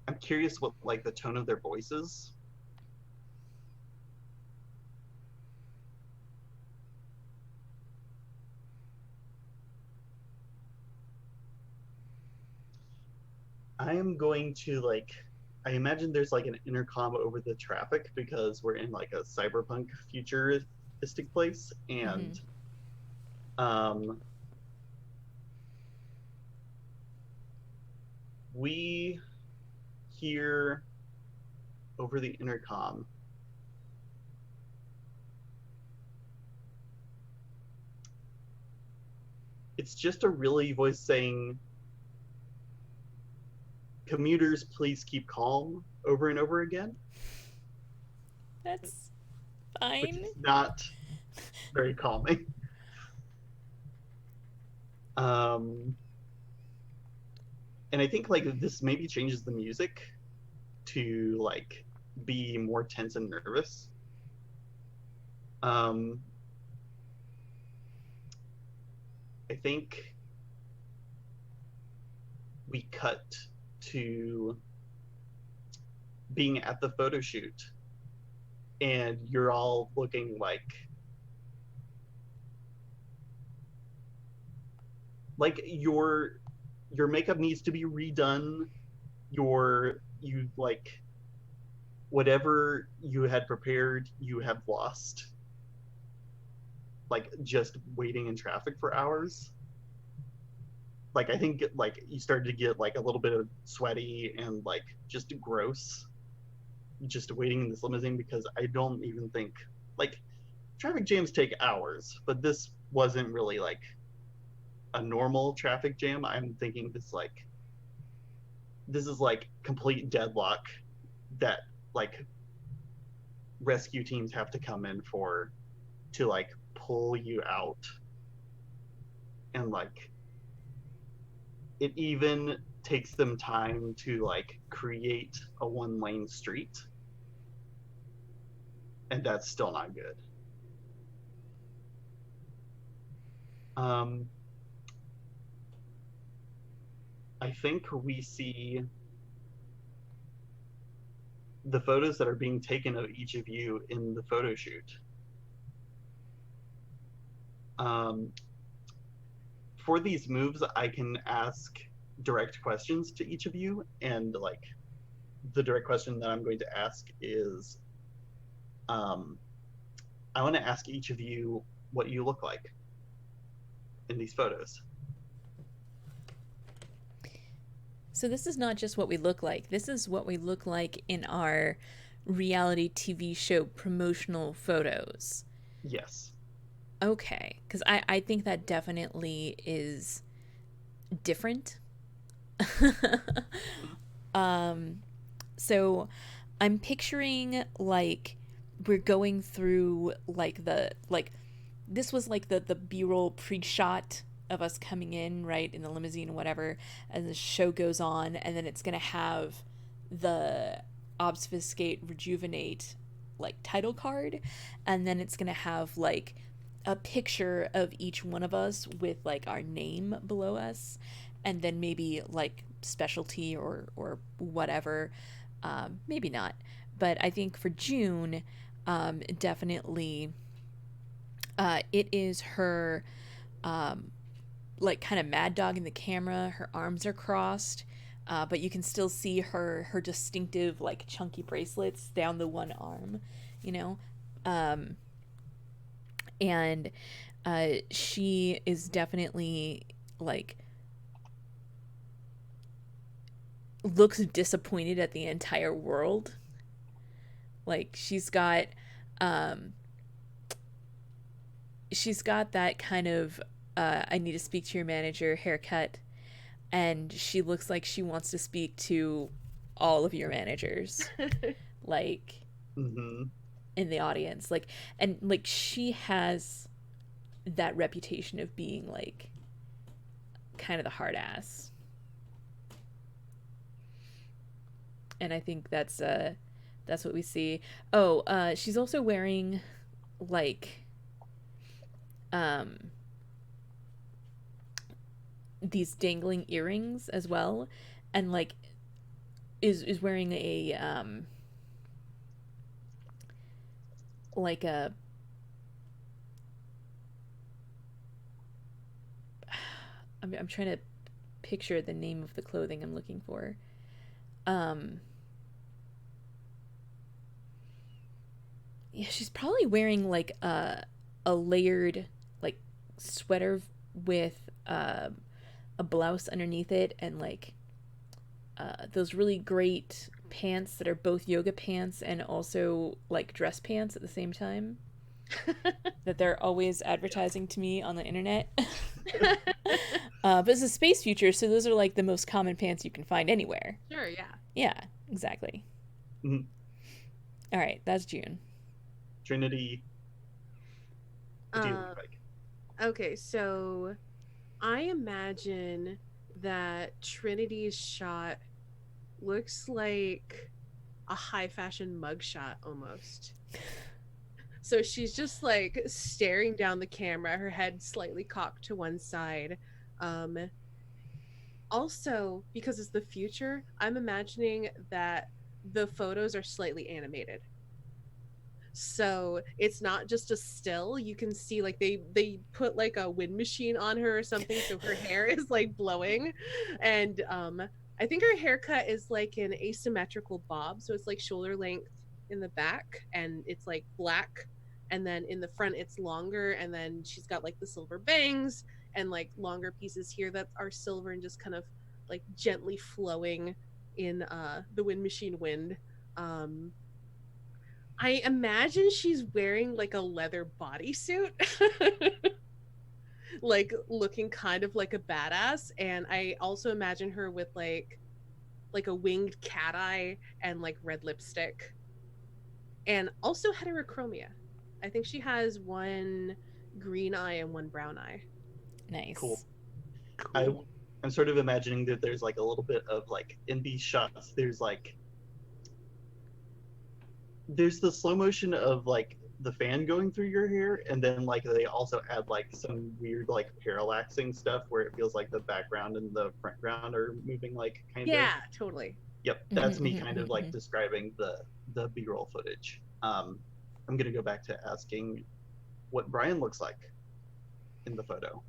I'm curious what like the tone of their voices. I am going to like I imagine there's like an intercom over the traffic because we're in like a cyberpunk futuristic place and we hear over the intercom it's just a really voice saying commuters please keep calm over and over again. That's Which fine. is not very calming. And I think like this maybe changes the music to like be more tense and nervous. I think we cut to being at the photo shoot and you're all looking like your makeup needs to be redone. You like whatever you had prepared you have lost, like just waiting in traffic for hours. Like I think like you started to get like a little bit of sweaty and like just gross just waiting in this limousine because I don't even think like traffic jams take hours, but this wasn't really like a normal traffic jam. I'm thinking this is like complete deadlock that like rescue teams have to come in for to like pull you out. And like it even takes them time to like create a 1-lane street, and that's still not good. I think we see the photos that are being taken of each of you in the photo shoot. For these moves, I can ask direct questions to each of you, and like the direct question that I'm going to ask is, I want to ask each of you what you look like in these photos. So this is not just what we look like. This is what we look like in our reality TV show promotional photos. Yes. Okay, because I think that definitely is different. So I'm picturing like we're going through like this was like the B-roll pre-shot of us coming in, right, in the limousine or whatever, and the show goes on, and then it's gonna have the Obfuscate Rejuvenate like title card, and then it's gonna have like a picture of each one of us with like our name below us, and then maybe like specialty or whatever. Maybe not, but I think for June, definitely, it is her, like kind of mad dog in the camera. Her arms are crossed, but you can still see her distinctive like chunky bracelets down the one arm, you know, and she is definitely like looks disappointed at the entire world. Like um she's got that kind of I need to speak to your manager haircut, and she looks like she wants to speak to all of your managers, like Mm-hmm. in the audience, like, and like she has that reputation of being like kind of the hard ass, and I think that's what we see. Oh, she's also wearing like um these dangling earrings as well, and like is wearing a like a I'm trying to picture the name of the clothing I'm looking for. Um yeah, she's probably wearing like a layered like sweater with a blouse underneath it, and like those really great pants that are both yoga pants and also like dress pants at the same time that they're always advertising to me on the internet. But it's a space future, so those are like the most common pants you can find anywhere. Sure, yeah. Yeah, exactly. Mm-hmm. All right, that's June. Trinity, what do you look like? Okay, so I imagine that Trinity's shot looks like a high fashion mugshot almost. So she's just like staring down the camera, her head slightly cocked to one side. Um, Also, because it's the future, I'm imagining that the photos are slightly animated. So it's not just a still. You can see like they put like a wind machine on her or something, so her hair is like blowing, and I think her haircut is like an asymmetrical bob, so it's like shoulder length in the back, and it's like black, and then in the front it's longer, and then she's got like the silver bangs and like longer pieces here that are silver and just kind of like gently flowing in the wind machine wind. Um, I imagine she's wearing like a leather bodysuit. Like looking kind of like a badass, and I also imagine her with like a winged cat eye and like red lipstick, and also heterochromia. I think she has one green eye and one brown eye. Cool. Nice. Cool. I'm sort of imagining that there's like a little bit of like in these shots, there's the slow motion of like the fan going through your hair, and then like they also add like some weird like parallaxing stuff where it feels like the background and the foreground are moving like kind of. Yeah, totally. Yep, that's me kind of like describing the B-roll footage. I'm gonna go back to asking what Brian looks like in the photo.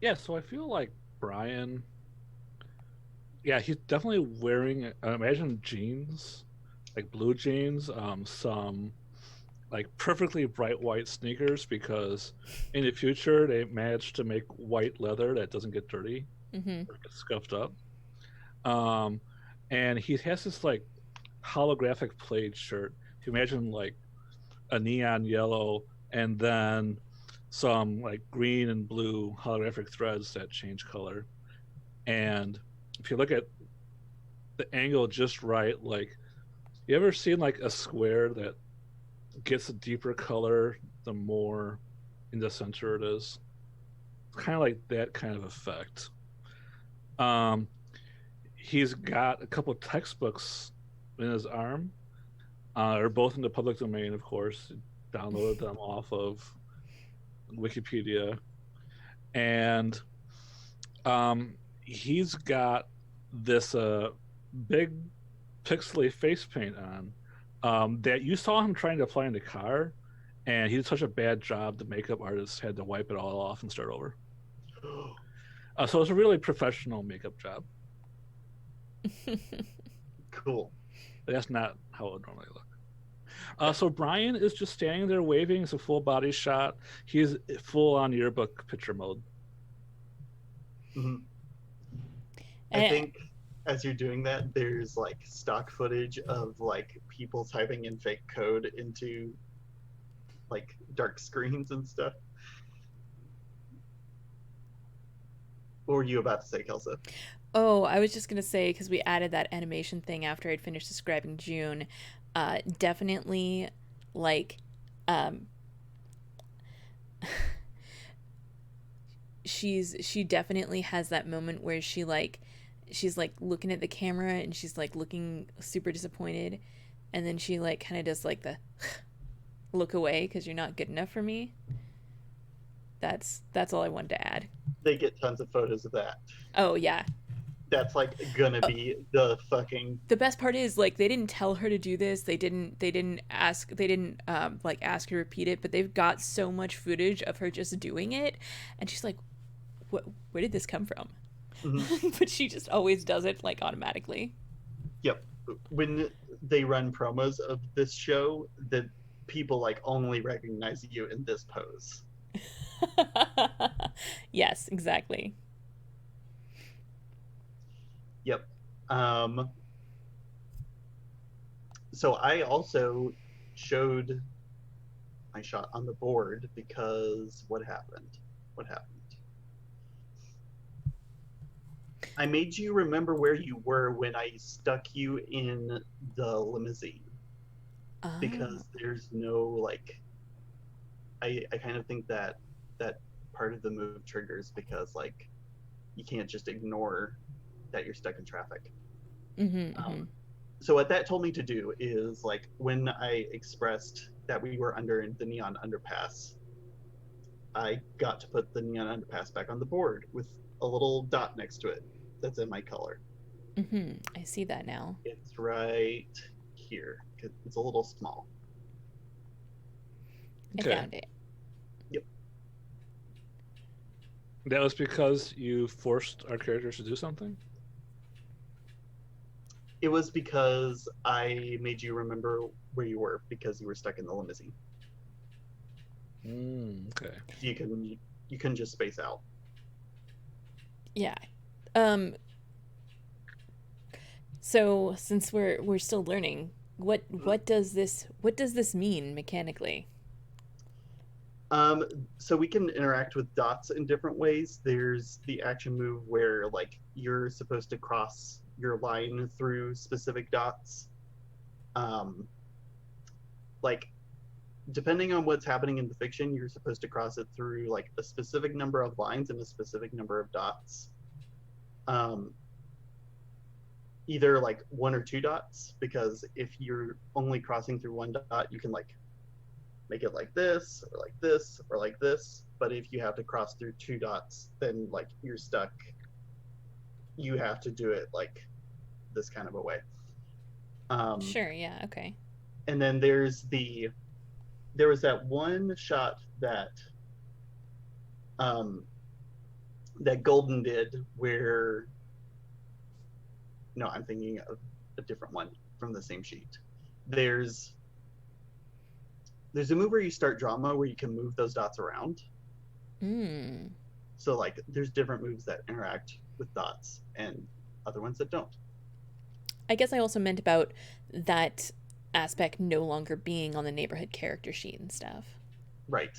Yeah, so I feel like Brian. Yeah, he's definitely wearing. I imagine jeans, like blue jeans. Some like perfectly bright white sneakers because in the future they managed to make white leather that doesn't get dirty or get scuffed up. Um, and he has this like holographic plaid shirt. If you imagine like a neon yellow and then some like green and blue holographic threads that change color. And if you look at the angle just right, like you ever seen like a square that gets a deeper color the more in the center it is? Kind of like that kind of effect. Um, he's got a couple of textbooks in his arm. They're both in the public domain, of course. Downloaded them off of Wikipedia, and he's got this big pixely face paint on that you saw him trying to apply in the car, and he did such a bad job the makeup artist had to wipe it all off and start over. So it's a really professional makeup job. Cool. But that's not how it would normally look. So Brian is just standing there waving. It's a full body shot. He's full on yearbook picture mode. Mm-hmm. I think as you're doing that, there's like stock footage of like people typing in fake code into like dark screens and stuff. What were you about to say, Kelsa? Oh, I was just gonna say because we added that animation thing after I'd finished describing June. Definitely, like, um, she definitely has that moment where she's like looking at the camera and she's like looking super disappointed, and then she like kind of does like the look away because you're not good enough for me. That's all I wanted to add. They get tons of photos of that. Oh yeah. That's like gonna be the fucking. The best part is like they didn't tell her to do this. They didn't ask like ask her to repeat it. But they've got so much footage of her just doing it, and she's like, "What? Where did this come from?" Mm-hmm. But she just always does it like automatically. Yep. When they run promos of this show, the people like only recognize you in this pose. Yes, exactly. Yep. So I also showed my shot on the board because what happened? What happened? I made you remember where you were when I stuck you in the limousine. Because there's no like I kind of think that part of the move triggers because like you can't just ignore that you're stuck in traffic. So what that told me to do is like when I expressed that we were under the neon underpass, I got to put the neon underpass back on the board with a little dot next to it that's in my color. I see that now. It's right here. It's a little small. I found it. Yep. That was because you forced our characters to do something? It was because I made you remember where you were because you were stuck in the limousine. Okay. You can just space out. Yeah. So since we're still learning What does this mean mechanically? So we can interact with dots in different ways. There's the action move where like you're supposed to cross your line through specific dots. Um, like depending on what's happening in the fiction, you're supposed to cross it through like a specific number of lines and a specific number of dots. Um, Either like one or two dots, because if you're only crossing through one dot, you can like make it like this or like this or like this. But if you have to cross through two dots, then like you're stuck. You have to do it like this kind of a way. Sure, yeah, okay. And then there was that one shot that that Golden did where no, I'm thinking of a different one from the same sheet. There's a move where you start drama where you can move those dots around. Mm. So like there's different moves that interact with dots and other ones that don't. I guess I also meant about that aspect no longer being on the neighborhood character sheet and stuff. Right.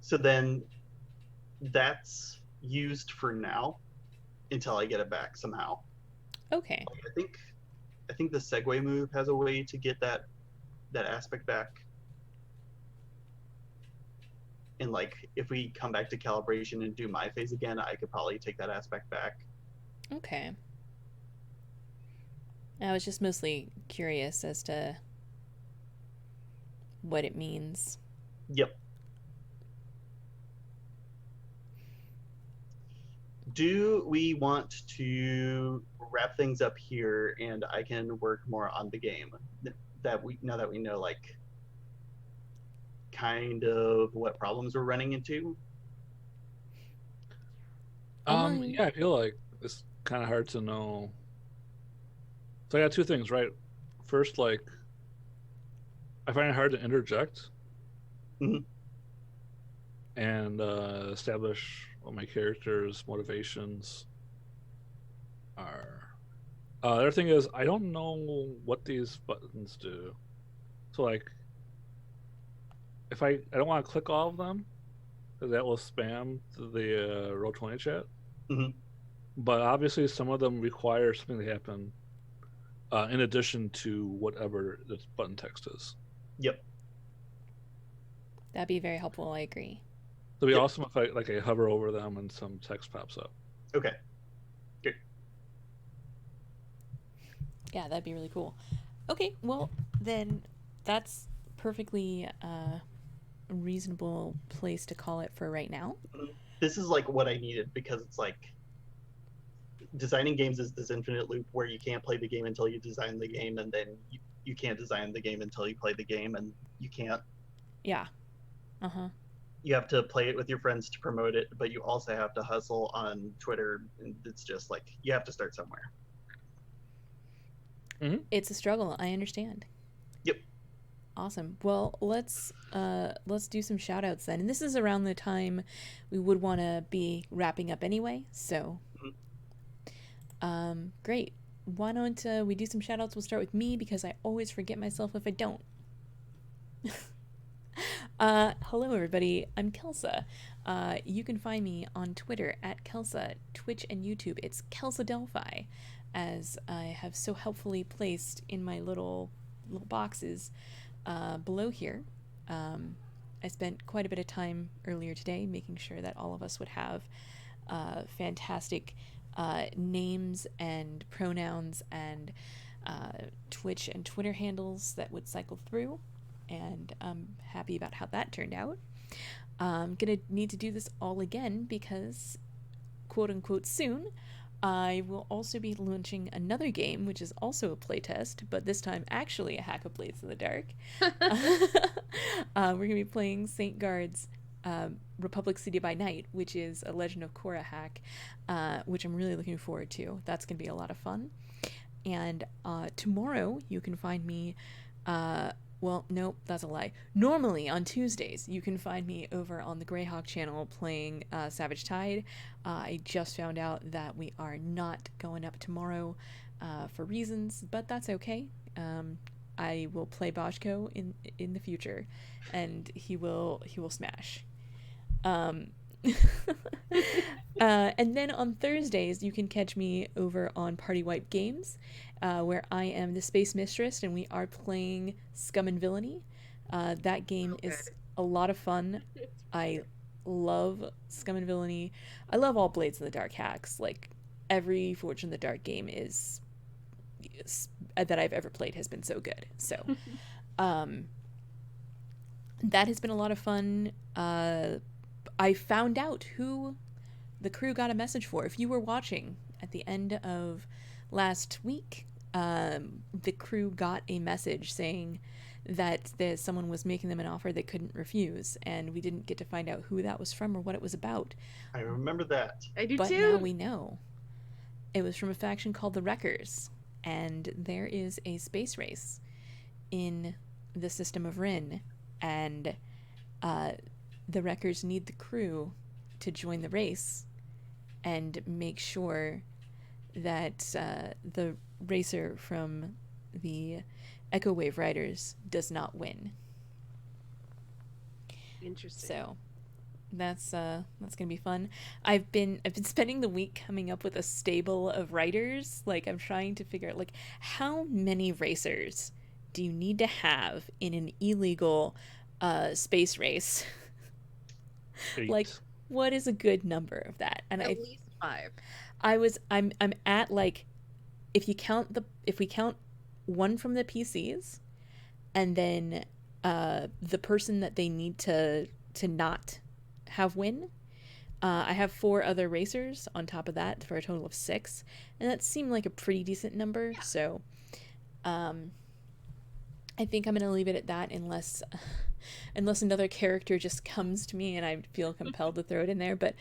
So then that's used for now until I get it back somehow. Okay. Like, I think the segue move has a way to get that aspect back. And like if we come back to calibration and do my phase again, I could probably take that aspect back. Okay. I was just mostly curious as to what it means. Yep. Do we want to wrap things up here and I can work more on the game that we know like kind of what problems we're running into? Yeah, I feel like it's kind of hard to know. So I got two things, right? First, like, I find it hard to interject Mhm. and establish what my character's motivations are. The other thing is, I don't know what these buttons do. So, like, if I don't want to click all of them, because that will spam the Roll20 chat. Mhm. But obviously, some of them require something to happen in addition to whatever the button text is. Yep. That'd be very helpful, I agree. It'll be Yep. awesome if I hover over them and some text pops up. Okay. Good. Yeah, that'd be really cool. Okay, well, then that's perfectly reasonable place to call it for right now. This is like what I needed because it's like designing games is this infinite loop where you can't play the game until you design the game, and then you can't design the game until you play the game, and you can't. Yeah. Uh-huh. You have to play it with your friends to promote it, but you also have to hustle on Twitter, and it's just like you have to start somewhere. Mm-hmm. It's a struggle, I understand. Yep. Awesome. Well, let's do some shout outs then. And this is around the time we would want to be wrapping up anyway, so great. Why don't we do some shout outs? We'll start with me because I always forget myself if I don't. Hello everybody, I'm Kelsa. You can find me on Twitter at Kelsa, Twitch and YouTube. It's Kelsa Delphi, as I have so helpfully placed in my little boxes below here. I spent quite a bit of time earlier today making sure that all of us would have fantastic names and pronouns and Twitch and Twitter handles that would cycle through, and I'm happy about how that turned out. I'm gonna need to do this all again because, quote unquote, soon I will also be launching another game, which is also a playtest, but this time actually a hack of Blades in the Dark. We're gonna be playing St. Guard's Republic City by Night, which is a Legend of Korra hack, which I'm really looking forward to. That's gonna be a lot of fun. And tomorrow you can find me well, nope, that's a lie. Normally on Tuesdays, you can find me over on the Greyhawk channel playing Savage Tide. I just found out that we are not going up tomorrow for reasons, but that's okay. I will play Boschko in the future, and he will smash. And then on Thursdays, you can catch me over on Party Wipe Games, where I am the Space Mistress, and we are playing Scum and Villainy. That game is a lot of fun. I love Scum and Villainy. I love all Blades in the Dark hacks. Like, every Forge in the Dark game is that I've ever played has been so good. So, that has been a lot of fun. I found out who the crew got a message for. If you were watching at the end of last week, the crew got a message saying that someone was making them an offer they couldn't refuse, and we didn't get to find out who that was from or what it was about. I remember that. I do But too. now we know. It was from a faction called the Wreckers, and there is a space race in the system of Rin, and the Wreckers need the crew to join the race and make sure that the racer from the Echo Wave Riders does not win. Interesting. So that's gonna be fun. I've been spending the week coming up with a stable of writers. Like, I'm trying to figure out, like, how many racers do you need to have in an illegal space race? 8. Like, what is a good number of that? And At least 5. I'm at, like, if we count one from the PCs, and then the person that they need to not have win, I have 4 other racers on top of that for a total of 6, and that seemed like a pretty decent number. Yeah. So I think I'm gonna leave it at that, unless another character just comes to me and I feel compelled to throw it in there. But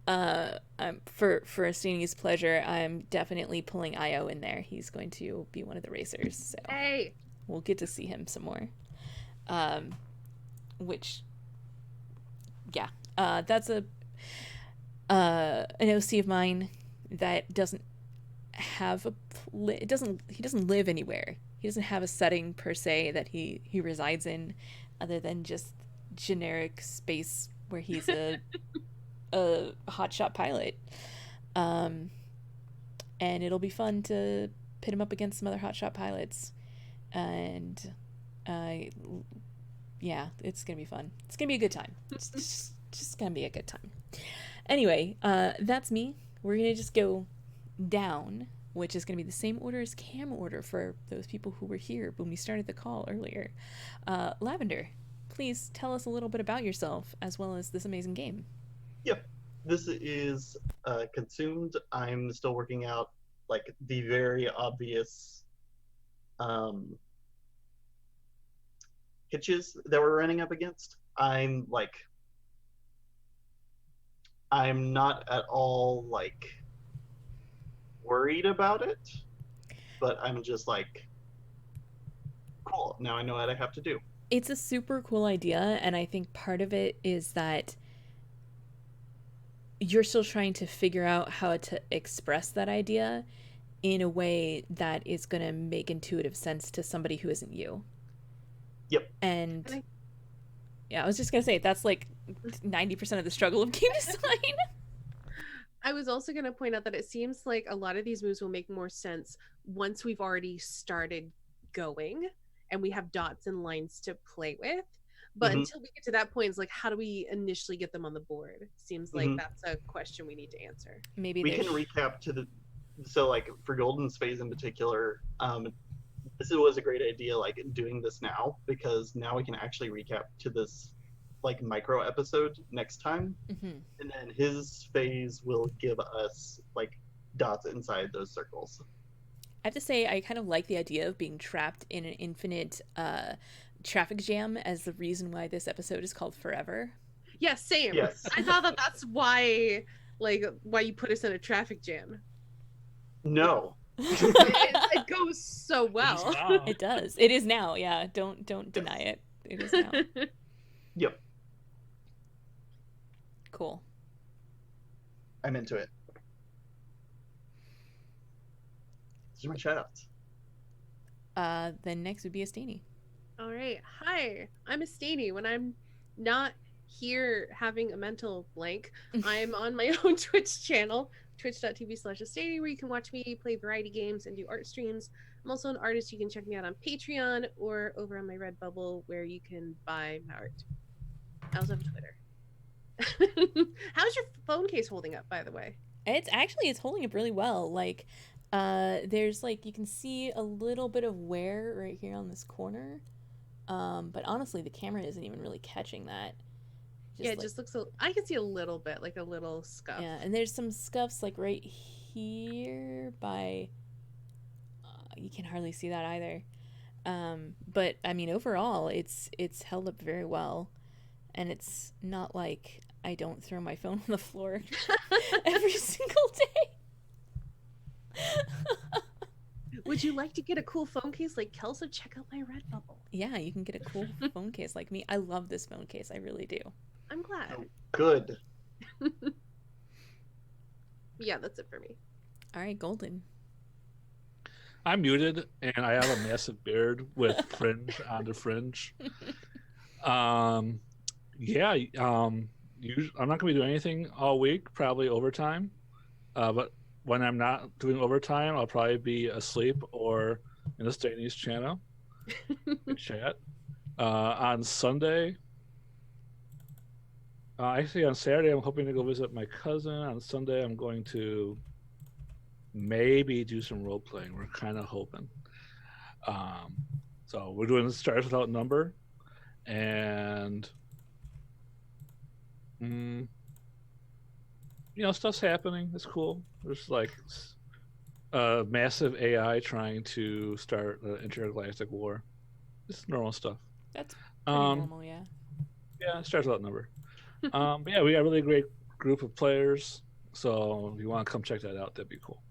for Astini's pleasure, I'm definitely pulling Io in there. He's going to be one of the racers, so Hey, we'll get to see him some more. Which, yeah, that's an OC of mine that doesn't have he doesn't live anywhere. He doesn't have a setting per se that he resides in, other than just generic space where he's a hotshot pilot. And it'll be fun to pit him up against some other hotshot pilots. And yeah, it's gonna be fun. It's gonna be a good time. It's just gonna be a good time. Anyway, that's me. We're gonna just go down, which is going to be the same order as Cam order for those people who were here when we started the call earlier. Lavender, please tell us a little bit about yourself as well as this amazing game. Yep. This is Consumed. I'm still working out, like, the very obvious hitches that we're running up against. I'm not at all, like, worried about it, but I'm just like, cool, now I know what I have to do. It's a super cool idea, and I think part of it is that you're still trying to figure out how to express that idea in a way that is going to make intuitive sense to somebody who isn't you. Yep. And yeah, I was just going to say, that's like 90% of the struggle of game design. I was also going to point out that it seems like a lot of these moves will make more sense once we've already started going and we have dots and lines to play with. But until we get to that point, it's like, how do we initially get them on the board? Seems like that's a question we need to answer. Maybe we can recap so, like, for Golden's phase in particular, this was a great idea, like, doing this now, because now we can actually recap to this, like, micro episode next time, and then his phase will give us, like, dots inside those circles. I have to say, I kind of like the idea of being trapped in an infinite traffic jam as the reason why this episode is called Forever. Yeah, same. Yes. I thought that's why you put us in a traffic jam. No. It goes so well. It does. It is now. Yeah, don't deny it. It is now. Yep. Cool. I'm into it. Those are my shoutouts. Then next would be Estini. All right. Hi, I'm Estini. When I'm not here having a mental blank, I'm on my own Twitch channel, twitch.tv/Estini, where you can watch me play variety games and do art streams. I'm also an artist. You can check me out on Patreon or over on my Redbubble, where you can buy my art. I also have a Twitter. How's your phone case holding up, by the way? It's holding up really well. Like, there's like you can see a little bit of wear right here on this corner. But honestly, the camera isn't even really catching that. It just looks. I can see a little bit, like a little scuff. Yeah, and there's some scuffs like right here by. You can hardly see that either. But I mean, overall, it's held up very well, and it's not like I don't throw my phone on the floor every single day. Would you like to get a cool phone case like Kelso? Check out my Redbubble. Yeah, you can get a cool phone case like me. I love this phone case. I really do. I'm glad. Oh, good. Yeah, that's it for me. All right, Golden. I'm muted, and I have a massive beard with fringe on the fringe. Yeah. I'm not gonna be doing anything all week. Probably overtime. But when I'm not doing overtime, I'll probably be asleep or in the Stanies channel. Chat. On Sunday. Actually, on Saturday, I'm hoping to go visit my cousin. On Sunday, I'm going to maybe do some role playing. We're kind of hoping. So we're doing Stars Without Number, and stuff's happening. It's cool. There's like a massive AI trying to start an intergalactic war. It's normal stuff. That's pretty normal, yeah. Yeah, Stars Without Number. But yeah, we got a really great group of players. So if you want to come check that out, that'd be cool.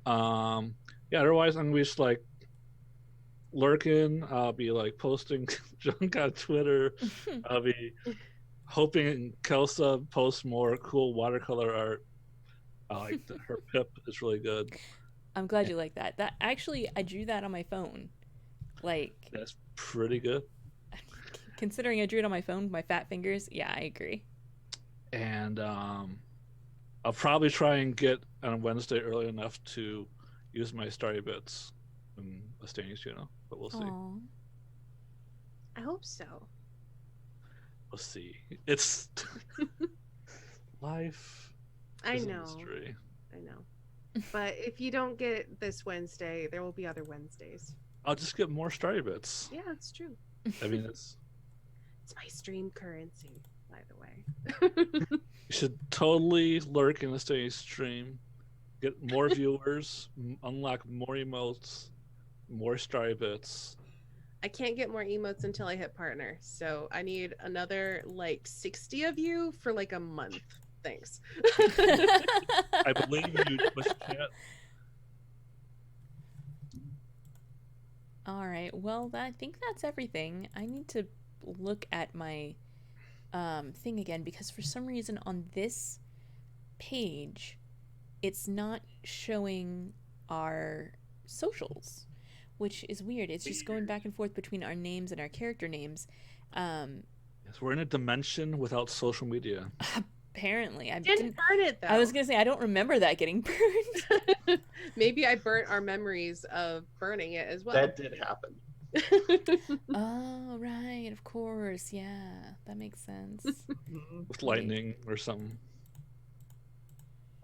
Yeah, otherwise I'm just like lurking. I'll be like posting junk on Twitter. I'll be hoping Kelsa posts more cool watercolor art. I like her pip is really good. I'm glad you like that. That actually, I drew that on my phone. Like, that's pretty good. Considering I drew it on my phone with my fat fingers, yeah, I agree. And I'll probably try and get on Wednesday early enough to use my Starry Bits in the Stanies channel, but we'll see. Aww. I hope so. We'll see. It's life. I know. Mystery. I know. But if you don't get this Wednesday, there will be other Wednesdays. I'll just get more Starry Bits. Yeah, it's true. I mean, it's my stream currency, by the way. You should totally lurk in the Stanies stream, get more viewers, unlock more emotes, more Starry Bits. I can't get more emotes until I hit partner, so I need another like 60 of you for like a month. Thanks. I believe you, Twitch chat. All right. Well, I think that's everything. I need to look at my thing again because for some reason on this page, it's not showing our socials, which is weird. It's just going back and forth between our names and our character names. Yes, we're in a dimension without social media. Apparently, I didn't burn it though. I was gonna say I don't remember that getting burned. Maybe I burnt our memories of burning it as well. That did happen. Oh right, of course, yeah, that makes sense. With lightning or something.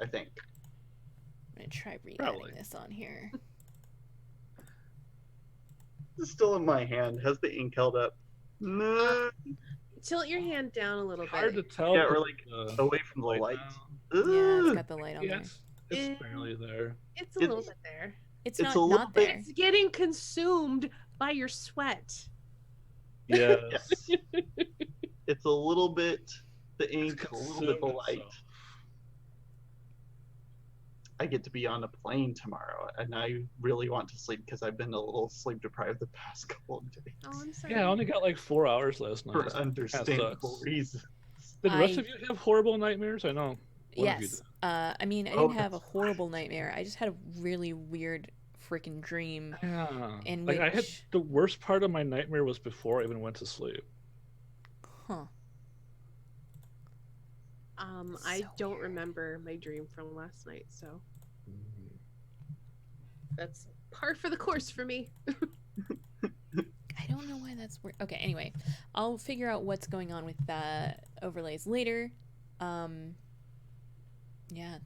I think. I'm gonna try Probably. re-adding this on here. It's still in my hand. Has the ink held up? No. Tilt your hand down a little Hard bit. to tell. Yeah, with or like away from the light. Yeah, it's Ugh. got the light on Yeah, there. it's barely there. It's a little bit there. It's It's not a little not bit- there. It's getting consumed by your sweat. Yes. Yes. It's a little bit the ink, a little bit the Consumed light. itself. I get to be on a plane tomorrow, and I really want to sleep because I've been a little sleep deprived the past couple of days Oh, I'm sorry. Yeah, I only got like 4 hours last night. for understandable sucks. reasons. Did the rest I- of you have horrible nightmares? I know. One of you Yes. did. I mean, I Oh, didn't have a that's horrible nightmare. I just had a really weird freaking dream Yeah. in Like I had which, the worst part of my nightmare was before I even went to sleep. huh? I So don't weird. remember my dream from last night, so that's par for the course for me. I don't know why that's weird. Okay, anyway, I'll figure out what's going on with overlays later. Um, yeah.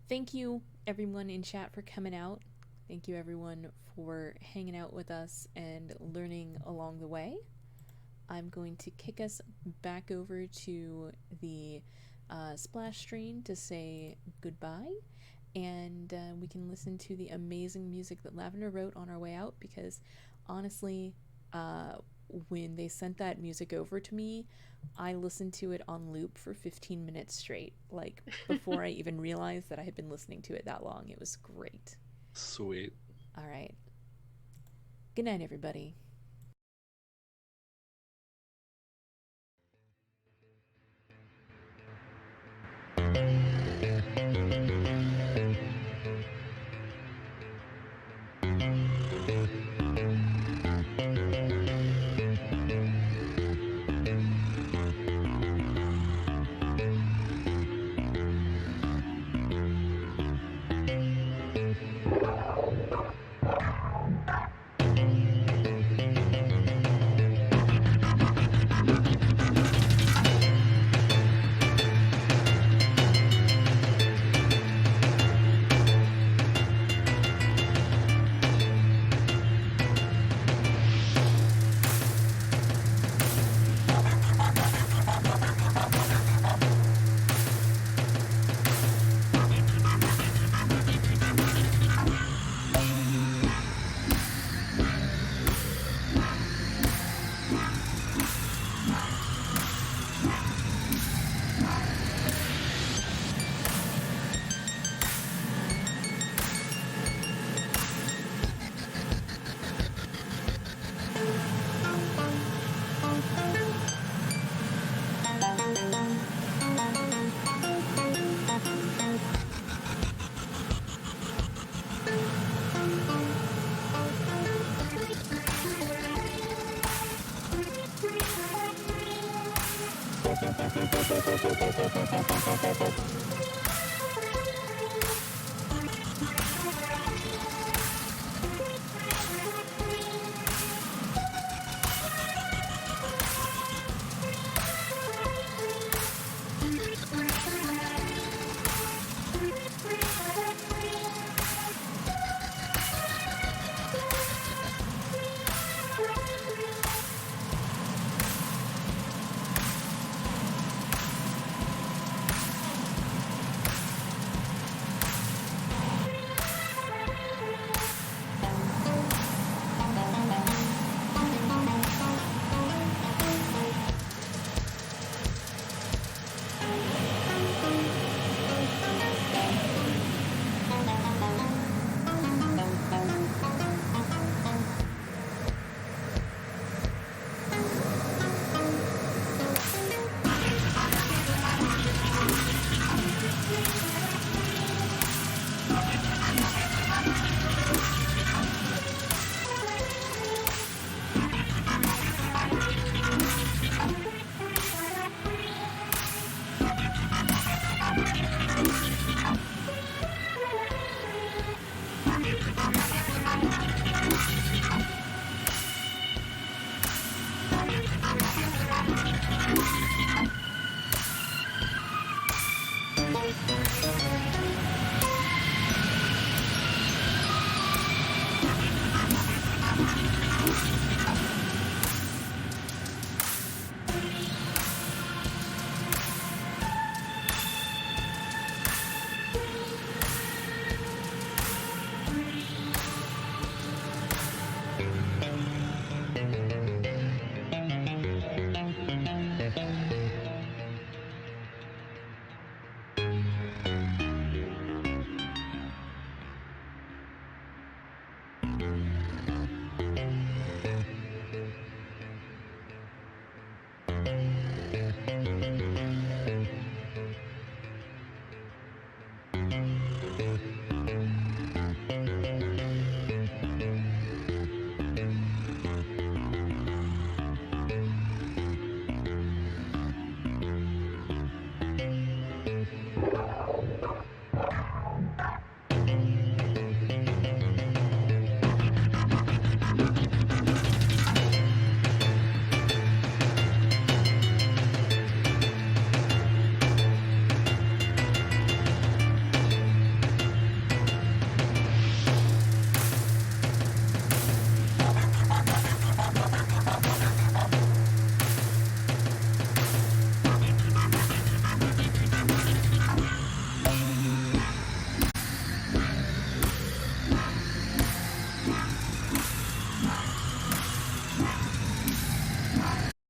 Thank you, everyone in chat, for coming out. Thank you, everyone, for hanging out with us and learning along the way. I'm going to kick us back over to the splash screen to say goodbye. And we can listen to the amazing music that Lavender wrote on our way out, because honestly, when they sent that music over to me, I listened to it on loop for 15 minutes straight, like before I even realized that I had been listening to it that long. It was great. Sweet. All right. Good night, everybody.